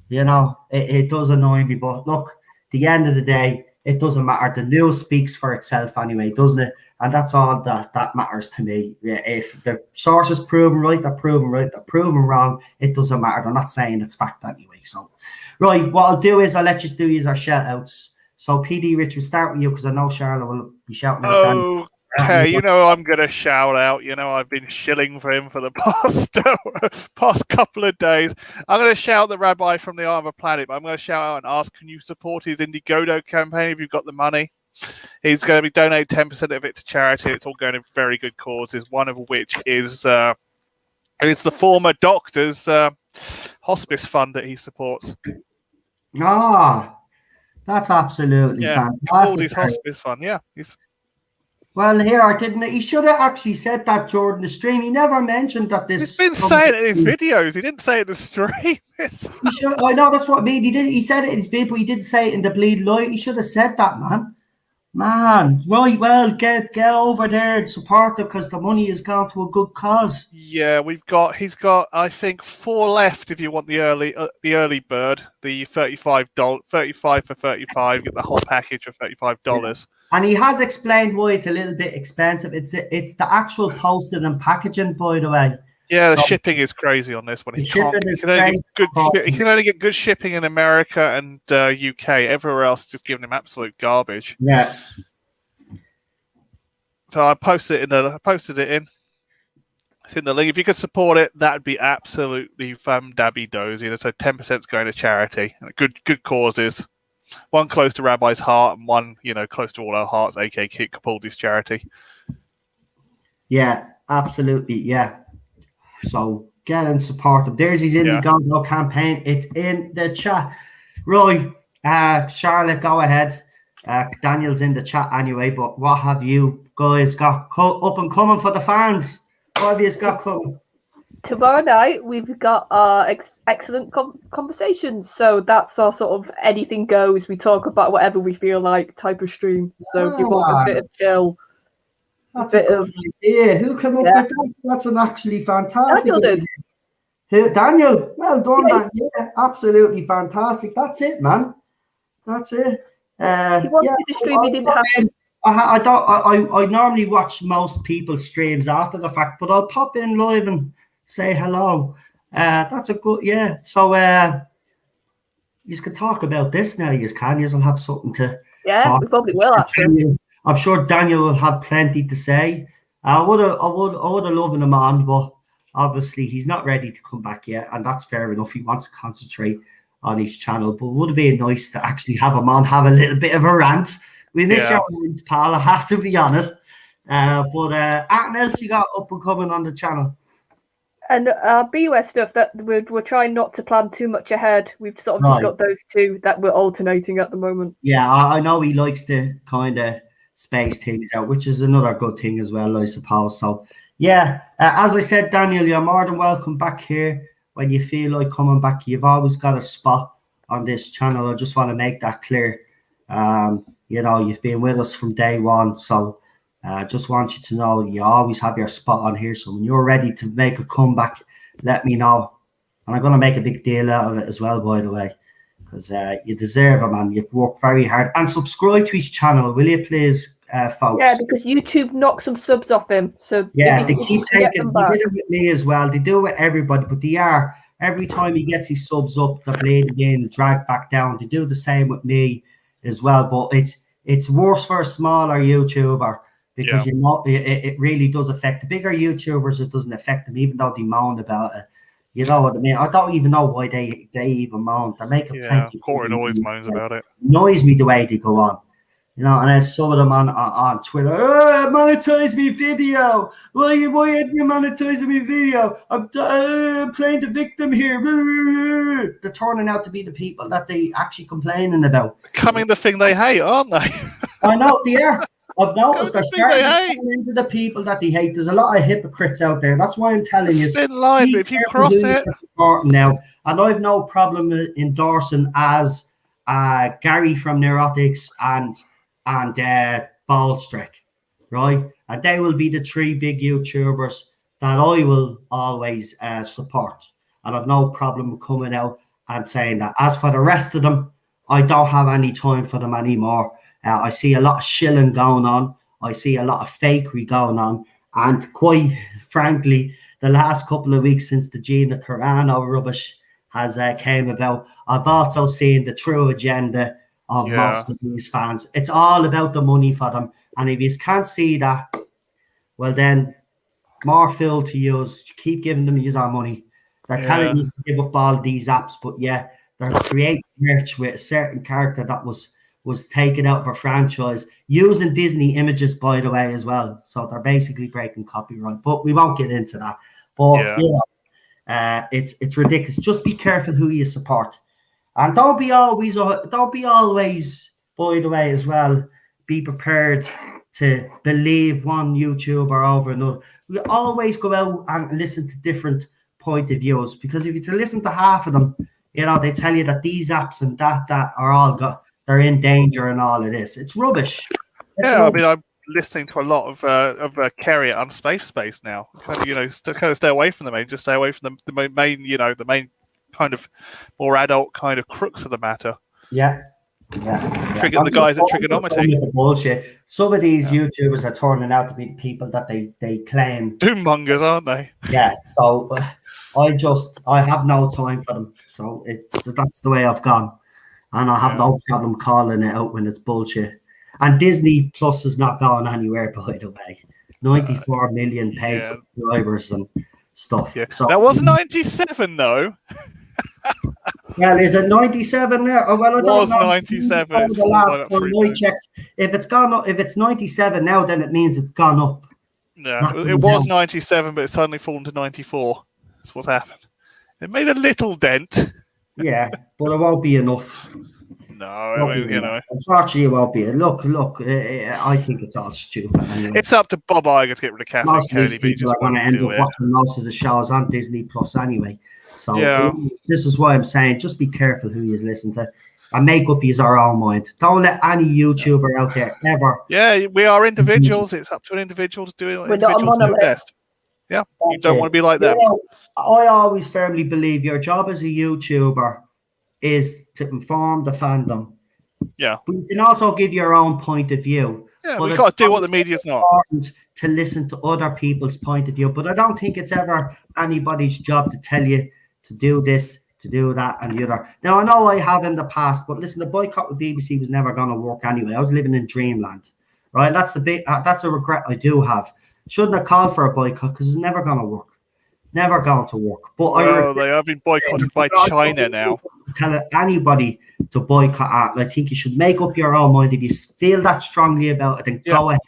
it does annoy me. But look, at the end of the day, it doesn't matter. The news speaks for itself anyway, doesn't it? And that's all that matters to me. If the source is proven right, they're proven right. They're proven wrong, it doesn't matter. They're not saying it's fact anyway. So, right, what I'll do is I'll let you do our shout outs. So, PD Rich, we'll start with you because I know Charlotte will be shouting out. Okay, I'm going to shout out. I've been shilling for him for the past couple of days. I'm going to shout the rabbi from the Eye of a Planet, but I'm going to shout out and ask, can you support his Indiegogo campaign if you've got the money? He's going to be donating 10% of it to charity. It's all going to very good causes, one of which is it's the former doctor's hospice fund that he supports. That's absolutely fantastic. Called his hospice fund, yeah. Well, he should have actually said that during the stream. He never mentioned that this. He's been saying it in his videos. He didn't say it in the stream. I know, that's what I mean. He said it in his video, but he didn't say it in the bleed light. He should have said that, man. Right, well, get over there and support it because the money has gone to a good cause. Yeah, he's got I think 4 left if you want the early bird, the $35 for 35, get the whole package for $35. Yeah. And he has explained why it's a little bit expensive. It's the actual posting and packaging, by the way. Yeah, the shipping is crazy on this one. He can only get good shipping in America and UK. Everywhere else is just giving him absolute garbage. Yeah. So I posted it in. It's in the link. If you could support it, that'd be absolutely dabby dozy. So 10% is going to charity. Good causes. One close to Rabbi's heart and one, close to all our hearts, aka Capaldi's charity. Yeah, absolutely. Yeah. So get and support him. There's his Indiegogo campaign. It's in the chat. Right, Charlotte, go ahead. Daniel's in the chat anyway, but what have you guys got up and coming for the fans? What have you got coming? Tomorrow night, we've got our excellent conversations. So that's our sort of anything goes. We talk about whatever we feel like type of stream. So if you want a bit of chill. That's a good idea. Who came up with that? That's an actually fantastic idea. Daniel, well done, man. Yeah, absolutely fantastic. That's it, man. That's it. I normally watch most people's streams after the fact, but I'll pop in live and say hello. That's a good, So you can talk about this now. You'll have something to. Yeah, we probably will actually. I'm sure Daniel will have plenty to say. I would have loved him on, but obviously he's not ready to come back yet, and that's fair enough. He wants to concentrate on his channel, but it would have been nice to actually have him on, have a little bit of a rant. We miss your minds, pal, I have to be honest. But anything else you got up and coming on the channel? And BUS stuff that we're trying not to plan too much ahead. We've sort of just got those two that we're alternating at the moment. Yeah, I know he likes to kind of space things out, which is another good thing as well, I suppose. So yeah, as I said, Daniel, you're more than welcome back here when you feel like coming back. You've always got a spot on this channel. I just want to make that clear. You've been with us from day one, so I just want you to know you always have your spot on here. So when you're ready to make a comeback, let me know, and I'm going to make a big deal out of it as well, by the way, because you deserve it, man. You've worked very hard. And subscribe to his channel, will you, please, folks? Yeah, because YouTube knocked some subs off him. So yeah, they keep taking. They did it with me as well. They do it with everybody, but they are every time he gets his subs up, the blade again dragged back down. They do the same with me as well. But it's worse for a smaller YouTuber because it really does affect the bigger YouTubers. It doesn't affect them, even though they moan about it. You know what I mean? I don't even know why they even moan. They make a plenty. Corin always moans about it. Annoys me the way they go on. And then some of them on Twitter, monetize me video. Why aren't you monetizing me video? I'm playing the victim here. They're turning out to be the people that they actually complaining about. Becoming the thing they hate, aren't they? I know they are. I've noticed they're starting to turn into the people that they hate. There's a lot of hypocrites out there. That's why I'm telling you. Thin line, but if you cross it. Now, and I've no problem endorsing as Gary from Neurotics and Ballstrick, right? And they will be the 3 big YouTubers that I will always support. And I've no problem coming out and saying that. As for the rest of them, I don't have any time for them anymore. I see a lot of shilling going on. I see a lot of fakery going on. And quite frankly, the last couple of weeks since the Gina Carano rubbish has came about, I've also seen the true agenda of most of these fans. It's all about the money for them. And if you can't see that, well then, more fill to use. Keep giving them our money. They're telling us to give up all these apps, but yeah, they're creating merch with a certain character that was taken out of a franchise using Disney images, by the way, as well. So they're basically breaking copyright. But we won't get into that. But it's ridiculous. Just be careful who you support, and don't be always. By the way, as well, be prepared to believe one YouTuber over another. We always go out and listen to different point of views, because if you listen to half of them, they tell you that these apps and that are all they're in danger and all of this. It's rubbish. I mean, I'm listening to a lot of Kerry on Space now. Kind of, stay away from the main. Just stay away from the main. The main kind of more adult kind of crux of the matter. Yeah. The guys at Trigonometry. The bullshit. Some of these YouTubers are turning out to be people that they claim doommongers, aren't they? Yeah. So I have no time for them. So that's the way I've gone, and I have no problem calling it out when it's bullshit. And Disney Plus is not going anywhere, by the way. 94 million paid subscribers and stuff. Yeah. So that was 97 though. Well, is it 97 now? Oh, well, it was 97. The last time I checked, if it's gone up, if it's 97 now, then it means it's gone up. Yeah, it was 97, but it's suddenly fallen to 94. That's what's happened. It made a little dent. Yeah, but it won't be enough. No, I mean, Unfortunately, it won't be. Look, I think it's all stupid. Anyway. It's up to Bob Iger to get rid of Kathy and Kelly. People are going to end up watching most of the shows on Disney Plus anyway. So this is why I'm saying, just be careful who you listen to, and make up your own mind. Don't let any YouTuber out there ever. Yeah, we are individuals. It's up to an individual to do it. Individuals do best. Yeah, you don't want to be like that. I always firmly believe your job as a YouTuber is to inform the fandom. Yeah, but you can also give your own point of view. Yeah, we've got to do what the media's not. Important to listen to other people's point of view, but I don't think it's ever anybody's job to tell you to do this, to do that, and the other. Now, I know I have in the past, but listen, the boycott with BBC was never going to work anyway. I was living in dreamland, right? That's a regret I do have. Shouldn't have called for a boycott because it's never going to work. Never going to work. But they have been boycotted by China now. Tell anybody to boycott it. I think you should make up your own mind. If you feel that strongly about it, then go ahead.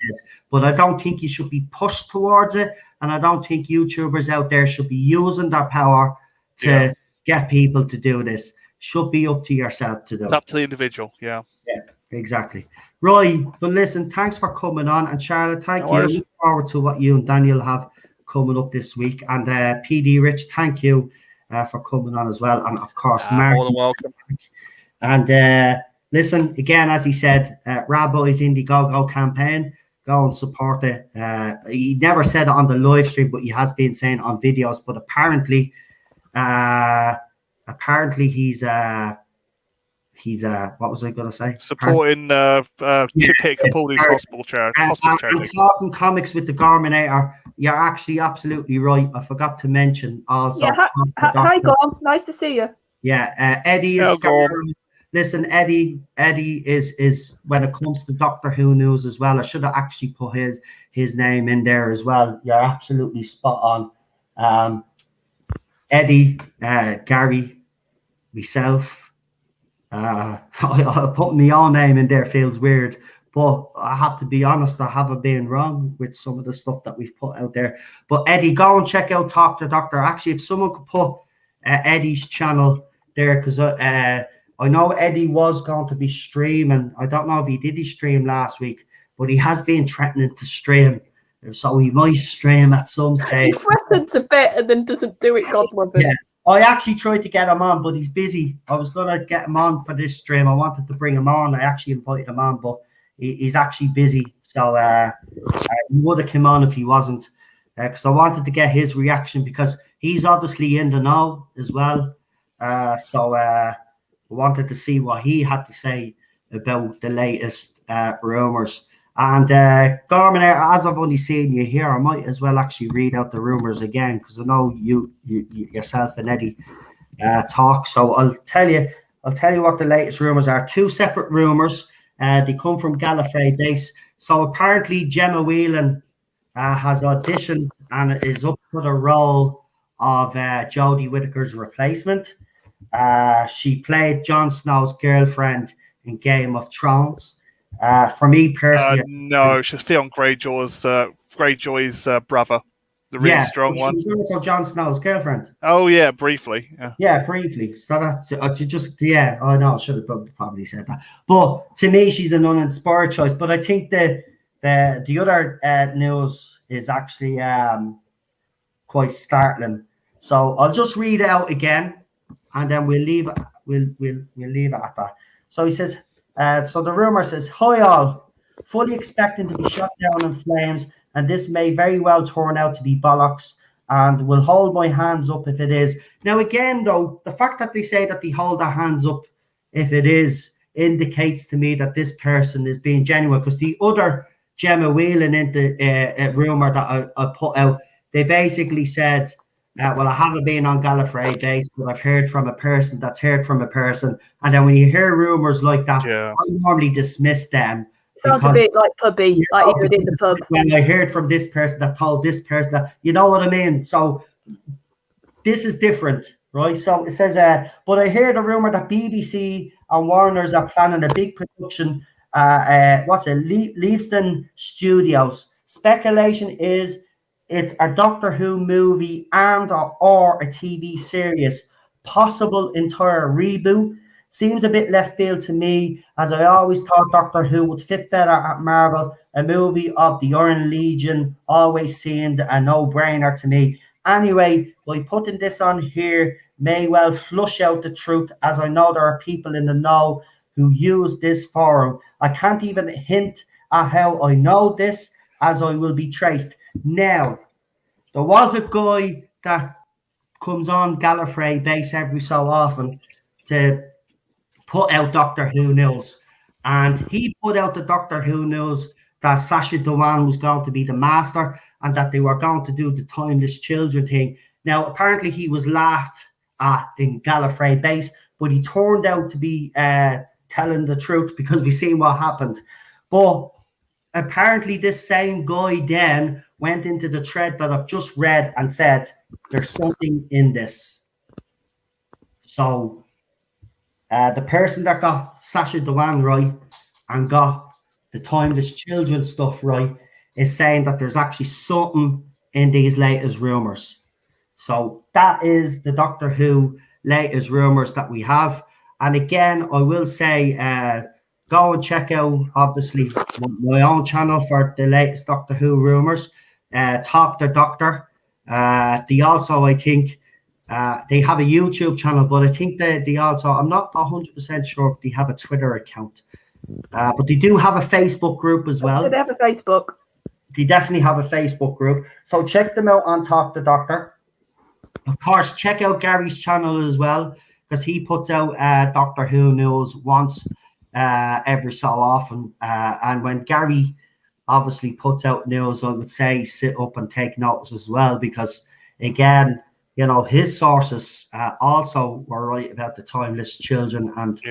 But I don't think you should be pushed towards it, and I don't think YouTubers out there should be using their power to get people to do this. Should be up to yourself to do. It's up to the individual. Yeah, exactly. Right, but listen, thanks for coming on, and Charlotte, thank you. Look forward to what you and Daniel have coming up this week, and PD Rich, thank you for coming on as well, and of course, Marty. More than welcome. And listen, again, as he said, Rabbi's Indiegogo campaign. Go and support it. He never said it on the live stream, but he has been saying on videos. But apparently he's what was I going to say? Supporting Capaldi's hospital charity. And talking comics with the Garminator. You're actually absolutely right. I forgot to mention also. Yeah, hi, Gorm. Nice to see you. Yeah, Eddie is. Listen, Eddie is when it comes to Doctor Who news as well. I should have actually put his name in there as well. You're absolutely spot on. Eddie, Gary, myself. Putting my own name in there feels weird, but I have to be honest, I haven't been wrong with some of the stuff that we've put out there. But Eddie, go and check out Talk to Doctor. Actually, if someone could put Eddie's channel there, because I know Eddie was going to be streaming. I don't know if he did his stream last week, but he has been threatening to stream. So he might stream at some stage. He threatens a bit and then doesn't do it, God love him. Yeah. I actually tried to get him on, but he's busy. I was going to get him on for this stream. I wanted to bring him on. I actually invited him on, but he's actually busy. So he would have come on if he wasn't. Because I wanted to get his reaction, because he's obviously in the know as well. So I wanted to see what he had to say about the latest rumours. And Garmin, as I've only seen you here, I might as well actually read out the rumours again, because I know you yourself and Eddie talk. So I'll tell you what the latest rumours are. Two separate rumours. They come from Gallifrey base. So apparently Gemma Whelan has auditioned and is up for the role of Jodie Whittaker's replacement. She played Jon Snow's girlfriend in Game of Thrones. For me personally, no, she's Theon Greyjoy's brother, the really strong one. She was also Jon Snow's girlfriend. Oh yeah, briefly. Yeah, briefly. So that I know I should have probably said that. But to me, she's an uninspired choice. But I think the other news is actually quite startling. So I'll just read it out again, and then we'll leave it at that. So he says, so the rumor says, "Hi all, fully expecting to be shot down in flames, and this may very well turn out to be bollocks, and will hold my hands up if it is." Now again, though, the fact that they say that they hold their hands up if it is indicates to me that this person is being genuine, because the other Gemma Whelan into a rumor that I put out, they basically said, well, I haven't been on Gallifrey base, but I've heard from a person that's heard from a person. And then when you hear rumors like that, I normally dismiss them. Sounds a bit like pubby, like you would in the pub. When I heard from this person that told this person that, you know what I mean? So this is different, right? So it says, but I heard a rumor that BBC and Warner's are planning a big production, Leavesden Studios. Speculation is it's a Doctor Who movie and or a TV series, possible entire reboot. Seems a bit left field to me, as I always thought Doctor Who would fit better at Marvel. A movie of the Iron Legion always seemed a no-brainer to me. Anyway, by putting this on here may well flush out the truth, as I know there are people in the know who use this forum. I can't even hint at how I know this, as I will be traced. Now, there was a guy that comes on Gallifrey base every so often to put out Doctor Who news, and he put out the Doctor Who news that Sacha Dhawan was going to be the master and that they were going to do the Timeless Children thing. Now, apparently he was laughed at in Gallifrey base, but he turned out to be telling the truth, because we seen what happened. But apparently this same guy then went into the thread that I've just read and said, there's something in this. So the person that got Sacha Dhawan right and got the Timeless Children stuff right is saying that there's actually something in these latest rumors. So that is the Doctor Who latest rumors that we have. And again, I will say, go and check out, obviously, my own channel for the latest Doctor Who rumors. Talk the Doctor. They also, I think, they have a YouTube channel, but I think they also, I'm not 100% sure if they have a Twitter account. But they do have a Facebook group as well. They have a Facebook. They definitely have a Facebook group. So check them out on Talk the Doctor. Of course, check out Gary's channel as well, because he puts out Doctor Who news once every so often. And when Gary obviously puts out news, I would say sit up and take notice as well, because again, you know, his sources also were right about the Timeless Children and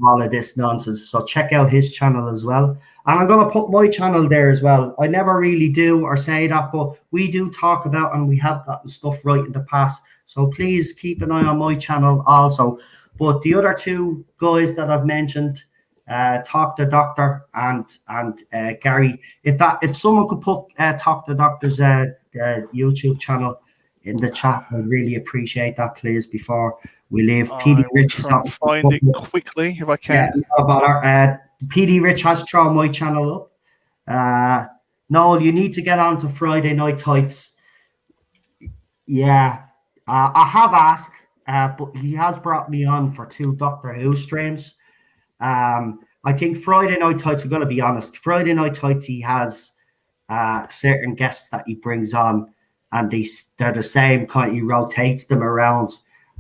all of this nonsense. So check out his channel as well. And I'm going to put my channel there as well. I never really do or say that, but we do talk about, and we have gotten stuff right in the past. So please keep an eye on my channel also. But the other two guys that I've mentioned, Talk the Doctor and Gary, if someone could put Talk the Doctor's YouTube channel in the chat, I'd really appreciate that, please, before we leave. PD Rich has got find it quickly if I can. Yeah, no bother. PD Rich has thrown my channel up. Noel, you need to get on to Friday Night Tights. Yeah, I have asked, but he has brought me on for 2 Doctor Who streams. I think Friday Night Tights, I'm going to be honest, Friday Night Tights, he has certain guests that he brings on, and they're the same kind. He rotates them around,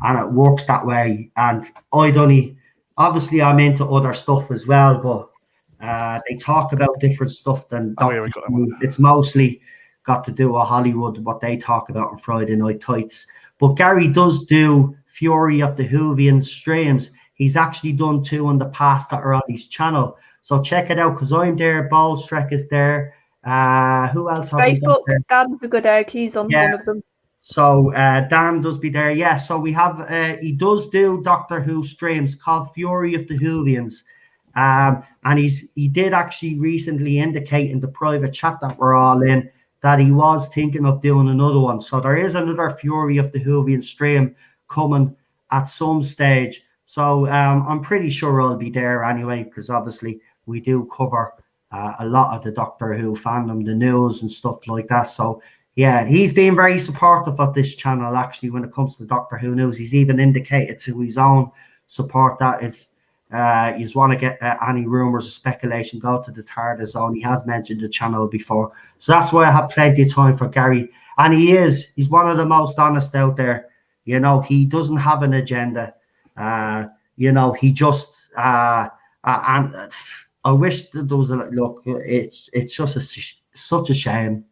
and it works that way. And obviously I'm into other stuff as well, but they talk about different stuff than it's mostly got to do with Hollywood, what they talk about on Friday Night Tights. But Gary does do Fury of the Whovian streams. He's actually done 2 in the past that are on his channel. So check it out, because I'm there, Ballstreck is there, Who else have we got Facebook, there? Dan's a good egg. He's on one of them. So Dan does be there. Yeah, so we have, he does do Doctor Who streams called Fury of the Whovians. And he did actually recently indicate in the private chat that we're all in that he was thinking of doing another one. So there is another Fury of the Whovians stream coming at some stage. So I'm pretty sure I'll be there anyway, because obviously we do cover a lot of the Doctor Who fandom, the news and stuff like that. So yeah, he's been very supportive of this channel actually when it comes to Doctor Who news. He's even indicated to his own support that if you want to get any rumours or speculation, go to the TARDIS zone. He has mentioned the channel before. So that's why I have plenty of time for Gary. And he's one of the most honest out there. You know, he doesn't have an agenda. You know, he just and I wish that there was a look. It's just such a shame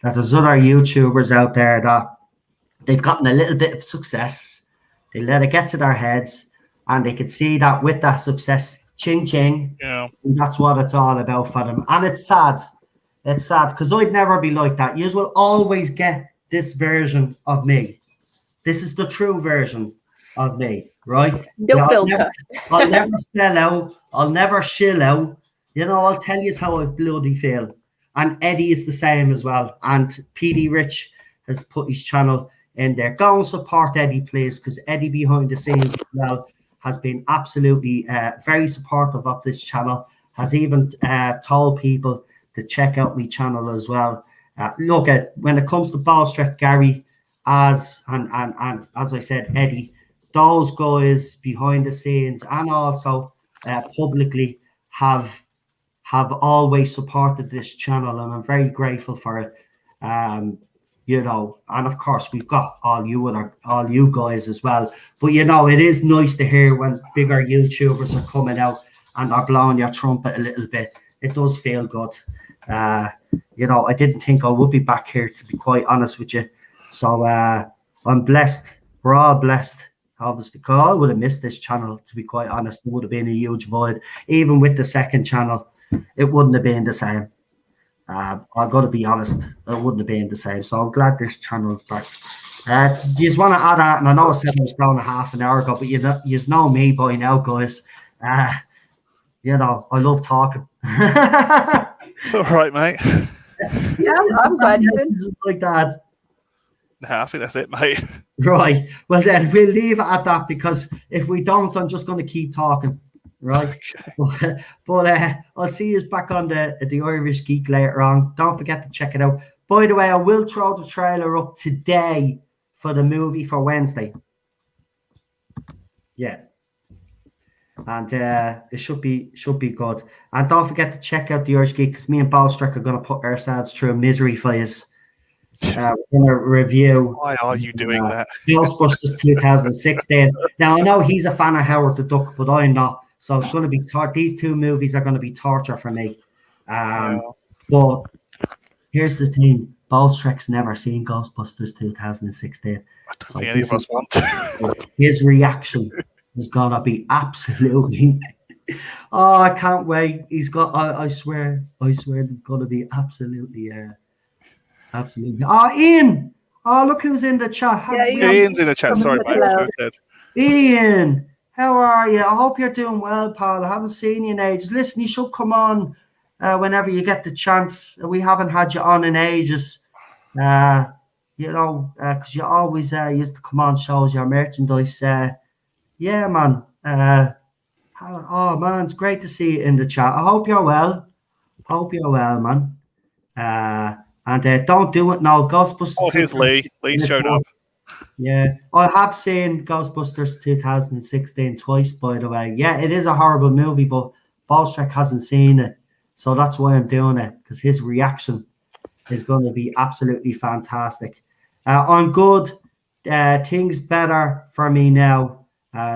that there's other YouTubers out there that they've gotten a little bit of success. They let it get to their heads, and they could see that with that success, ching ching. Yeah, and that's what it's all about for them. And it's sad. It's sad because I'd never be like that. You will always get this version of me. This is the true version of me, right? No filter. I'll never sell out. I'll never shill out. You know, I'll tell you how I bloody feel. And Eddie is the same as well. And PD Rich has put his channel in there. Go and support Eddie, please, because Eddie behind the scenes as well has been absolutely very supportive of this channel. Has even told people to check out my channel as well. Look at when it comes to Ballstrek, Gary, and as I said, Eddie, those guys behind the scenes and also publicly have always supported this channel, and I'm very grateful for it. You know, and of course we've got all you guys as well. But you know, it is nice to hear when bigger YouTubers are coming out and are blowing your trumpet a little bit. It does feel good. You know, I didn't think I would be back here, to be quite honest with you. So I'm blessed. We're all blessed. Obviously, because I would have missed this channel, to be quite honest. It would have been a huge void. Even with the second channel, it wouldn't have been the same. I've got to be honest, it wouldn't have been the same. So I'm glad this channel is back. Do you just want to add that? And I know I said I was going a half an hour ago, but you know me by now, guys. You know, I love talking. all right, mate. Yeah, I'm glad you did. Like that. Nah, I think that's it, mate. Right. Well, then we'll leave it at that, because if we don't, I'm just going to keep talking. Right. Okay. But I'll see you back on the Irish Geek later on. Don't forget to check it out. By the way, I will throw the trailer up today for the movie for Wednesday. Yeah. And it should be good. And don't forget to check out the Irish Geek, because me and Ballstrek are going to put ourselves through misery for you. We're going to review. Why are you doing that? Ghostbusters 2016. Now, I know he's a fan of Howard the Duck, but I'm not. So it's going to be these two movies are going to be torture for me. But here's the thing: Ballstrek's never seen Ghostbusters 2016. I don't think any of us want to. His reaction is going to be absolutely. Oh, I can't wait. He's got. I swear, it's going to be absolutely. Absolutely. Oh, Ian. Oh, look who's in the chat. Yeah, Ian's in the chat. Sorry, mate. Ian. How are you? I hope you're doing well, pal. I haven't seen you in ages. Listen, you should come on whenever you get the chance. We haven't had you on in ages. You know, because you always used to come on shows, your merchandise. Yeah, man. Oh, man, it's great to see you in the chat. I hope you're well. Man. And don't do it now. Ghostbusters. Oh, here's Lee. Lee's showed up. Yeah, I have seen Ghostbusters 2016 twice, by the way. Yeah, it is a horrible movie, but Ballstrek hasn't seen it. So that's why I'm doing it, because his reaction is going to be absolutely fantastic. I'm good. Things better for me now,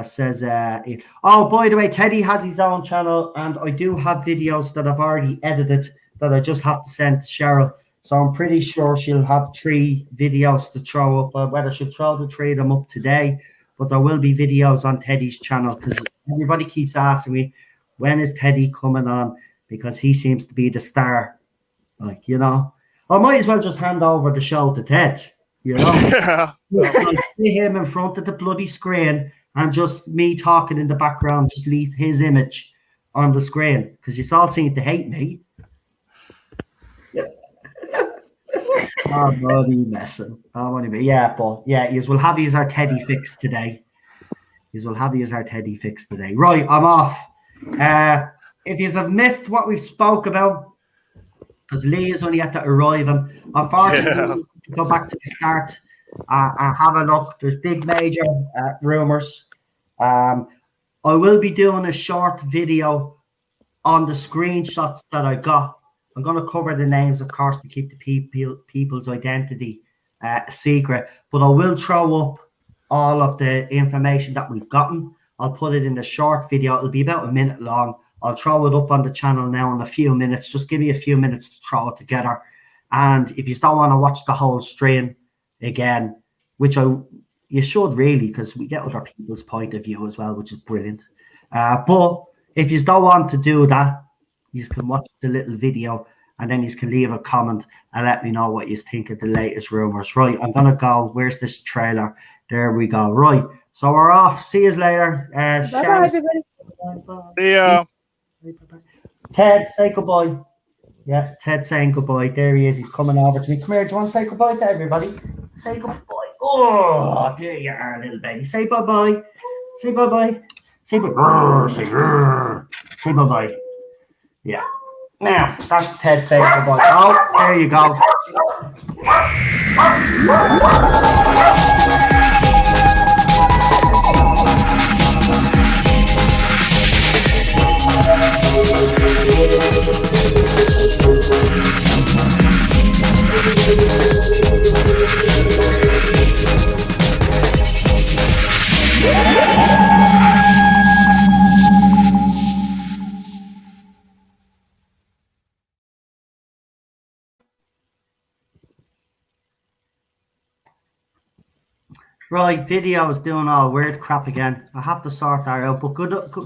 says Ian. Oh, by the way, Teddy has his own channel, and I do have videos that I've already edited that I just have to send to Cheryl. So I'm pretty sure she'll have 3 videos to throw up, whether she'll throw the 3 of them up today, but there will be videos on Teddy's channel, because everybody keeps asking me, when is Teddy coming on? Because he seems to be the star Like, you know, I might as well just hand over the show to Ted, you know. Yeah. It's like see him in front of the bloody screen and just me talking in the background, just leave his image on the screen because you all seem to hate me. I'm bloody messing. Yeah, but yeah, you will have his our Teddy fix today. You will have his our Teddy fix today. Right, I'm off. If you have missed what we've spoke about, because Lee is only at to arrive, and unfortunately, go back to the start and have a look. There's big major rumours. I will be doing a short video on the screenshots that I got. I'm going to cover the names, of course, to keep the people's identity secret, but I will throw up all of the information that we've gotten. I'll put it in a short video. It'll be about a minute long. I'll throw it up on the channel now in a few minutes. Just give me a few minutes to throw it together. And if you don't want to watch the whole stream again, which you should really, because we get other people's point of view as well, which is brilliant. But if you don't want to do that, you can watch the little video and then you can leave a comment and let me know what you think of the latest rumors. Right, I'm going to go. Where's this trailer? There we go. Right, so we're off. See you later. Bye-bye, everybody. Yeah. Ted, say goodbye. Yeah, Ted saying goodbye. There he is. He's coming over to me. Come here. Do you want to say goodbye to everybody? Say goodbye. Oh, there you are, little baby. Say bye-bye. Say bye-bye. Say bye-bye. Say bye-bye. Yeah. Now, that's Ted saying goodbye. Oh, there you go. Right, video is doing all weird crap again. I have to sort that out, but good